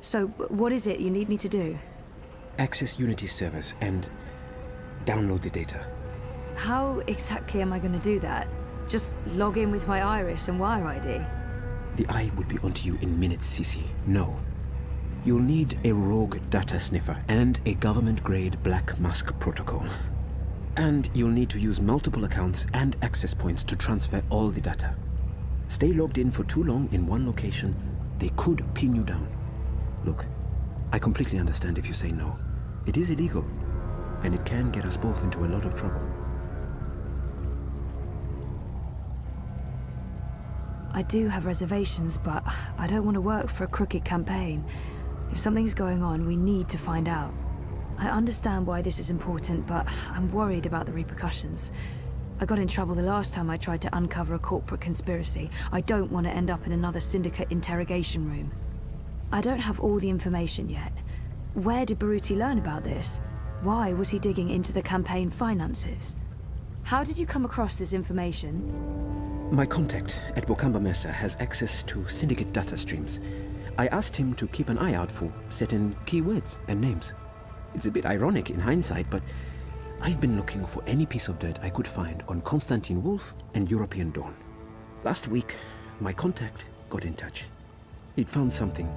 So, what is it you need me to do? Access Unity's servers and download the data. How exactly am I going to do that? Just log in with my iris and wire ID? The eye would be onto you in minutes, Sissy. No. You'll need a rogue data sniffer and a government-grade Black Mask protocol. And you'll need to use multiple accounts and access points to transfer all the data. Stay logged in for too long in one location, they could pin you down. Look, I completely understand if you say no. It is illegal, and it can get us both into a lot of trouble. I do have reservations, but I don't want to work for a crooked campaign. If something's going on, we need to find out. I understand why this is important, but I'm worried about the repercussions. I got in trouble the last time I tried to uncover a corporate conspiracy. I don't want to end up in another syndicate interrogation room. I don't have all the information yet. Where did Baruti learn about this? Why was he digging into the campaign finances? How did you come across this information? My contact at Bokamba Mesa has access to syndicate data streams. I asked him to keep an eye out for certain keywords and names. It's a bit ironic in hindsight, but I've been looking for any piece of dirt I could find on Constantine Wolf and European Dawn. Last week, my contact got in touch. He'd found something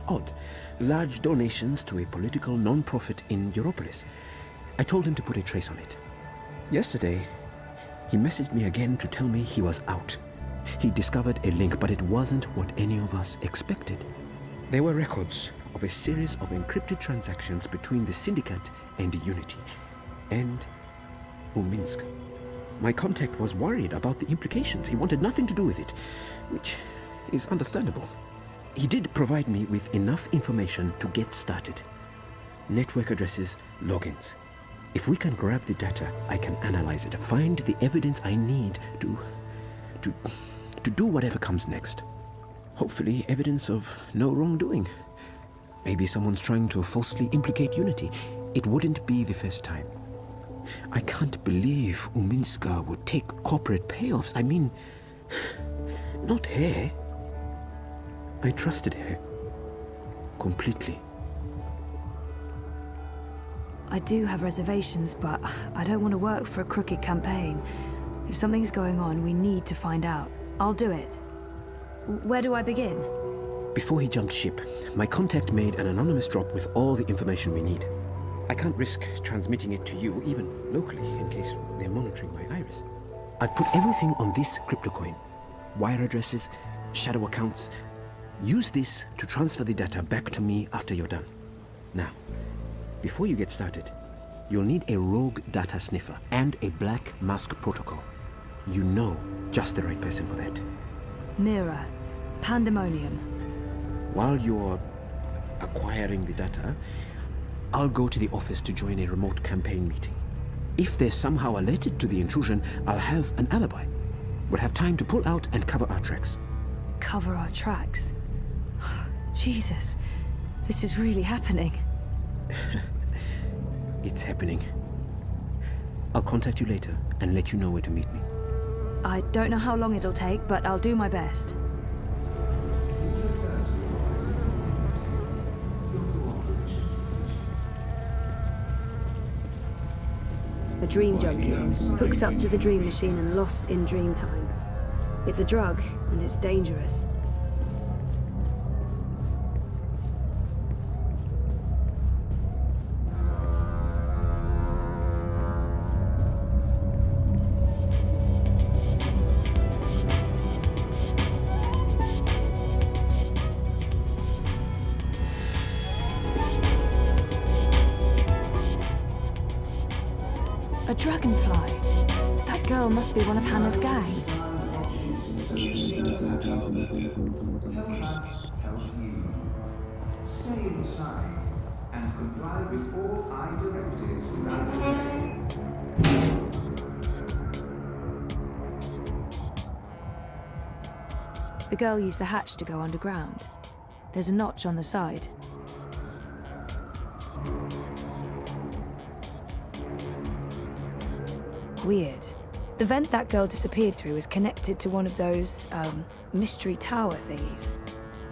odd. Large donations to a political non-profit in Europolis. I told him to put a trace on it. Yesterday, he messaged me again to tell me he was out. He discovered a link, but it wasn't what any of us expected. There were records of a series of encrypted transactions between the Syndicate and Unity, and Uminsk. My contact was worried about the implications. He wanted nothing to do with it, which is understandable. He did provide me with enough information to get started. Network addresses, logins. If we can grab the data, I can analyze it, find the evidence I need to do whatever comes next. Hopefully evidence of no wrongdoing. Maybe someone's trying to falsely implicate Unity. It wouldn't be the first time. I can't believe Uminska would take corporate payoffs. I mean, not her. I trusted her. Completely. I do have reservations, but I don't want to work for a crooked campaign. If something's going on, we need to find out. I'll do it. Where do I begin? Before he jumped ship, my contact made an anonymous drop with all the information we need. I can't risk transmitting it to you, even locally, in case they're monitoring my iris. I've put everything on this cryptocoin. Wire addresses, shadow accounts. Use this to transfer the data back to me after you're done. Now, before you get started, you'll need a rogue data sniffer and a Black Mask protocol. You know just the right person for that. Mira. pandemonium. While you're acquiring the data, I'll go to the office to join a remote campaign meeting. If they're somehow alerted to the intrusion, I'll have an alibi. We'll have time to pull out and cover our tracks. Cover our tracks? Jesus, this is really happening. It's happening. I'll contact you later and let you know where to meet me. I don't know how long it'll take, but I'll do my best. A dream junkie, hooked up to the dream machine and lost in dream time. It's a drug, and it's dangerous. A dragonfly. That girl must be one of Hannah's gang. Stay inside and comply with all I directives without delay. The girl used the hatch to go underground. There's a notch on the side. Weird. The vent that girl disappeared through is connected to one of those, mystery tower thingies.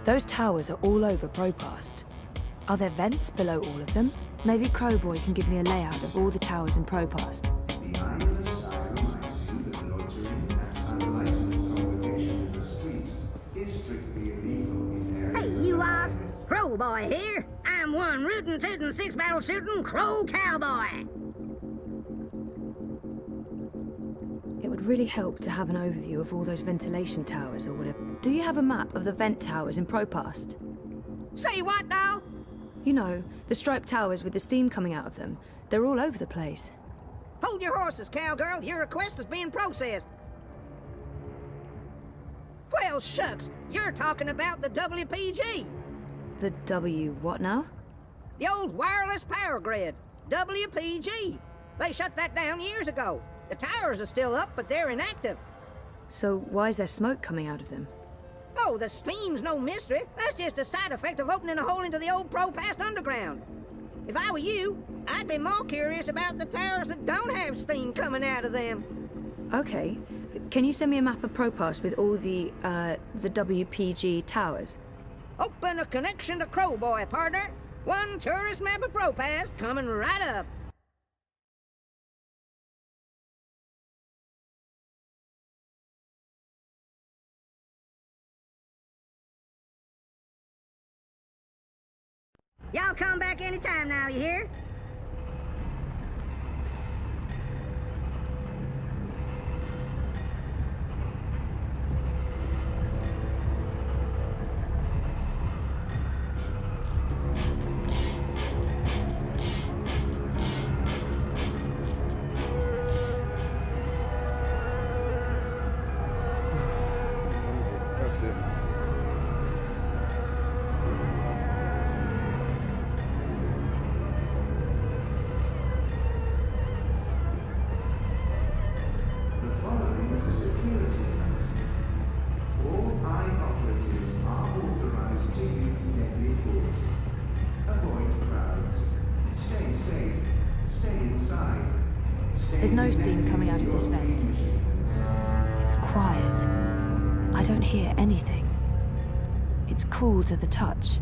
Those towers are all over Propast. Are there vents below all of them? Maybe Crowboy can give me a layout of all the towers in Propast. The eye in the sky reminds you that loitering and unlicensed congregation in the streets is strictly illegal in areas. Hey, you lost? Crowboy here. I'm one rootin' tootin' six-barrel shootin' crow cowboy. It would really help to have an overview of all those ventilation towers or whatever. Do you have a map of the vent towers in Propast? Say what now? You know, the striped towers with the steam coming out of them. They're all over the place. Hold your horses, cowgirl. Your request is being processed. Well, shucks. You're talking about the WPG. The W what now? The old wireless power grid. WPG. They shut that down years ago. The towers are still up, but they're inactive. So why is there smoke coming out of them? Oh, the steam's no mystery. That's just a side effect of opening a hole into the old Propast underground. If I were you, I'd be more curious about the towers that don't have steam coming out of them. Okay. Can you send me a map of Propast with all the WPG towers? Open a connection to Crowboy, partner. One tourist map of Propast coming right up. Y'all come back anytime now, you hear? That's it. The following is a security announcement. All eye operatives are authorized to use deadly force. Avoid crowds. Stay safe. Stay inside. There's no steam coming out of this vent. It's quiet. I don't hear anything. It's cool to the touch.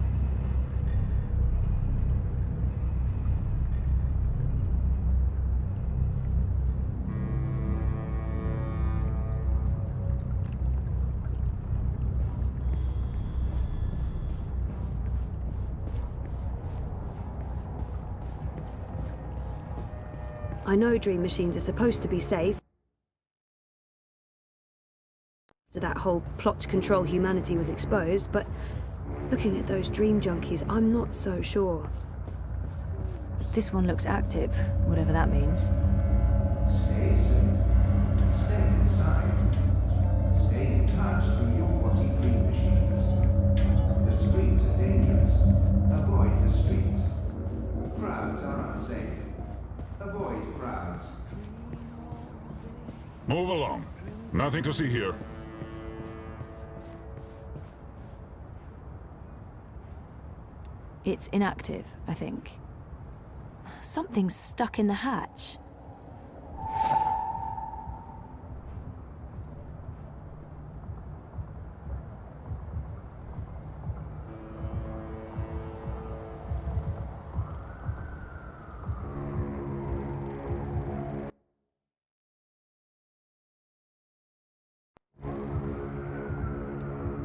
I know dream machines are supposed to be safe. That whole plot to control humanity was exposed, but looking at those dream junkies, I'm not so sure. This one looks active, whatever that means. Stay safe. Stay inside. Stay in touch through your body dream machines. Move along. Nothing to see here. It's inactive, I think. Something's stuck in the hatch.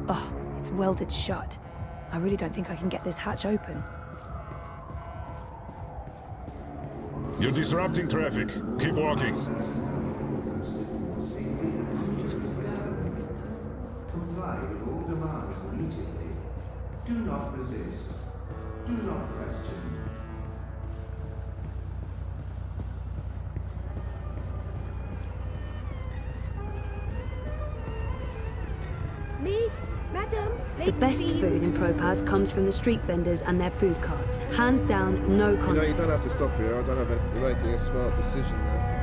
Oh, it's welded shut. I really don't think I can get this hatch open. You're disrupting traffic. Keep walking. Comply with all demands immediately. Do not resist. Do not question. Miss, madam, The best food in Propaz comes from the street vendors and their food carts. Hands down, no contest. You don't have to stop here. I don't have it. You're making a smart decision there.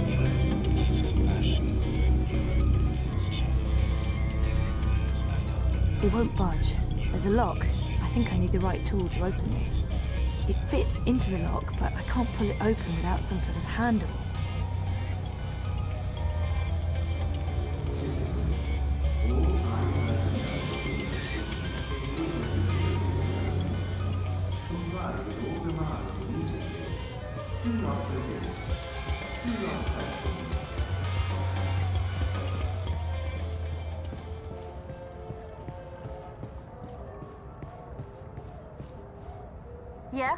Europe needs compassion. Europe needs change. Europe needs adult. It won't budge. There's a lock. I think I need the right tool to open this. It fits into the lock, but I can't pull it open without some sort of handle. Do not resist. Do not question. Yeah?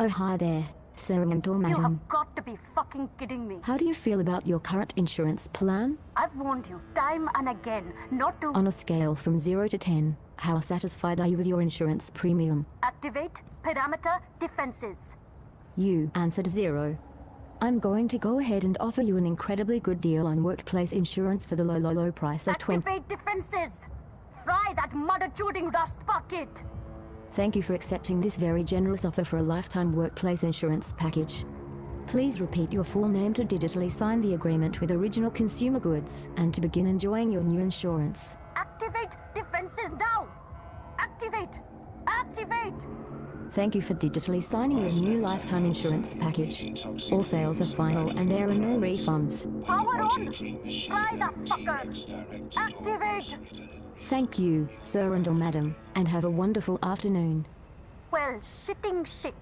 Oh, hi there, Sir and You Madam. have got to be fucking kidding me. How do you feel about your current insurance plan? I've warned you time and again not to On a scale from 0 to 10, how satisfied are you with your insurance premium? activate parameter defenses. You answered 0. I'm going to go ahead and offer you an incredibly good deal on workplace insurance for the low price of 20. Activate defenses. Fry that mother-chewing rust bucket. Thank you for accepting this very generous offer for a lifetime workplace insurance package. Please repeat your full name to digitally sign the agreement with Original Consumer Goods and to begin enjoying your new insurance. Activate defenses now. Activate. Activate. Thank you for digitally signing your new lifetime insurance package. All sales are final and there are no refunds. Power on. Fry the fucker. Activate. Thank you, Sir and or Madam, and have a wonderful afternoon. Well, shitting shit.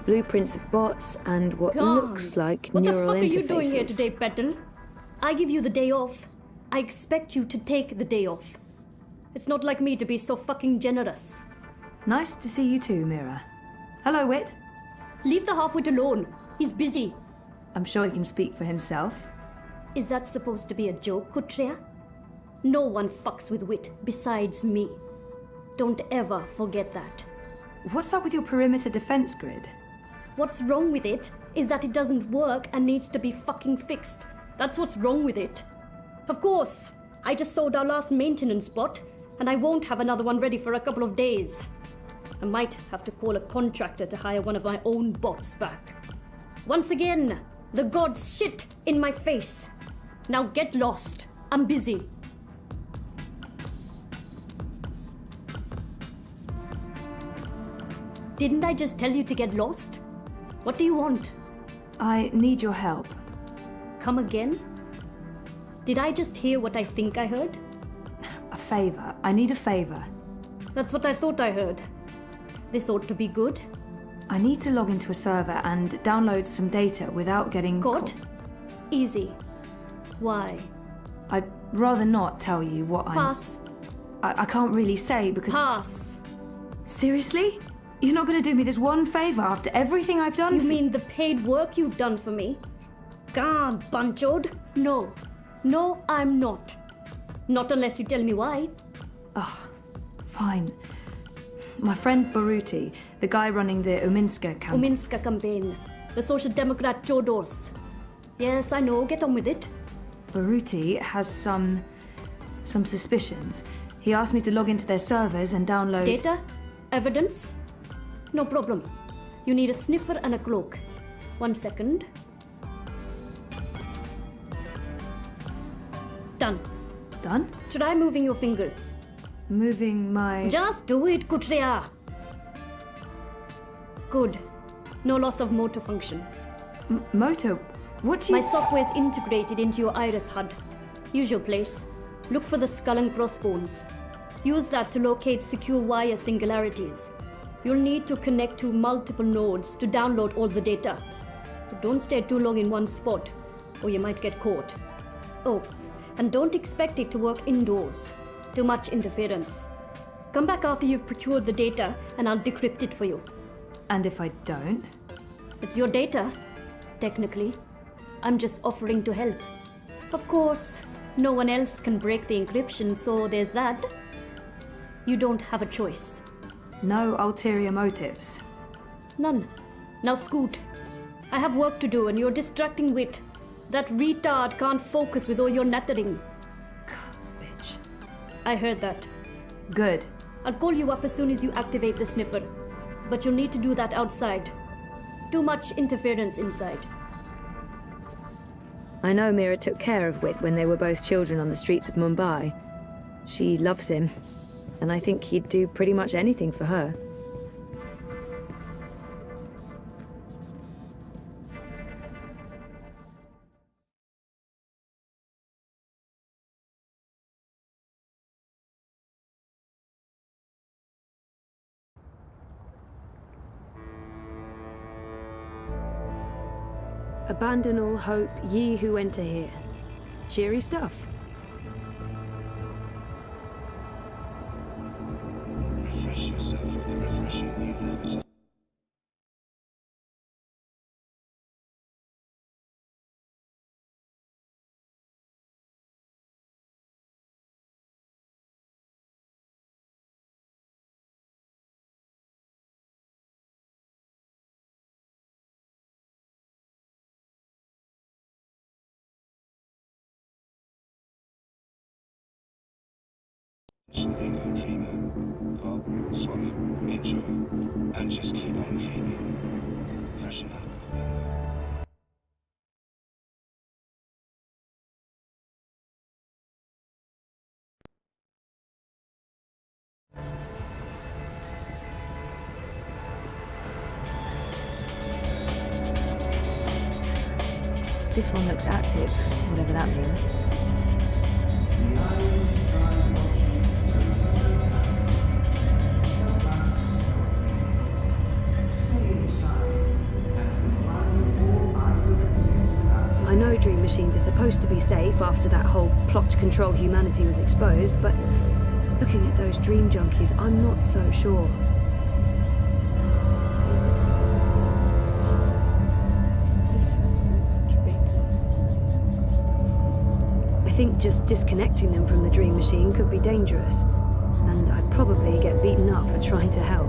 Blueprints of bots and what God, looks like what neural the fuck interfaces. are you doing here today, Petal? I give you the day off. I expect you to take the day off. It's not like me to be so fucking generous. Nice to see you too, Mira. Hello, Wit. Leave the half-wit alone. He's busy. I'm sure he can speak for himself. Is that supposed to be a joke, Kutria? No one fucks with wit besides me. Don't ever forget that. What's up with your perimeter defense grid? What's wrong with it is that it doesn't work and needs to be fucking fixed. That's what's wrong with it. Of course, I just sold our last maintenance bot, and I won't have another one ready for a couple of days. I might have to call a contractor to hire one of my own bots back. Once again, the gods shit in my face. Now get lost. I'm busy. Didn't I just tell you to get lost? What do you want? I need your help. Come again? Did I just hear what I think I heard? A favor. I need a favor. That's what I thought I heard. This ought to be good. I need to log into a server and download some data without getting caught. Easy. Why? I'd rather not tell you what I'm... Pass. I can't really say because... Pass. Seriously? You're not going to do me this one favour after everything I've done You for mean the paid work you've done for me? God, Bunchod. No. No, I'm not. Not unless you tell me why. Oh, fine. My friend Baruti, the guy running the Uminska camp. Uminska campaign. The Social Democrat Chodors. Yes, I know. Get on with it. Baruti has some suspicions. He asked me to log into their servers and download... Data? Evidence? No problem. You need a sniffer and a cloak. 1 second. Done. Done? Try moving your fingers. Moving my... Just do it, Kutria. Good. No loss of motor function. Motor? What do you... My software is integrated into your iris HUD. Use your place. Look for the skull and crossbones. Use that to locate secure wire singularities. You'll need to connect to multiple nodes to download all the data. But don't stay too long in one spot, or you might get caught. Oh, and don't expect it to work indoors. Too much interference. Come back after you've procured the data, and I'll decrypt it for you. And if I don't? It's your data, technically. I'm just offering to help. Of course, no one else can break the encryption, so there's that. You don't have a choice. No ulterior motives? None. Now scoot. I have work to do and you're distracting wit. That retard can't focus with all your nattering. Bitch. I heard that. Good. I'll call you up as soon as you activate the sniffer. But you'll need to do that outside. Too much interference inside. I know Mira took care of Wit when they were both children on the streets of Mumbai. She loves him, and I think he'd do pretty much anything for her. Abandon all hope, ye who enter here. Cheery stuff. Refresh yourself with a refreshing new liberty. Bingo dreamer. Pop, swallow, enjoy, and just keep on dreaming. Freshen up with bingo. This one looks active, whatever that means. I know Dream Machines are supposed to be safe after that whole plot to control humanity was exposed, but looking at those dream junkies, I'm not so sure. I think just disconnecting them from the Dream Machine could be dangerous, and I'd probably get beaten up for trying to help.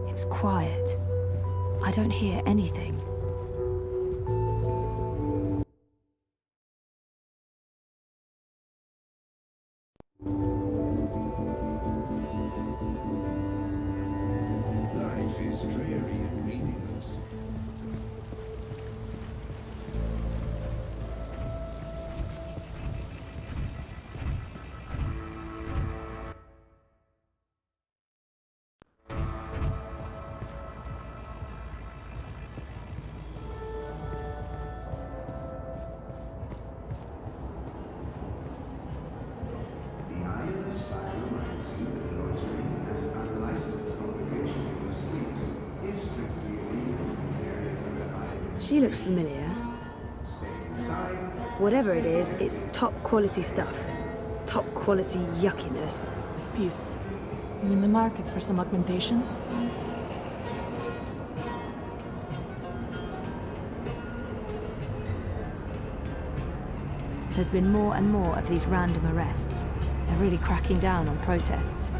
It's quiet. I don't hear anything. Life is dreary and meaningless. She looks familiar. Whatever it is, it's top quality stuff. Top quality yuckiness. Peace. You in the market for some augmentations? There's been more and more of these random arrests. They're really cracking down on protests.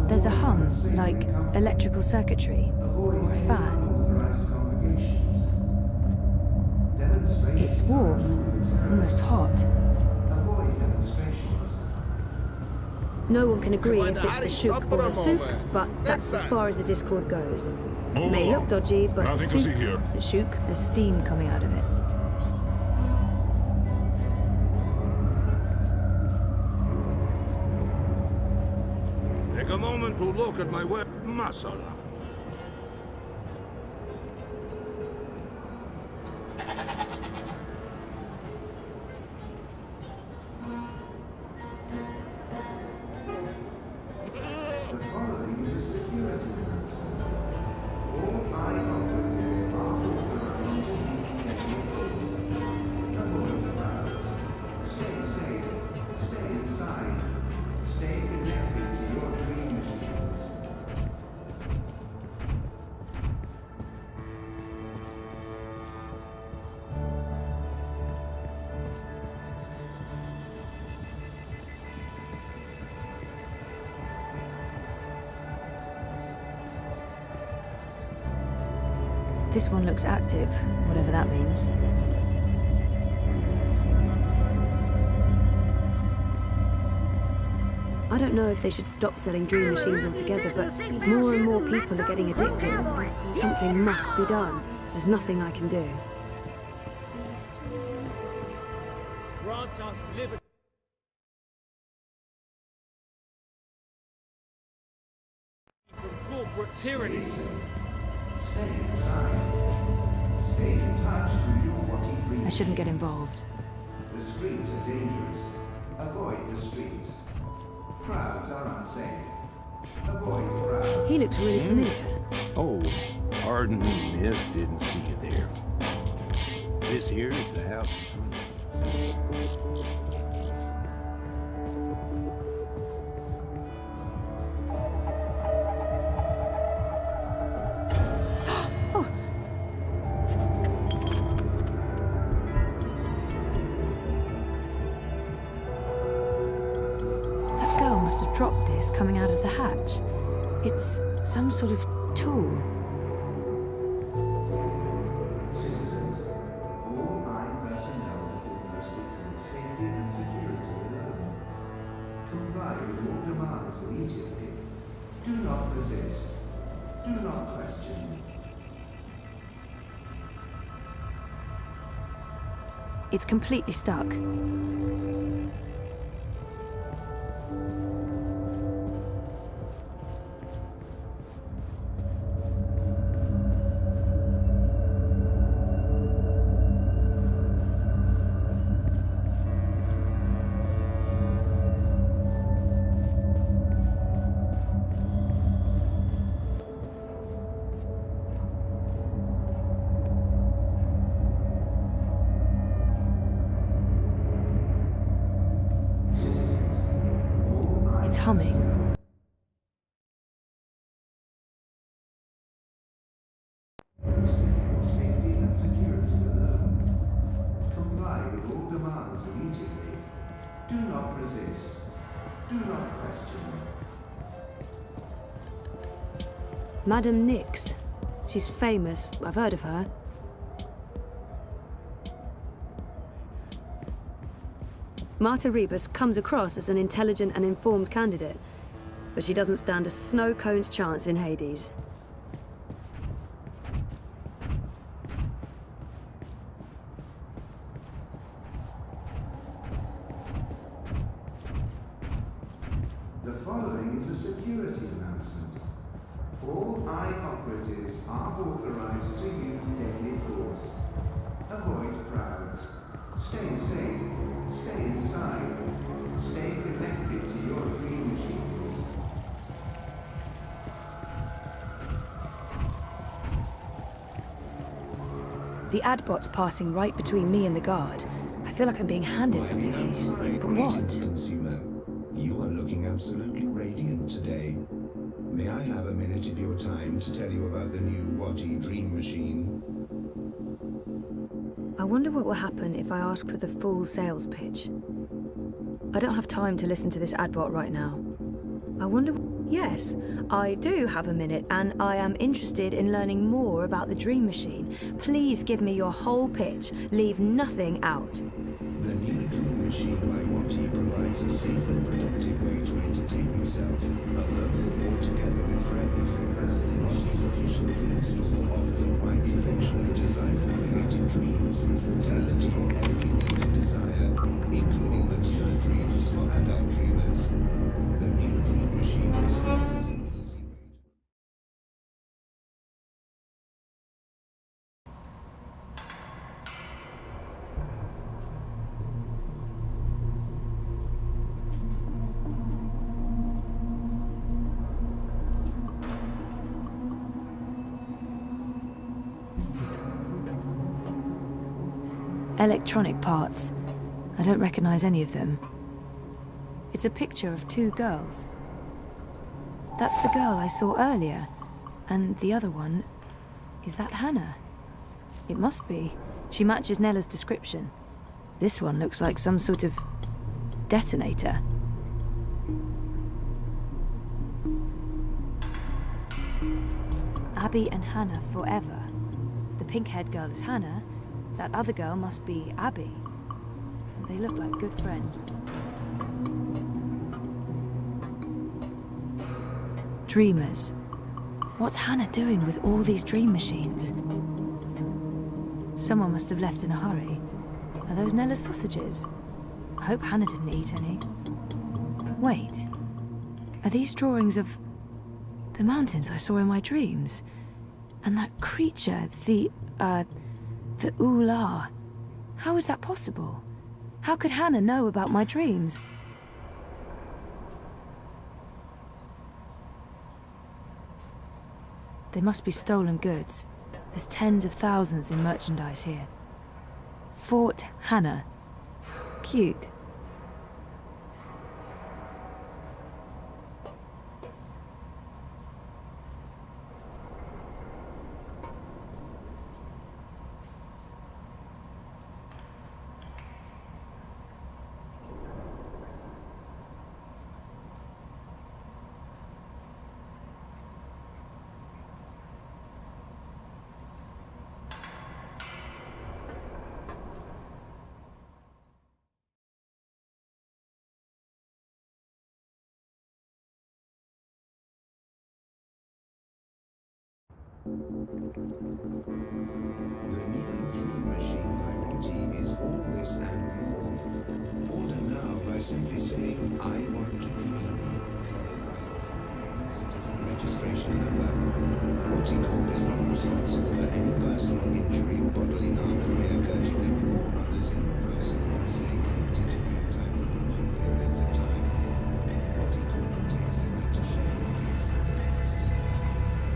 There's a hum, like electrical circuitry, or a fan. It's warm, almost hot. No one can agree if it's the Shuk or the Suk, but that's as far as the Discord goes. It may look dodgy, but the Shuk, there's steam coming out of it. Take a moment to look at my web masala. This one looks active, whatever that means. I don't know if they should stop selling dream machines altogether, but more and more people are getting addicted. Something must be done. There's nothing I can do. Grant us liberty. From corporate tyranny. I shouldn't get involved. The streets are dangerous. Avoid the streets. Crowds are unsafe. Avoid crowds. He looks really familiar. Oh, pardon me, miss. Didn't see you there. This here is the house in front. Must have dropped this coming out of the hatch. It's some sort of tool. Citizens, all 9 personnel have been posted for safety and security alone. Comply with all demands immediately. Do not resist. Do not question. It's completely stuck. Humming. Safety and security alone. Comply with all demands immediately. Do not resist. Do not question. Madam Nix. She's famous. I've heard of her. Marta Rebus comes across as an intelligent and informed candidate, but she doesn't stand a snow cone's chance in Hades. The following is a security announcement. All eye operatives are authorized to use deadly force. Avoid crowds. Stay safe. Stay inside. Stay connected to your dream machines. The adbot's passing right between me and the guard. I feel like I'm being handed something here. But what? Consumer. You are looking absolutely radiant today. May I have a minute of your time to tell you about the new Watty Dream Machine? I wonder what will happen if I ask for the full sales pitch. I don't have time to listen to this adbot right now. I wonder... Yes, I do have a minute, and I am interested in learning more about the Dream Machine. Please give me your whole pitch. Leave nothing out. The new Dream Machine by Watty provides a safe and productive way to entertain yourself, alone or together with friends. Watty's official dream store offers a wide selection of designer-created dreams, tailored to your every need and desire, including mature dreams for adult dreamers. The new Dream Machine also offers an easy way to... Electronic parts. I don't recognize any of them. It's a picture of two girls. That's the girl I saw earlier. And the other one... Is that Hannah? It must be. She matches Nella's description. This one looks like some sort of... detonator. Abby and Hannah forever. The pink-haired girl is Hannah. That other girl must be Abby. They look like good friends. Dreamers. What's Hannah doing with all these dream machines? Someone must have left in a hurry. Are those Nella's sausages? I hope Hannah didn't eat any. Wait. Are these drawings of the mountains I saw in my dreams? And that creature, the Ula. How is that possible? How could Hannah know about my dreams? They must be stolen goods. There's tens of thousands in merchandise here. Fort Hannah. Cute. The new Dream Machine by Watty is all this and more. Order now by simply saying, I want to dream, followed by your full name, citizen registration number. Watty Corp is not responsible for any personal injury or bodily harm that may occur to you or others in your household by staying connected to Dreamtime for prolonged periods of time. Watty Corp retains the right to share your dreams and otherwise desires with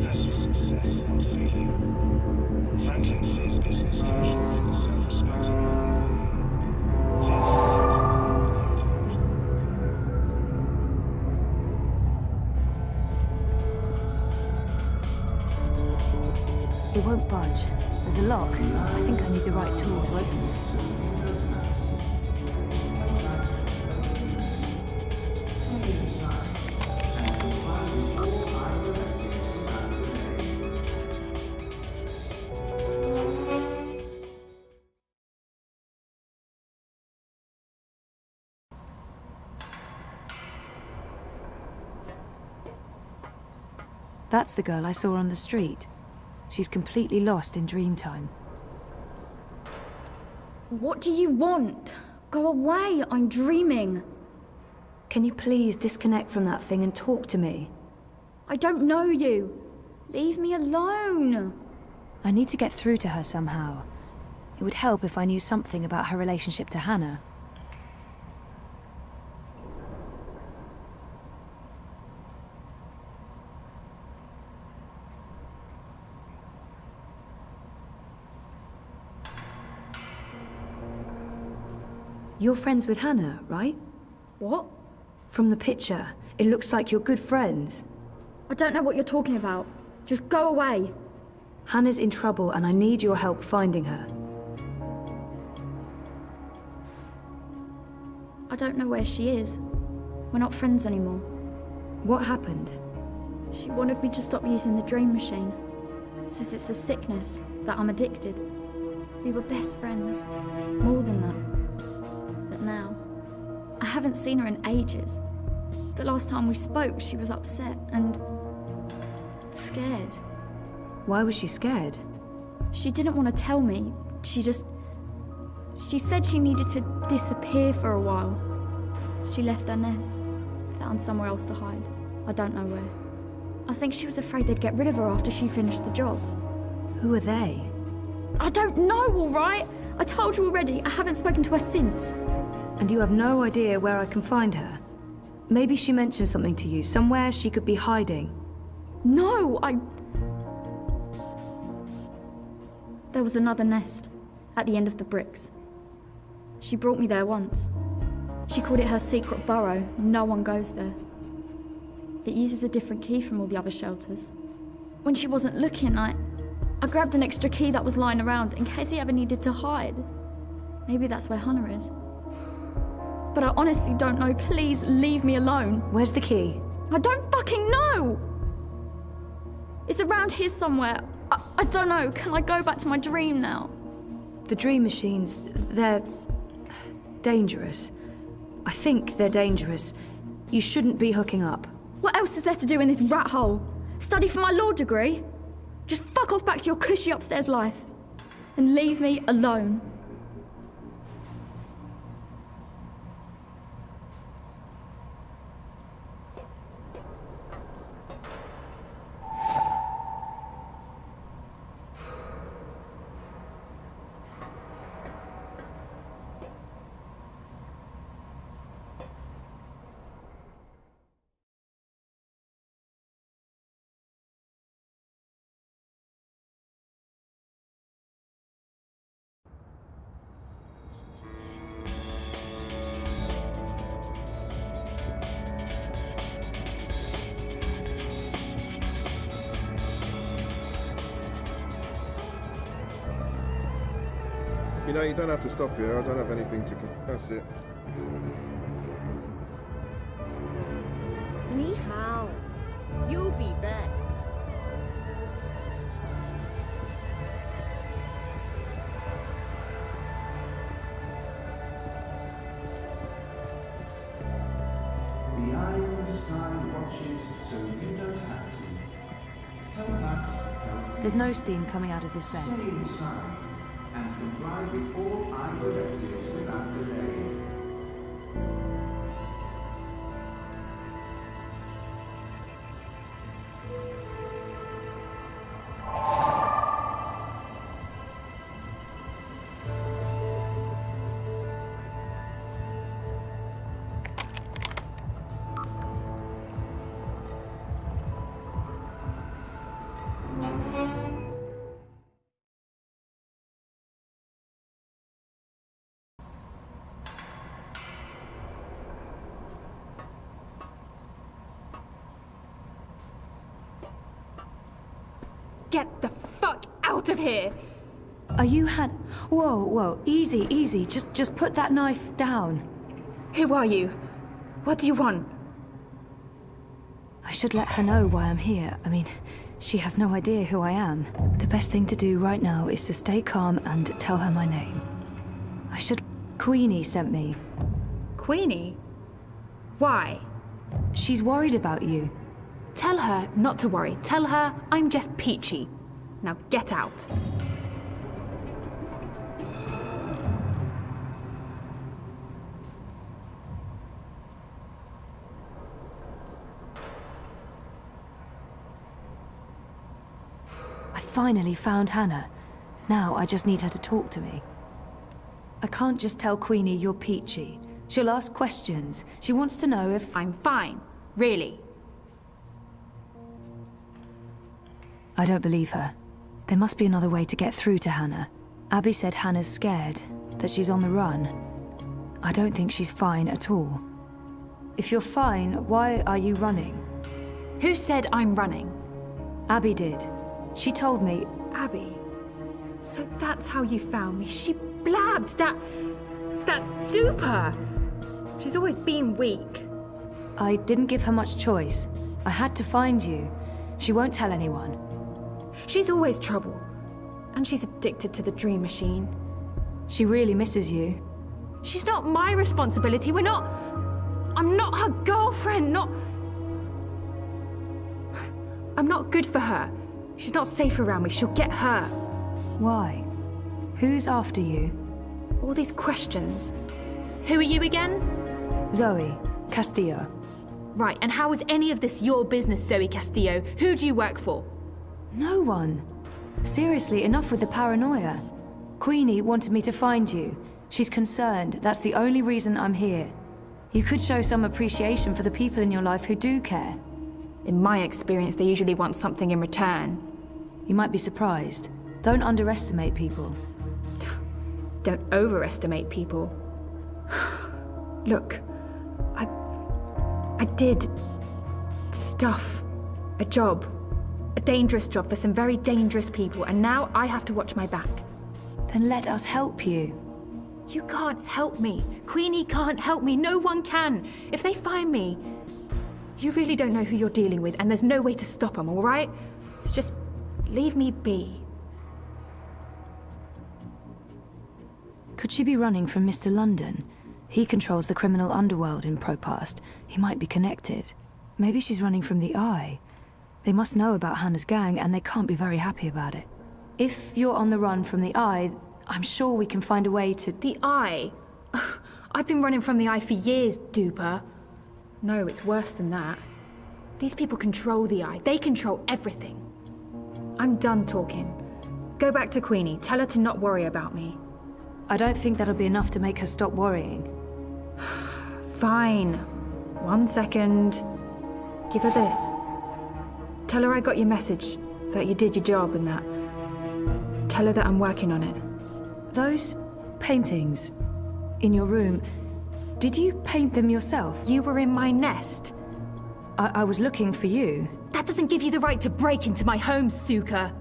Press for success, not failure. Franklin fears business casual for the self-respecting man or woman. Fears It won't budge. There's a lock. I think I need the right tool to open this. That's the girl I saw on the street. She's completely lost in Dreamtime. What do you want? Go away, I'm dreaming. Can you please disconnect from that thing and talk to me? I don't know you. Leave me alone. I need to get through to her somehow. It would help if I knew something about her relationship to Hannah. You're friends with Hannah, right? What? From the picture, it looks like you're good friends. I don't know what you're talking about. Just go away. Hannah's in trouble and I need your help finding her. I don't know where she is. We're not friends anymore. What happened? She wanted me to stop using the dream machine. Says it's a sickness, that I'm addicted. We were best friends. More than that. But now, I haven't seen her in ages. The last time we spoke, she was upset and scared. Why was she scared? She didn't want to tell me. She said she needed to disappear for a while. She left her nest, found somewhere else to hide. I don't know where. I think she was afraid they'd get rid of her after she finished the job. Who are they? I don't know, all right? I told you already, I haven't spoken to her since. And you have no idea where I can find her? Maybe she mentioned something to you, somewhere she could be hiding. No, There was another nest, at the end of the bricks. She brought me there once. She called it her secret burrow. No one goes there. It uses a different key from all the other shelters. When she wasn't looking, I grabbed an extra key that was lying around in case he ever needed to hide. Maybe that's where Hannah is. But I honestly don't know. Please leave me alone. Where's the key? I don't fucking know! It's around here somewhere. I don't know. Can I go back to my dream now? The dream machines, they're dangerous. I think they're dangerous. You shouldn't be hooking up. What else is there to do in this rat hole? Study for my law degree? Just fuck off back to your cushy upstairs life. And leave me alone. You know, you don't have to stop here. I don't have anything to... That's it. Ni hao. You'll be back. The eye in the sky watches, so you don't have to. Help us help you. There's no steam coming out of this vent. Stay inside and comply with all eye directives without delay. Get the fuck out of here! Are you Whoa, easy, easy. Just put that knife down. Who are you? What do you want? I should let her know why I'm here. I mean, she has no idea who I am. The best thing to do right now is to stay calm and tell her my name. Queenie sent me. Queenie? Why? She's worried about you. Tell her not to worry. Tell her I'm just peachy. Now get out. I finally found Hannah. Now I just need her to talk to me. I can't just tell Queenie you're peachy. She'll ask questions. She wants to know if... I'm fine. Really. I don't believe her. There must be another way to get through to Hannah. Abby said Hannah's scared, that she's on the run. I don't think she's fine at all. If you're fine, why are you running? Who said I'm running? Abby did. She told me... Abby? So that's how you found me. She blabbed that duper. She's always been weak. I didn't give her much choice. I had to find you. She won't tell anyone. She's always trouble. And she's addicted to the dream machine. She really misses you. She's not my responsibility. I'm not her girlfriend, I'm not good for her. She's not safe around me. She'll get hurt. Why? Who's after you? All these questions. Who are you again? Zoe Castillo. Right, and how is any of this your business, Zoe Castillo? Who do you work for? No one. Seriously, enough with the paranoia. Queenie wanted me to find you. She's concerned. That's the only reason I'm here. You could show some appreciation for the people in your life who do care. In my experience, they usually want something in return. You might be surprised. Don't underestimate people. Don't overestimate people. Look, I did stuff. A job. A dangerous job for some very dangerous people, and now I have to watch my back. Then let us help you. You can't help me. Queenie can't help me. No one can. If they find me, you really don't know who you're dealing with, and there's no way to stop them, all right? So just leave me be. Could she be running from Mr. London? He controls the criminal underworld in Propast. He might be connected. Maybe she's running from the Eye. They must know about Hannah's gang, and they can't be very happy about it. If you're on the run from the Eye, I'm sure we can find a way to... The Eye? I've been running from the Eye for years, duper. No, it's worse than that. These people control the Eye. They control everything. I'm done talking. Go back to Queenie. Tell her to not worry about me. I don't think that'll be enough to make her stop worrying. Fine. 1 second. Give her this. Tell her I got your message, that you did your job and that. Tell her that I'm working on it. Those paintings in your room, did you paint them yourself? You were in my nest. I was looking for you. That doesn't give you the right to break into my home, Suka.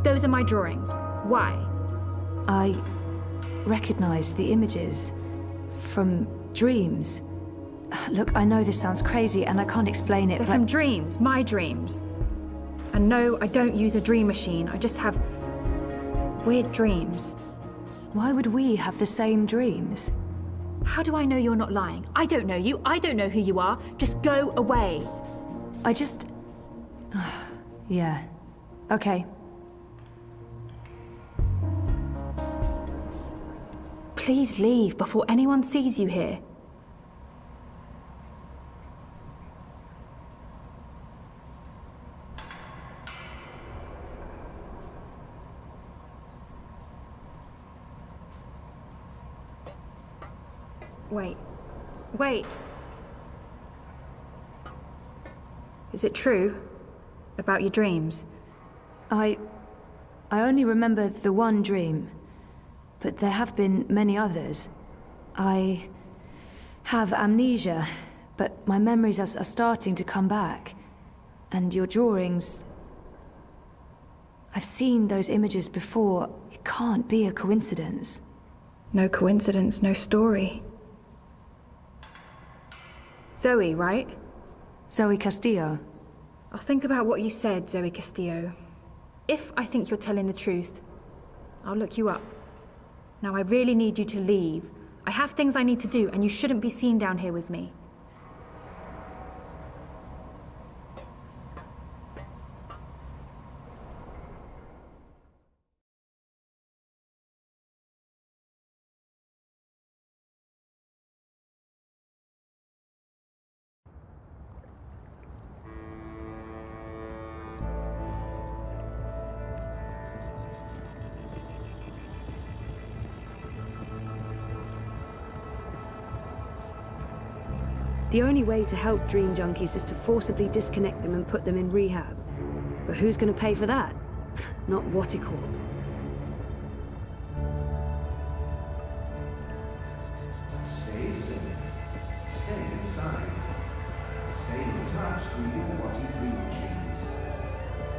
Those are my drawings. Why? I recognize the images from dreams. Look, I know this sounds crazy and I can't explain it, They're but... from dreams, my dreams. And no, I don't use a dream machine. I just have weird dreams. Why would we have the same dreams? How do I know you're not lying? I don't know you. I don't know who you are. Just go away. I just... yeah. Okay. Please leave before anyone sees you here. Wait. Is it true? About your dreams? I only remember the one dream, but there have been many others. I have amnesia, but my memories are starting to come back. And your drawings... I've seen those images before. It can't be a coincidence. No coincidence, no story. Zoe, right? Zoe Castillo. I'll think about what you said, Zoe Castillo. If I think you're telling the truth, I'll look you up. Now I really need you to leave. I have things I need to do, and you shouldn't be seen down here with me. The only way to help dream junkies is to forcibly disconnect them and put them in rehab. But who's gonna pay for that? Not Watticorp. Stay safe. Stay inside. Stay in touch with the Watti dream machines.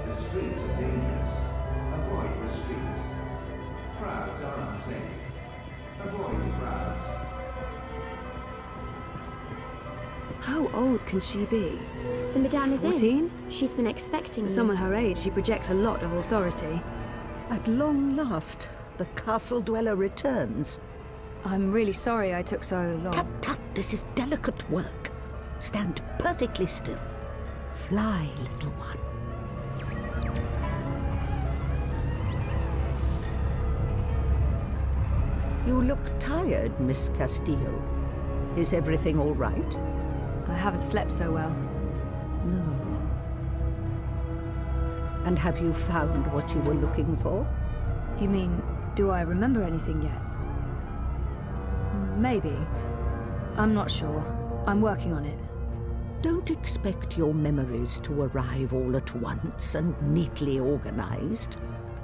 The streets are dangerous. Avoid the streets. Crowds are unsafe. Avoid the crowds. How old can she be? The Madame is 14? in. She's been expecting For you. someone her age, she projects a lot of authority. At long last, the castle dweller returns. I'm really sorry I took so long. Tut tut, this is delicate work. Stand perfectly still. Fly, little one. You look tired, Miss Castillo. Is everything all right? I haven't slept so well. No. And have you found what you were looking for? You mean, do I remember anything yet? Maybe. I'm not sure. I'm working on it. Don't expect your memories to arrive all at once and neatly organized.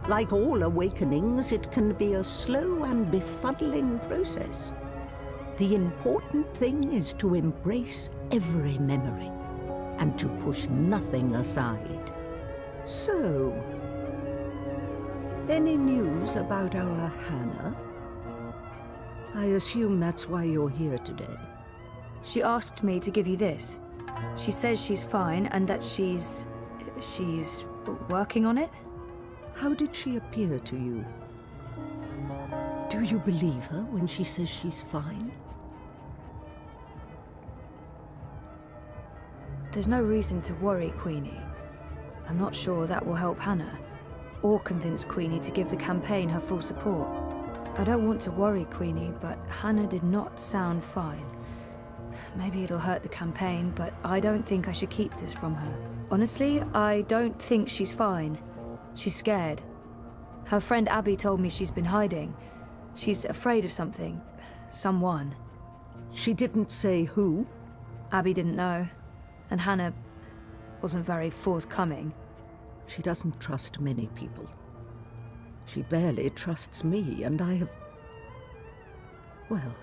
Like all awakenings, it can be a slow and befuddling process. The important thing is to embrace every memory and to push nothing aside. So, any news about our Hannah? I assume that's why you're here today. She asked me to give you this. She says she's fine and that she's working on it. How did she appear to you? Do you believe her when she says she's fine? There's no reason to worry, Queenie. I'm not sure that will help Hannah, or convince Queenie to give the campaign her full support. I don't want to worry Queenie, but Hannah did not sound fine. Maybe it'll hurt the campaign, but I don't think I should keep this from her. Honestly, I don't think she's fine. She's scared. Her friend Abby told me she's been hiding. She's afraid of something. Someone. She didn't say who? Abby didn't know. And Hannah wasn't very forthcoming. She doesn't trust many people. She barely trusts me, and I have... Well,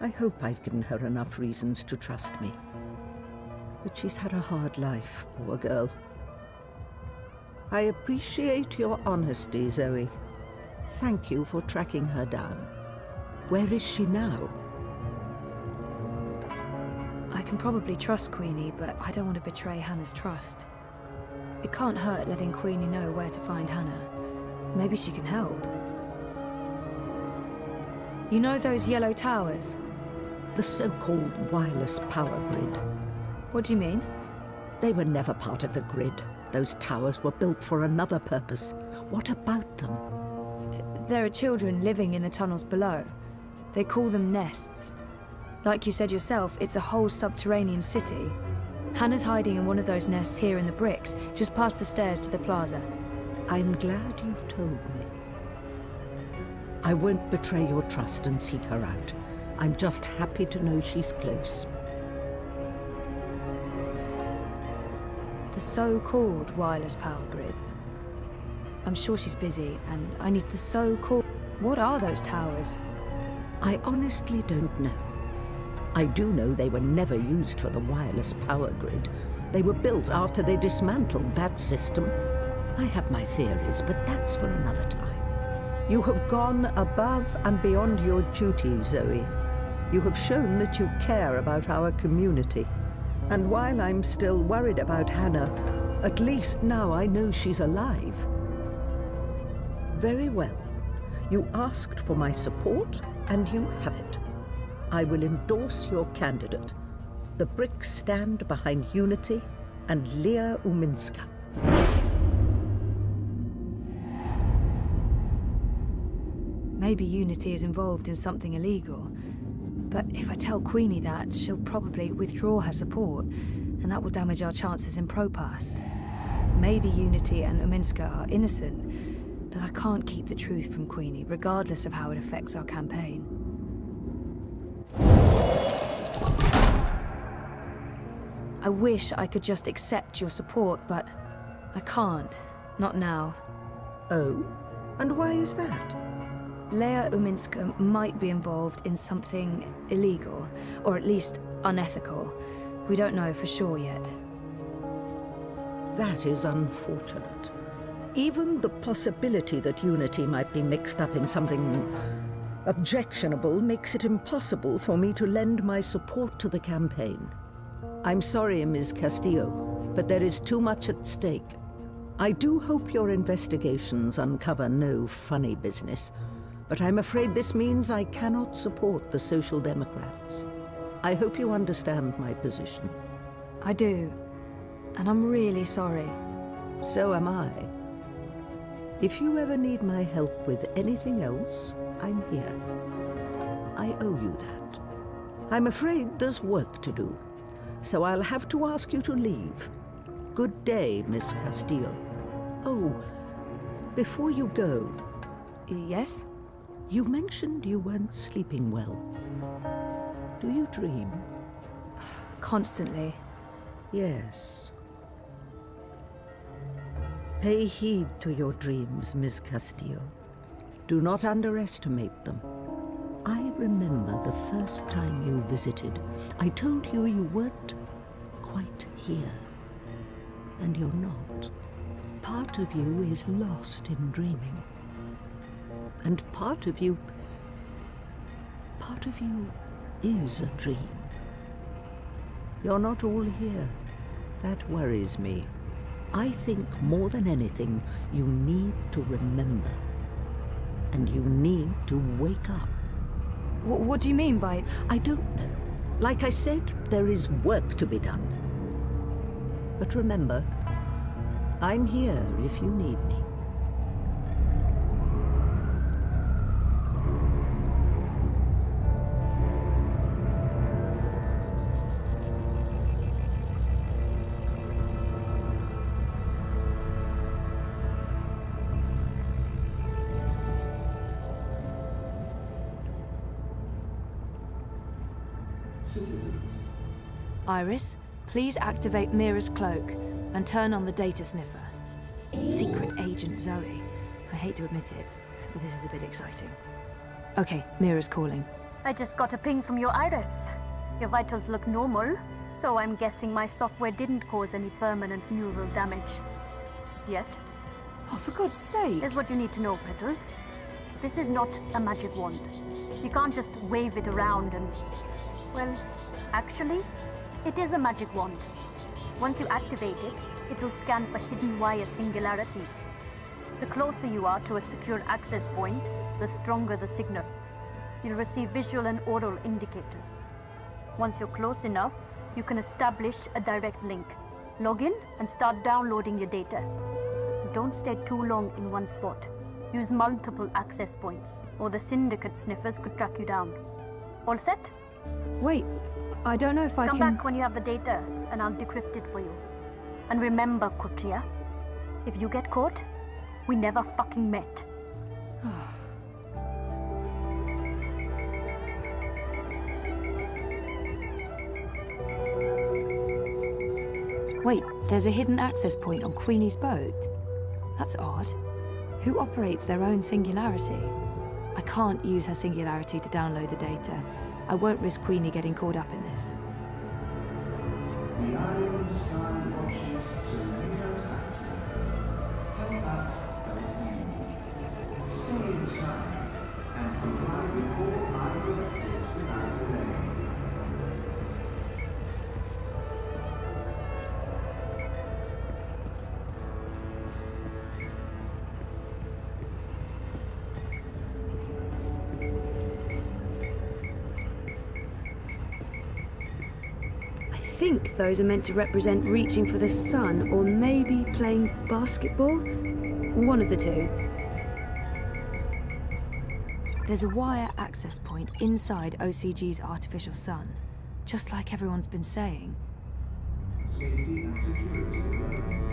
I hope I've given her enough reasons to trust me. But she's had a hard life, poor girl. I appreciate your honesty, Zoe. Thank you for tracking her down. Where is she now? I can probably trust Queenie, but I don't want to betray Hannah's trust. It can't hurt letting Queenie know where to find Hannah. Maybe she can help. You know those yellow towers? The so-called wireless power grid. What do you mean? They were never part of the grid. Those towers were built for another purpose. What about them? There are children living in the tunnels below. They call them nests. Like you said yourself, it's a whole subterranean city. Hannah's hiding in one of those nests here in the bricks, just past the stairs to the plaza. I'm glad you've told me. I won't betray your trust and seek her out. I'm just happy to know she's close. The so-called wireless power grid. I'm sure she's busy, and I need the so-called... What are those towers? I honestly don't know. I do know they were never used for the wireless power grid. They were built after they dismantled that system. I have my theories, but that's for another time. You have gone above and beyond your duty, Zoe. You have shown that you care about our community. And while I'm still worried about Hannah, at least now I know she's alive. Very well. You asked for my support, and you have it. I will endorse your candidate. The bricks stand behind Unity and Leah Uminska. Maybe Unity is involved in something illegal. But if I tell Queenie that, she'll probably withdraw her support, and that will damage our chances in Propast. Maybe Unity and Uminska are innocent, but I can't keep the truth from Queenie, regardless of how it affects our campaign. I wish I could just accept your support, but I can't. Not now. Oh? And why is that? Leia Uminska might be involved in something illegal, or at least unethical. We don't know for sure yet. That is unfortunate. Even the possibility that Unity might be mixed up in something objectionable makes it impossible for me to lend my support to the campaign. I'm sorry, Ms. Castillo, but there is too much at stake. I do hope your investigations uncover no funny business, but I'm afraid this means I cannot support the Social Democrats. I hope you understand my position. I do, and I'm really sorry. So am I. If you ever need my help with anything else, I'm here. I owe you that. I'm afraid there's work to do, so I'll have to ask you to leave. Good day, Miss Castillo. Oh, before you go... Yes? You mentioned you weren't sleeping well. Do you dream? Constantly. Yes. Pay heed to your dreams, Ms. Castillo. Do not underestimate them. I remember the first time you visited. I told you you weren't quite here. And you're not. Part of you is lost in dreaming. And part of you is a dream. You're not all here. That worries me. I think more than anything, you need to remember. And you need to wake up. What do you mean by... I don't know. Like I said, there is work to be done. But remember, I'm here if you need me. Citizens. Iris, please activate Mira's cloak and turn on the data sniffer. Secret Agent Zoe. I hate to admit it, but this is a bit exciting. Okay, Mira's calling. I just got a ping from your Iris. Your vitals look normal, so I'm guessing my software didn't cause any permanent neural damage. Yet. Oh, for God's sake! Here's what you need to know, Petal. This is not a magic wand. You can't just wave it around and... Well, actually, it is a magic wand. Once you activate it, it'll scan for hidden wire singularities. The closer you are to a secure access point, the stronger the signal. You'll receive visual and aural indicators. Once you're close enough, you can establish a direct link. Log in and start downloading your data. Don't stay too long in one spot. Use multiple access points, or the Syndicate sniffers could track you down. All set? Wait, I don't know if I can... can... Come back when you have the data, and I'll decrypt it for you. And remember, Kutria, if you get caught, we never fucking met. Wait, there's a hidden access point on Queenie's boat? That's odd. Who operates their own singularity? I can't use her singularity to download the data. I won't risk Queenie getting caught up in this. The eye in the sky watches, so you don't have to. Help us help you. Stay inside and comply with all eye directives without delay. I think those are meant to represent reaching for the sun, or maybe playing basketball? One of the two. There's a wire access point inside OCG's artificial sun, just like everyone's been saying.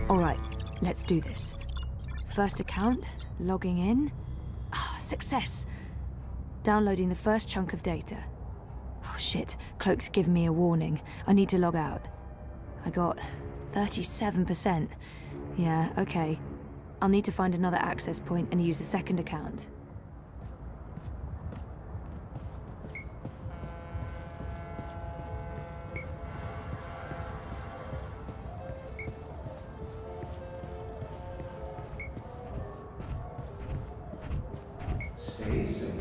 Alright, let's do this. First account, logging in. Success! Downloading the first chunk of data. Oh shit, Cloak's given me a warning. I need to log out. I got 37%. Yeah, okay. I'll need to find another access point and use the second account. Stay safe.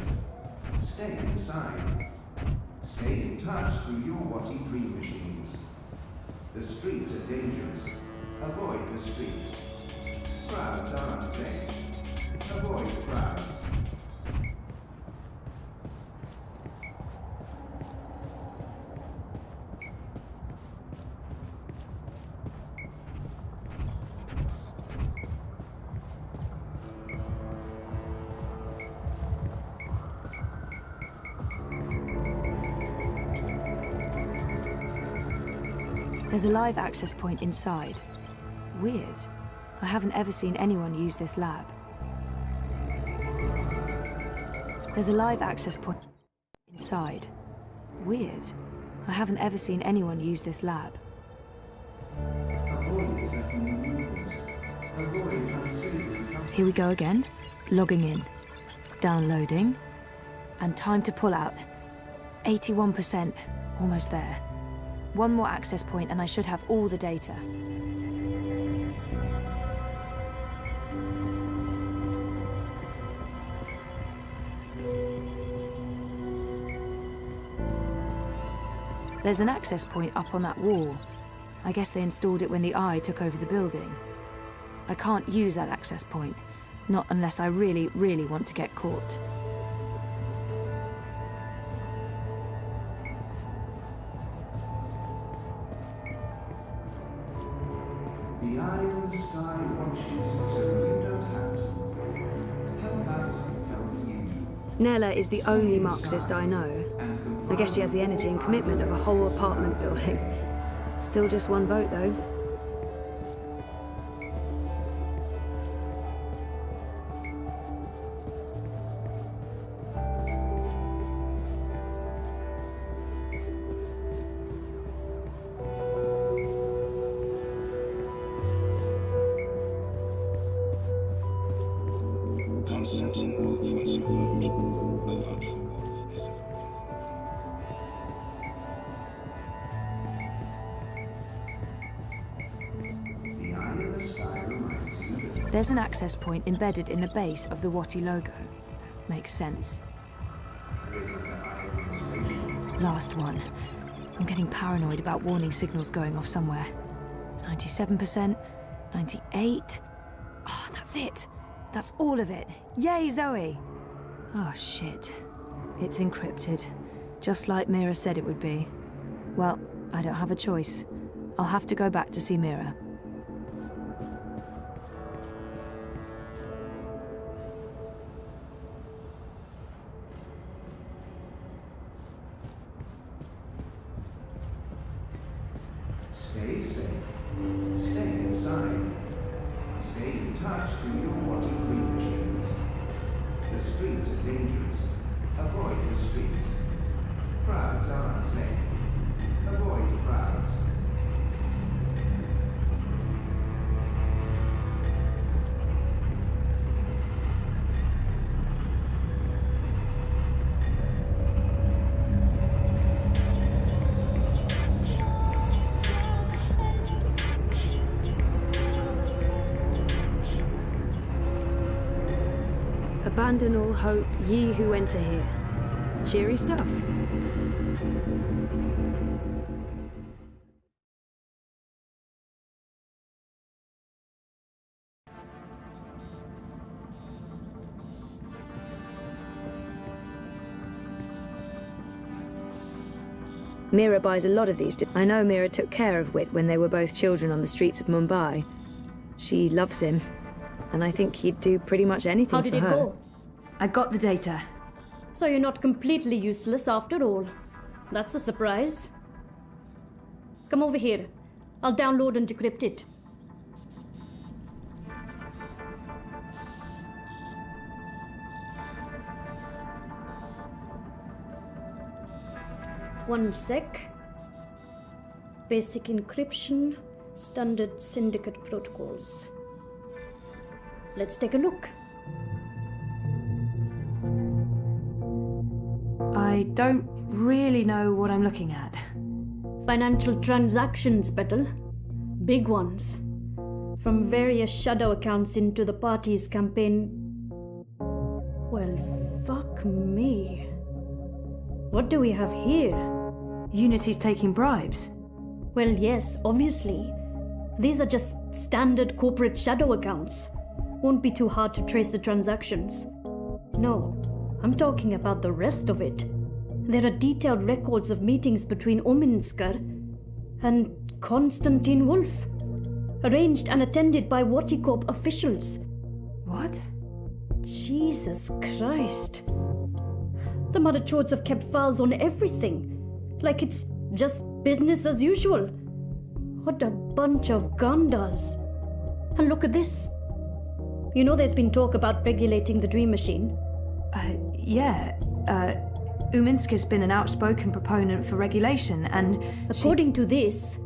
Stay inside. Stay in touch through your Watty dream machines. The streets are dangerous. Avoid the streets. Crowds are unsafe. Avoid crowds. There's a live access point inside. Weird. I haven't ever seen anyone use this lab. There's a live access point inside. Weird. I haven't ever seen anyone use this lab. Avoid threatening maneuvers. Avoid unsafe. Here we go again. Logging in. Downloading. And time to pull out. 81%. Almost there. One more access point and I should have all the data. There's an access point up on that wall. I guess they installed it when the Eye took over the building. I can't use that access point. Not unless I really, really want to get caught. The eye in the sky watches, so you don't have to. Help us, help you. Nella is the only Marxist I know. I guess she has the energy and commitment of a whole apartment building. Still just one vote, though. Constantine Wolf wants your vote. A vote for Wolf is a vote for The eye in the sky reminds you that There's an access point embedded in the base of the Watty logo. Makes sense. Last one. I'm getting paranoid about warning signals going off somewhere. 97%, 98. Oh, that's it. That's all of it. Yay, Zoe! Oh, shit. It's encrypted. Just like Mira said it would be. Well, I don't have a choice. I'll have to go back to see Mira. stay safe. Stay inside. Stay in touch through your Watty dream machines. The streets are dangerous. Avoid the streets. Crowds are unsafe. Avoid crowds. Abandon all hope, ye who enter here. Cheery stuff. Mira buys a lot of these. I know Mira took care of Wit when they were both children on the streets of Mumbai. She loves him, and I think he'd do pretty much anything for her. How did it go? I got the data. So you're not completely useless after all. That's a surprise. Come over here. I'll download and decrypt it. One sec. Basic encryption, standard syndicate protocols. Let's take a look. I don't really know what I'm looking at. Financial transactions, Petal. Big ones. From various shadow accounts into the party's campaign. Well, fuck me. What do we have here? Unity's taking bribes. Well, yes, obviously. These are just standard corporate shadow accounts. Won't be too hard to trace the transactions. No, I'm talking about the rest of it. There are detailed records of meetings between Ominsker and Konstantin Wolf, arranged and attended by Waticorp officials. What? Jesus Christ. The Mother Chords have kept files on everything, like it's just business as usual. What a bunch of gandas. And look at this. You know there's been talk about regulating the Dream Machine? Yeah. Uminsker's been an outspoken proponent for regulation, and according to this,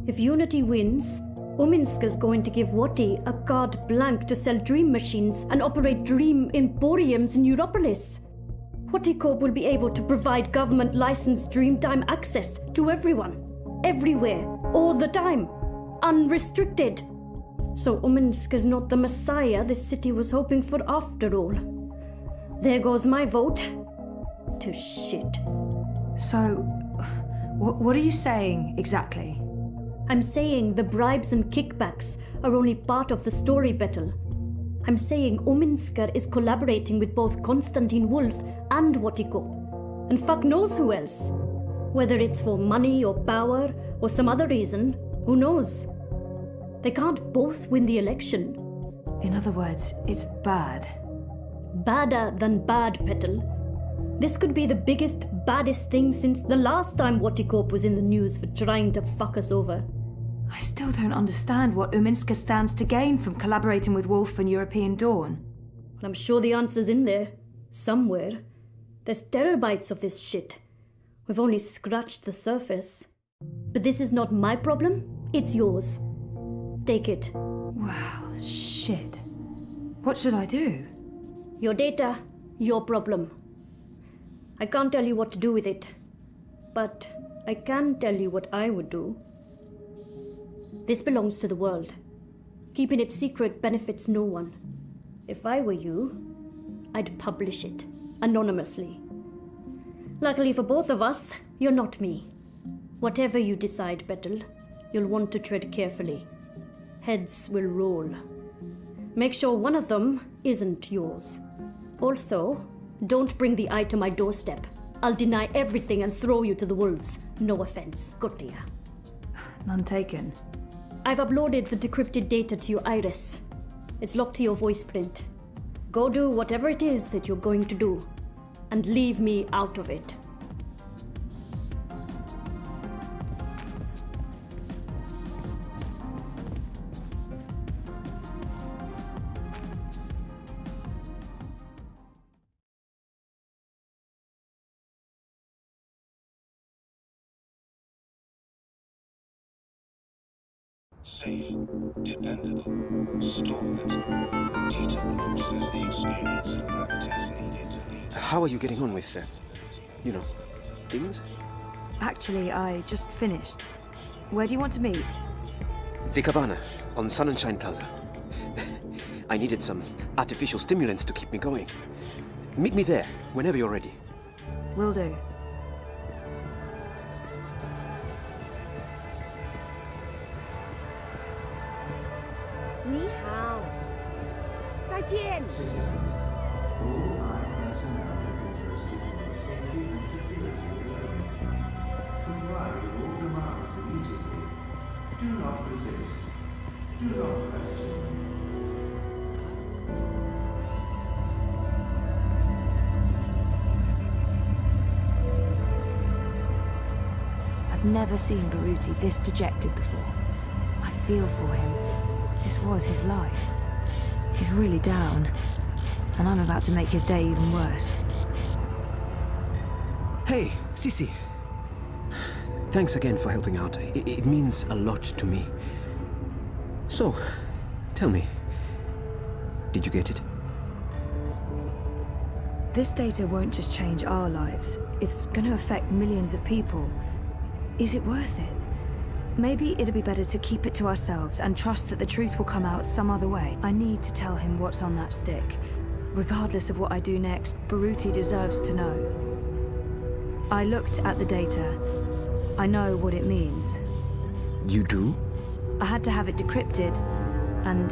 if Unity wins, Uminsker's going to give Wati a carte blanche to sell Dream Machines and operate Dream Emporiums in Europolis. Waticorp will be able to provide government-licensed Dreamtime access to everyone, everywhere, all the time, unrestricted. So Uminsker's not the messiah this city was hoping for after all. There goes my vote. To shit. So, what are you saying exactly? I'm saying the bribes and kickbacks are only part of the story, Petal. I'm saying Ominsker is collaborating with both Konstantin Wolf and Waticorp. And fuck knows who else. Whether it's for money or power or some other reason, who knows? They can't both win the election. In other words, it's bad. Badder than bad, Petal. This could be the biggest, baddest thing since the last time Waticorp was in the news for trying to fuck us over. I still don't understand what Uminsker stands to gain from collaborating with Wolf and European Dawn. I'm sure the answer's in there. Somewhere. There's terabytes of this shit. We've only scratched the surface. But this is not my problem, it's yours. Take it. Wow, shit. What should I do? Your data, your problem. I can't tell you what to do with it, but I can tell you what I would do. This belongs to the world. Keeping it secret benefits no one. If I were you, I'd publish it, anonymously. Luckily for both of us, you're not me. Whatever you decide, Petal, you'll want to tread carefully. Heads will roll. Make sure one of them isn't yours. Also, don't bring the eye to my doorstep. I'll deny everything and throw you to the wolves. No offense, Gotia. None taken. I've uploaded the decrypted data to your iris. It's locked to your voice print. Go do whatever it is that you're going to do, and leave me out of it. Safe, dependable, stalwart. DW says the experience and gravitas needed to lead. How are you getting on with, things? Actually, I just finished. Where do you want to meet? The Cabana, on Sun and Shine Plaza. I needed some artificial stimulants to keep me going. Meet me there, whenever you're ready. Will do. Ni hao. 再见. All I personnel requested for safety and security alone. Comply with all demands immediately. Do not resist. Do not question. I've never seen Baruti this dejected before. I feel for him. This was his life. He's really down. And I'm about to make his day even worse. Hey, Sisi. Thanks again for helping out. It means a lot to me. So, tell me, did you get it? This data won't just change our lives. It's going to affect millions of people. Is it worth it? Maybe it'd be better to keep it to ourselves and trust that the truth will come out some other way. I need to tell him what's on that stick. Regardless of what I do next, Baruti deserves to know. I looked at the data. I know what it means. You do? I had to have it decrypted, and...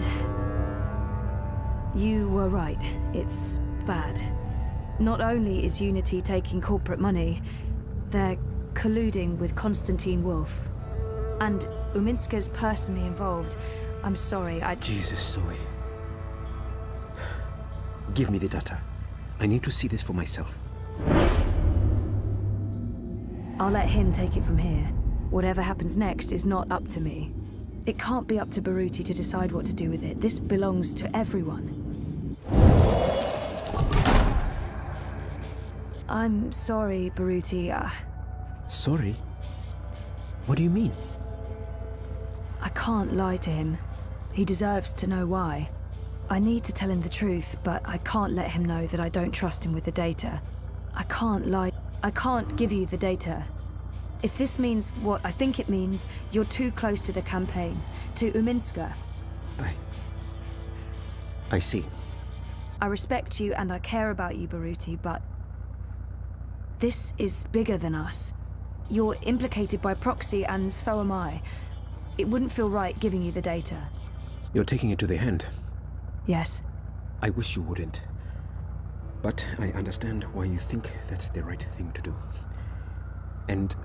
you were right. It's bad. Not only is Unity taking corporate money, they're colluding with Konstantin Wolf. And Uminska's personally involved. I'm sorry, Jesus, Zoe. Give me the data. I need to see this for myself. I'll let him take it from here. Whatever happens next is not up to me. It can't be up to Baruti to decide what to do with it. This belongs to everyone. I'm sorry, Baruti. Sorry? What do you mean? I can't lie to him. He deserves to know why. I need to tell him the truth, but I can't let him know that I don't trust him with the data. I can't lie. I can't give you the data. If this means what I think it means, you're too close to the campaign, to Uminska. I see. I respect you and I care about you, Baruti, but this is bigger than us. You're implicated by proxy, and so am I. It wouldn't feel right giving you the data. You're taking it to the hand. Yes. I wish you wouldn't. But I understand why you think that's the right thing to do. And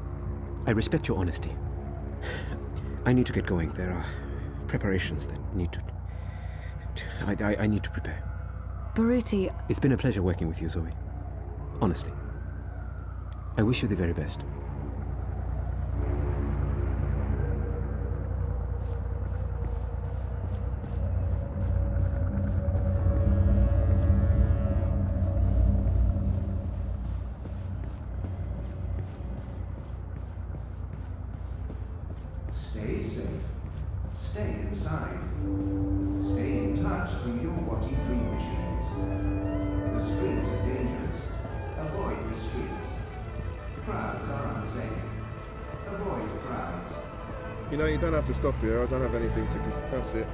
I respect your honesty. I need to get going. There are preparations that need to... I need to prepare. Baruti... It's been a pleasure working with you, Zoe. Honestly. I wish you the very best. Stay safe. Stay inside. Stay in touch with your Wati dream machines. The streets are dangerous. Avoid the streets. Crowds are unsafe. Avoid crowds. You know, you don't have to stop here. I don't have anything to... That's it.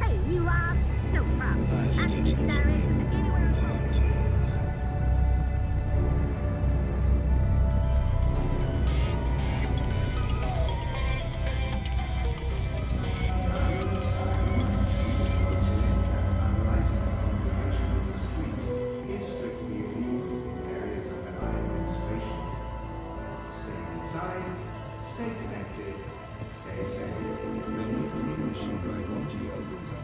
Hey, you asked. No problem. Life's And getting there isn't anywhere the mountains. Stay connected. Stay safe. The new dream machine by Wati opens up.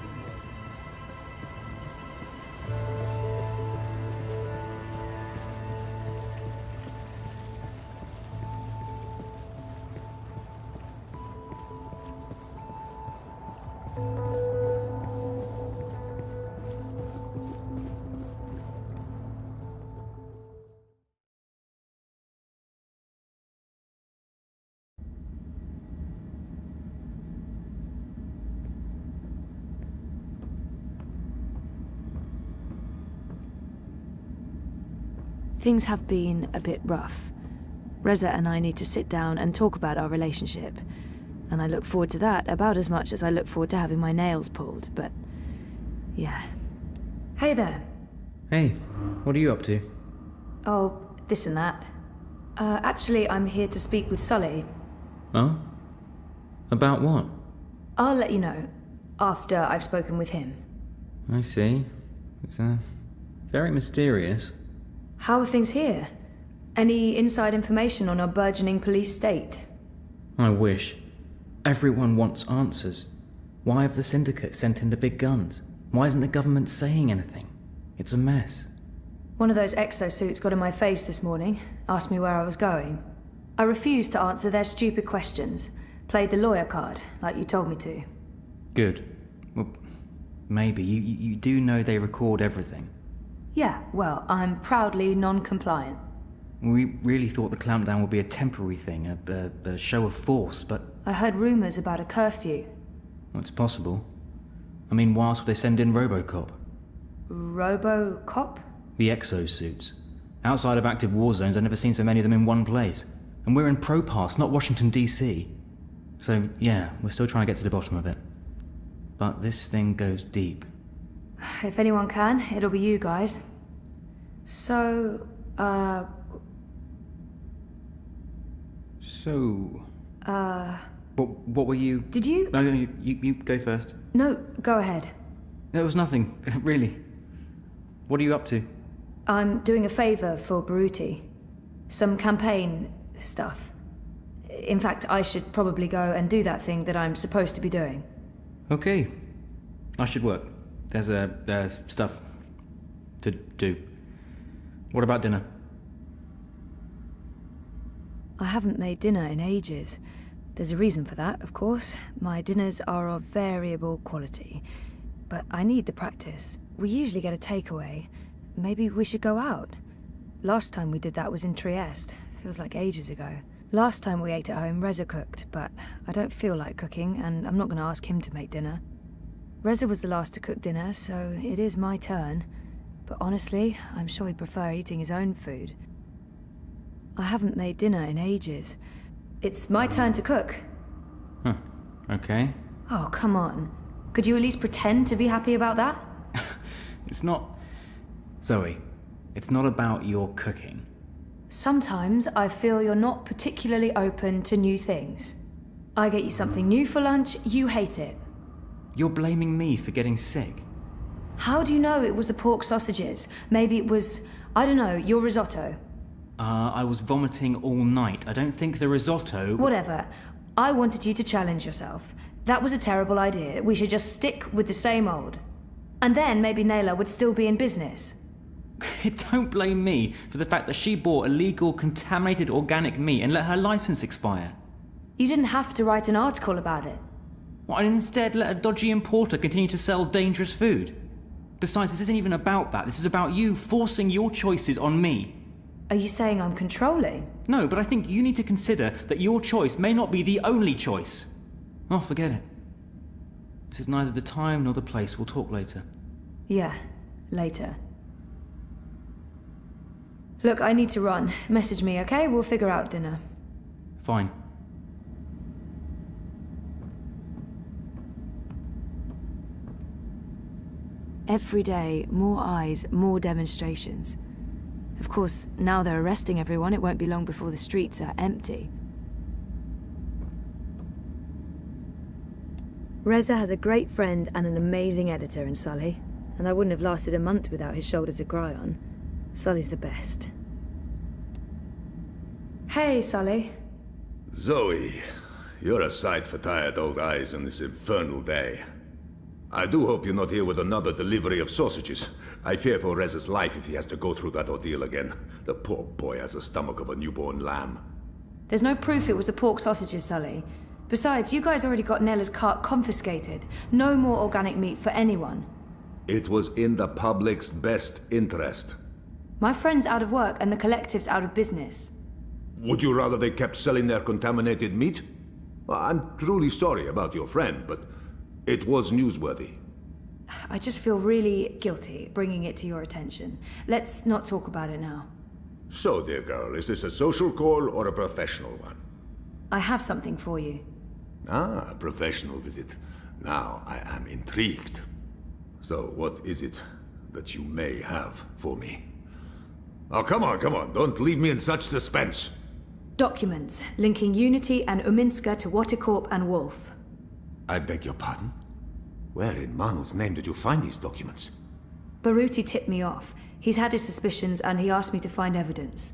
Things have been a bit rough. Reza and I need to sit down and talk about our relationship. And I look forward to that about as much as I look forward to having my nails pulled, but... yeah. Hey there. Hey, what are you up to? Oh, this and that. Actually, I'm here to speak with Sully. Oh? About what? I'll let you know, after I've spoken with him. I see. It's, very mysterious. How are things here? Any inside information on our burgeoning police state? I wish. Everyone wants answers. Why have the Syndicate sent in the big guns? Why isn't the government saying anything? It's a mess. One of those exosuits got in my face this morning, asked me where I was going. I refused to answer their stupid questions. Played the lawyer card, like you told me to. Good. Well, maybe. You do know they record everything. Yeah, well, I'm proudly non-compliant. We really thought the clampdown would be a temporary thing, a show of force, but... I heard rumours about a curfew. Well, it's possible. I mean, why else would they send in Robocop? Robocop? The exosuits. Outside of active war zones, I've never seen so many of them in one place. And we're in Propass, not Washington, D.C. So, yeah, we're still trying to get to the bottom of it. But this thing goes deep. If anyone can, it'll be you guys. So, What were you... Did you... No, you go first. No, go ahead. It was nothing, really. What are you up to? I'm doing a favour for Baruti. Some campaign stuff. In fact, I should probably go and do that thing that I'm supposed to be doing. Okay. I should work. There's stuff to do. What about dinner? I haven't made dinner in ages. There's a reason for that, of course. My dinners are of variable quality. But I need the practice. We usually get a takeaway. Maybe we should go out. Last time we did that was in Trieste. Feels like ages ago. Last time we ate at home, Reza cooked, but I don't feel like cooking, and I'm not going to ask him to make dinner. Reza was the last to cook dinner, so it is my turn. But honestly, I'm sure he'd prefer eating his own food. I haven't made dinner in ages. It's my turn to cook. Huh. Okay. Oh, come on. Could you at least pretend to be happy about that? It's not... Zoe, it's not about your cooking. Sometimes I feel you're not particularly open to new things. I get you something new for lunch, you hate it. You're blaming me for getting sick. How do you know it was the pork sausages? Maybe it was, I don't know, your risotto. I was vomiting all night. I don't think the risotto... Whatever. I wanted you to challenge yourself. That was a terrible idea. We should just stick with the same old. And then maybe Nayla would still be in business. Don't blame me for the fact that she bought illegal, contaminated organic meat and let her license expire. You didn't have to write an article about it. What, and instead let a dodgy importer continue to sell dangerous food? Besides, this isn't even about that. This is about you forcing your choices on me. Are you saying I'm controlling? No, but I think you need to consider that your choice may not be the only choice. Oh, forget it. This is neither the time nor the place. We'll talk later. Yeah, later. Look, I need to run. Message me, okay? We'll figure out dinner. Fine. Every day, more eyes, more demonstrations. Of course, now they're arresting everyone, it won't be long before the streets are empty. Reza has a great friend and an amazing editor in Sully, and I wouldn't have lasted a month without his shoulder to cry on. Sully's the best. Hey, Sully. Zoe, you're a sight for tired old eyes on this infernal day. I do hope you're not here with another delivery of sausages. I fear for Reza's life if he has to go through that ordeal again. The poor boy has the stomach of a newborn lamb. There's no proof it was the pork sausages, Sully. Besides, you guys already got Nella's cart confiscated. No more organic meat for anyone. It was in the public's best interest. My friend's out of work and the collective's out of business. Would you rather they kept selling their contaminated meat? Well, I'm truly sorry about your friend, but it was newsworthy. I just feel really guilty bringing it to your attention. Let's not talk about it now. So, dear girl, is this a social call or a professional one? I have something for you. Ah, a professional visit. Now I am intrigued. So, what is it that you may have for me? Oh, come on. Don't leave me in such suspense. Documents linking Unity and Uminska to Watercorp and Wolf. I beg your pardon? Where in Manu's name did you find these documents? Baruti tipped me off. He's had his suspicions and he asked me to find evidence.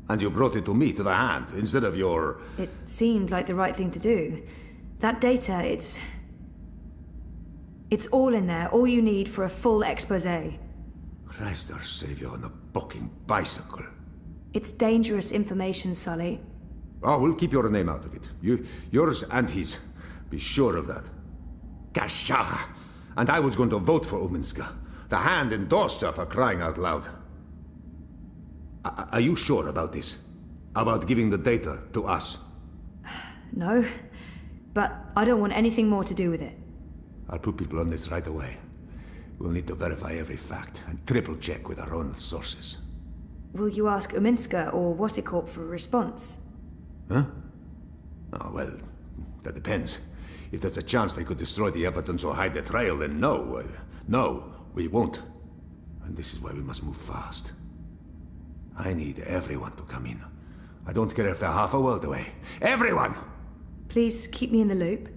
And you brought it to me, to the hand, instead of your... It seemed like the right thing to do. That data, it's all in there, all you need for a full exposé. Christ our Savior on a bucking bicycle. It's dangerous information, Sully. Oh, we'll keep your name out of it. Yours and his. Be sure of that. Gasha! And I was going to vote for Uminska. The hand endorsed her, for crying out loud. Are you sure about this? About giving the data to us? No, but I don't want anything more to do with it. I'll put people on this right away. We'll need to verify every fact and triple-check with our own sources. Will you ask Uminska or Waticorp for a response? Huh? Oh, well, that depends. If there's a chance they could destroy the evidence or hide the trail, then no. No, we won't. And this is why we must move fast. I need everyone to come in. I don't care if they're half a world away. Everyone! Please keep me in the loop.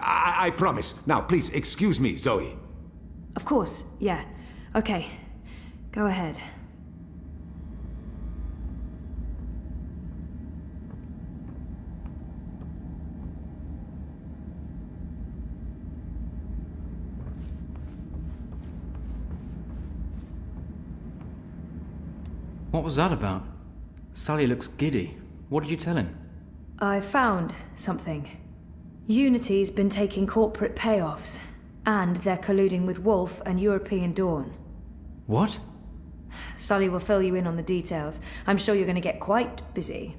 I promise. Now, please, excuse me, Zoe. Of course, yeah. Okay, go ahead. What was that about? Sully looks giddy. What did you tell him? I found something. Unity's been taking corporate payoffs, and they're colluding with Wolf and European Dawn. What? Sully will fill you in on the details. I'm sure you're going to get quite busy.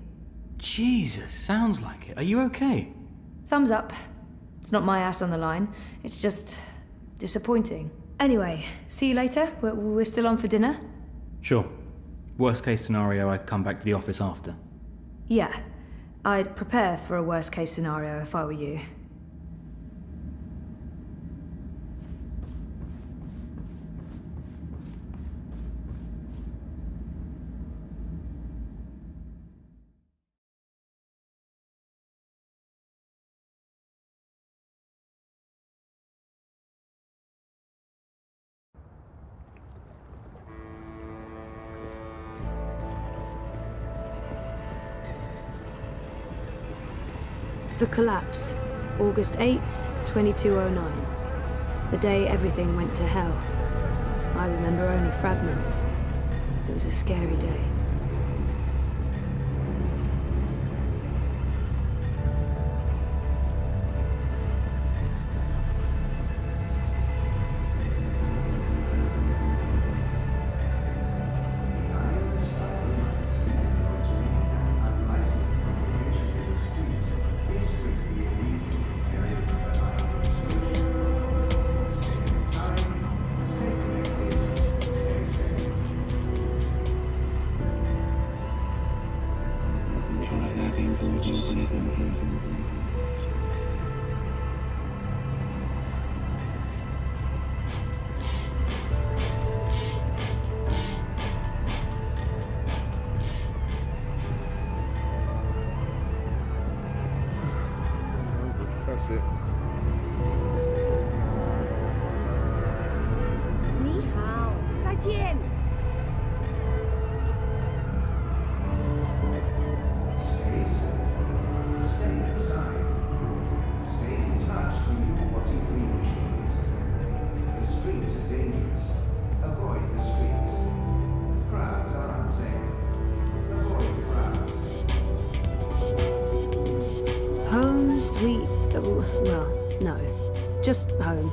Jesus, sounds like it. Are you okay? Thumbs up. It's not my ass on the line. It's just disappointing. Anyway, see you later. We're still on for dinner? Sure. Worst case scenario, I come back to the office after. Yeah. I'd prepare for a worst case scenario if I were you. The collapse, August 8th, 2209. The day everything went to hell. I remember only fragments. It was a scary day. That's it. 你好，再见。 Stay safe. Stay inside. Stay in touch with your body dream machines. The streets are dangerous. Avoid the streets. Crowds are unsafe. Avoid the crowds. Home, sweet... well, no. Just home.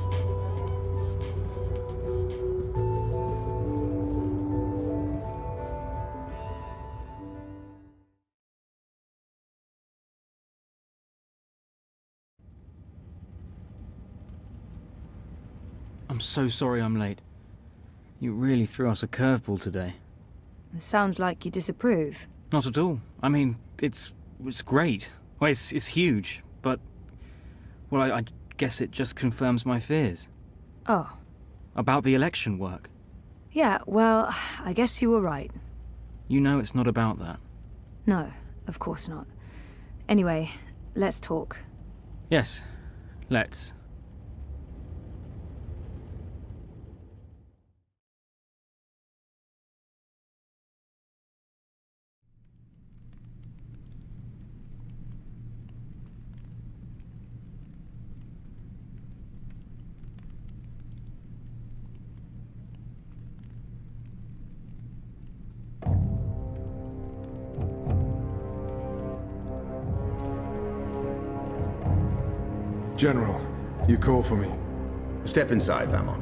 I'm so sorry I'm late. You really threw us a curveball today. It sounds like you disapprove. Not at all. I mean, it's great. Well, it's huge, but... well, I guess it just confirms my fears. Oh. About the election work. Yeah, well, I guess you were right. You know it's not about that. No, of course not. Anyway, let's talk. Yes, let's. General, you call for me. Step inside, Vamon.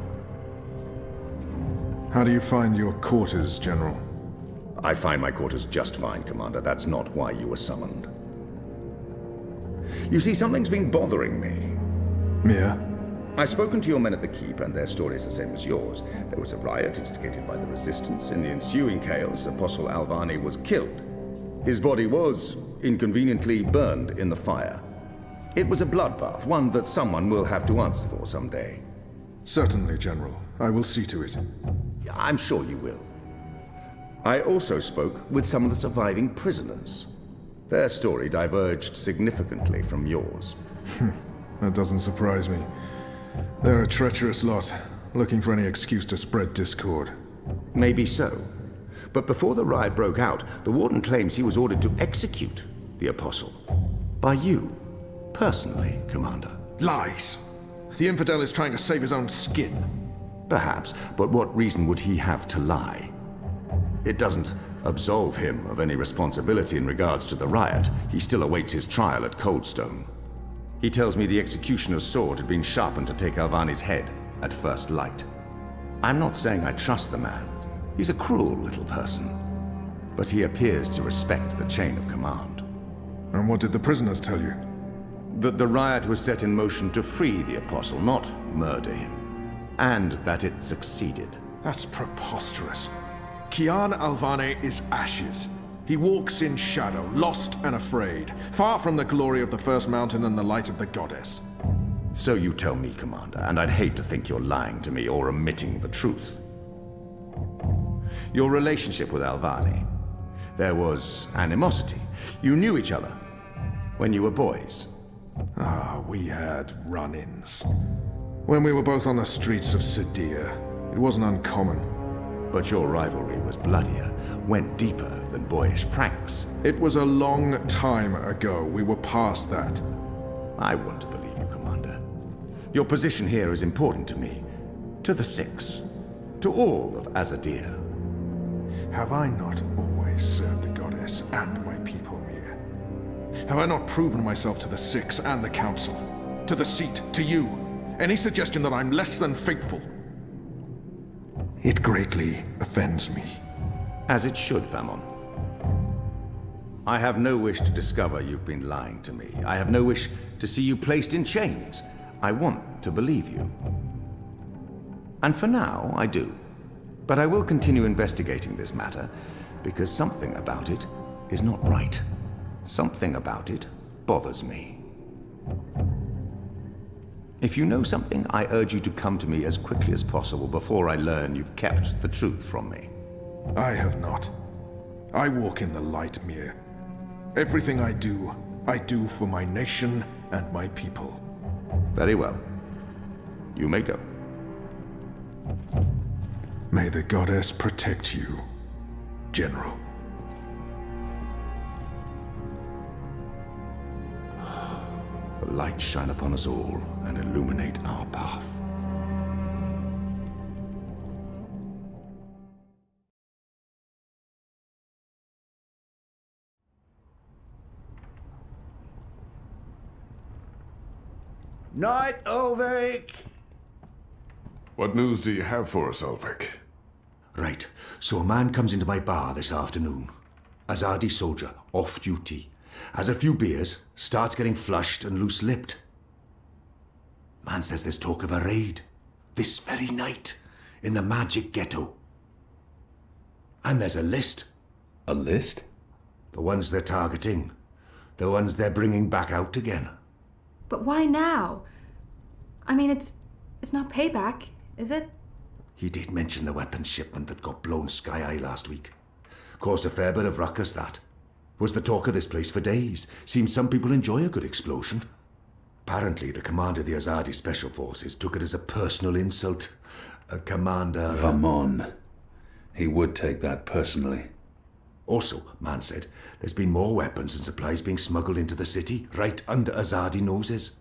How do you find your quarters, General? I find my quarters just fine, Commander. That's not why you were summoned. You see, something's been bothering me. Yeah? I've spoken to your men at the Keep, and their story is the same as yours. There was a riot instigated by the Resistance. In the ensuing chaos, Apostle Alvani was killed. His body was inconveniently burned in the fire. It was a bloodbath, one that someone will have to answer for someday. Certainly, General. I will see to it. I'm sure you will. I also spoke with some of the surviving prisoners. Their story diverged significantly from yours. That doesn't surprise me. They're a treacherous lot, looking for any excuse to spread discord. Maybe so. But before the riot broke out, the Warden claims he was ordered to execute the Apostle. By you, personally, Commander. Lies! The infidel is trying to save his own skin. Perhaps, but what reason would he have to lie? It doesn't absolve him of any responsibility in regards to the riot. He still awaits his trial at Coldstone. He tells me the executioner's sword had been sharpened to take Alvani's head at first light. I'm not saying I trust the man. He's a cruel little person. But he appears to respect the chain of command. And what did the prisoners tell you? That the riot was set in motion to free the Apostle, not murder him. And that it succeeded. That's preposterous. Kian Alvane is ashes. He walks in shadow, lost and afraid, far from the glory of the First Mountain and the light of the Goddess. So you tell me, Commander, and I'd hate to think you're lying to me or omitting the truth. Your relationship with Alvani. There was animosity. You knew each other when you were boys. We had run-ins. When we were both on the streets of Sadir, it wasn't uncommon. But your rivalry was bloodier, went deeper than boyish pranks. It was a long time ago. We were past that. I want to believe you, Commander. Your position here is important to me, to the Six, to all of Azadir. Have I not always served the Goddess and my people, Mir? Have I not proven myself to the Six and the Council? To the Seat, to you? Any suggestion that I'm less than faithful? It greatly offends me. As it should, Famon. I have no wish to discover you've been lying to me. I have no wish to see you placed in chains. I want to believe you. And for now, I do. But I will continue investigating this matter, because something about it is not right. Something about it bothers me. If you know something, I urge you to come to me as quickly as possible before I learn you've kept the truth from me. I have not. I walk in the light, Mir. Everything I do for my nation and my people. Very well. You may go. May the Goddess protect you, General. The light shine upon us all and illuminate our path. Night, Ulrich! What news do you have for us, Ulrich? Right, so a man comes into my bar this afternoon. Azadi soldier, off duty. Has a few beers, starts getting flushed and loose-lipped. Man says there's talk of a raid, this very night, in the magic ghetto. And there's a list. A list? The ones they're targeting. The ones they're bringing back out again. But why now? I mean, it's not payback, is it? He did mention the weapons shipment that got blown sky-high last week. Caused a fair bit of ruckus, that. Was the talk of this place for days. Seems some people enjoy a good explosion. Apparently, the commander of the Azadi Special Forces took it as a personal insult. A commander... Vamon. He would take that personally. Also, man said, there's been more weapons and supplies being smuggled into the city, right under Azadi noses.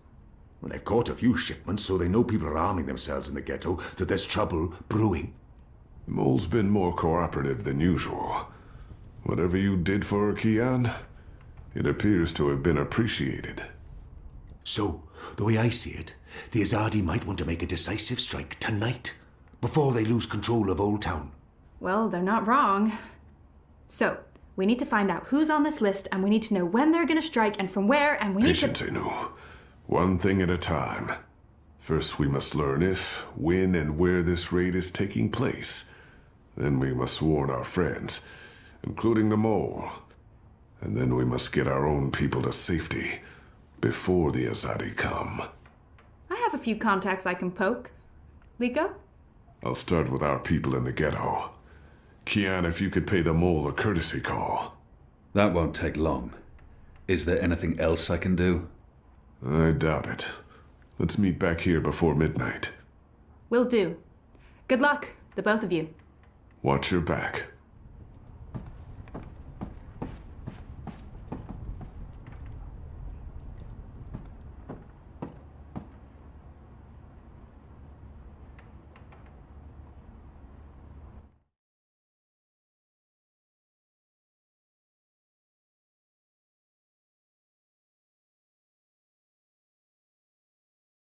Well, they've caught a few shipments, so they know people are arming themselves in the ghetto, that there's trouble brewing. The mole's been more cooperative than usual. Whatever you did for her, Kian, it appears to have been appreciated. So, the way I see it, the Azadi might want to make a decisive strike tonight, before they lose control of Old Town. Well, they're not wrong. So, we need to find out who's on this list, and we need to know when they're gonna strike and from where, and we need to... Patience, Inu. One thing at a time. First, we must learn if, when, and where this raid is taking place. Then we must warn our friends, including the mole. And then we must get our own people to safety before the Azadi come. I have a few contacts I can poke. Liko? I'll start with our people in the ghetto. Kian, if you could pay the mole a courtesy call. That won't take long. Is there anything else I can do? I doubt it. Let's meet back here before midnight. Will do. Good luck, the both of you. Watch your back.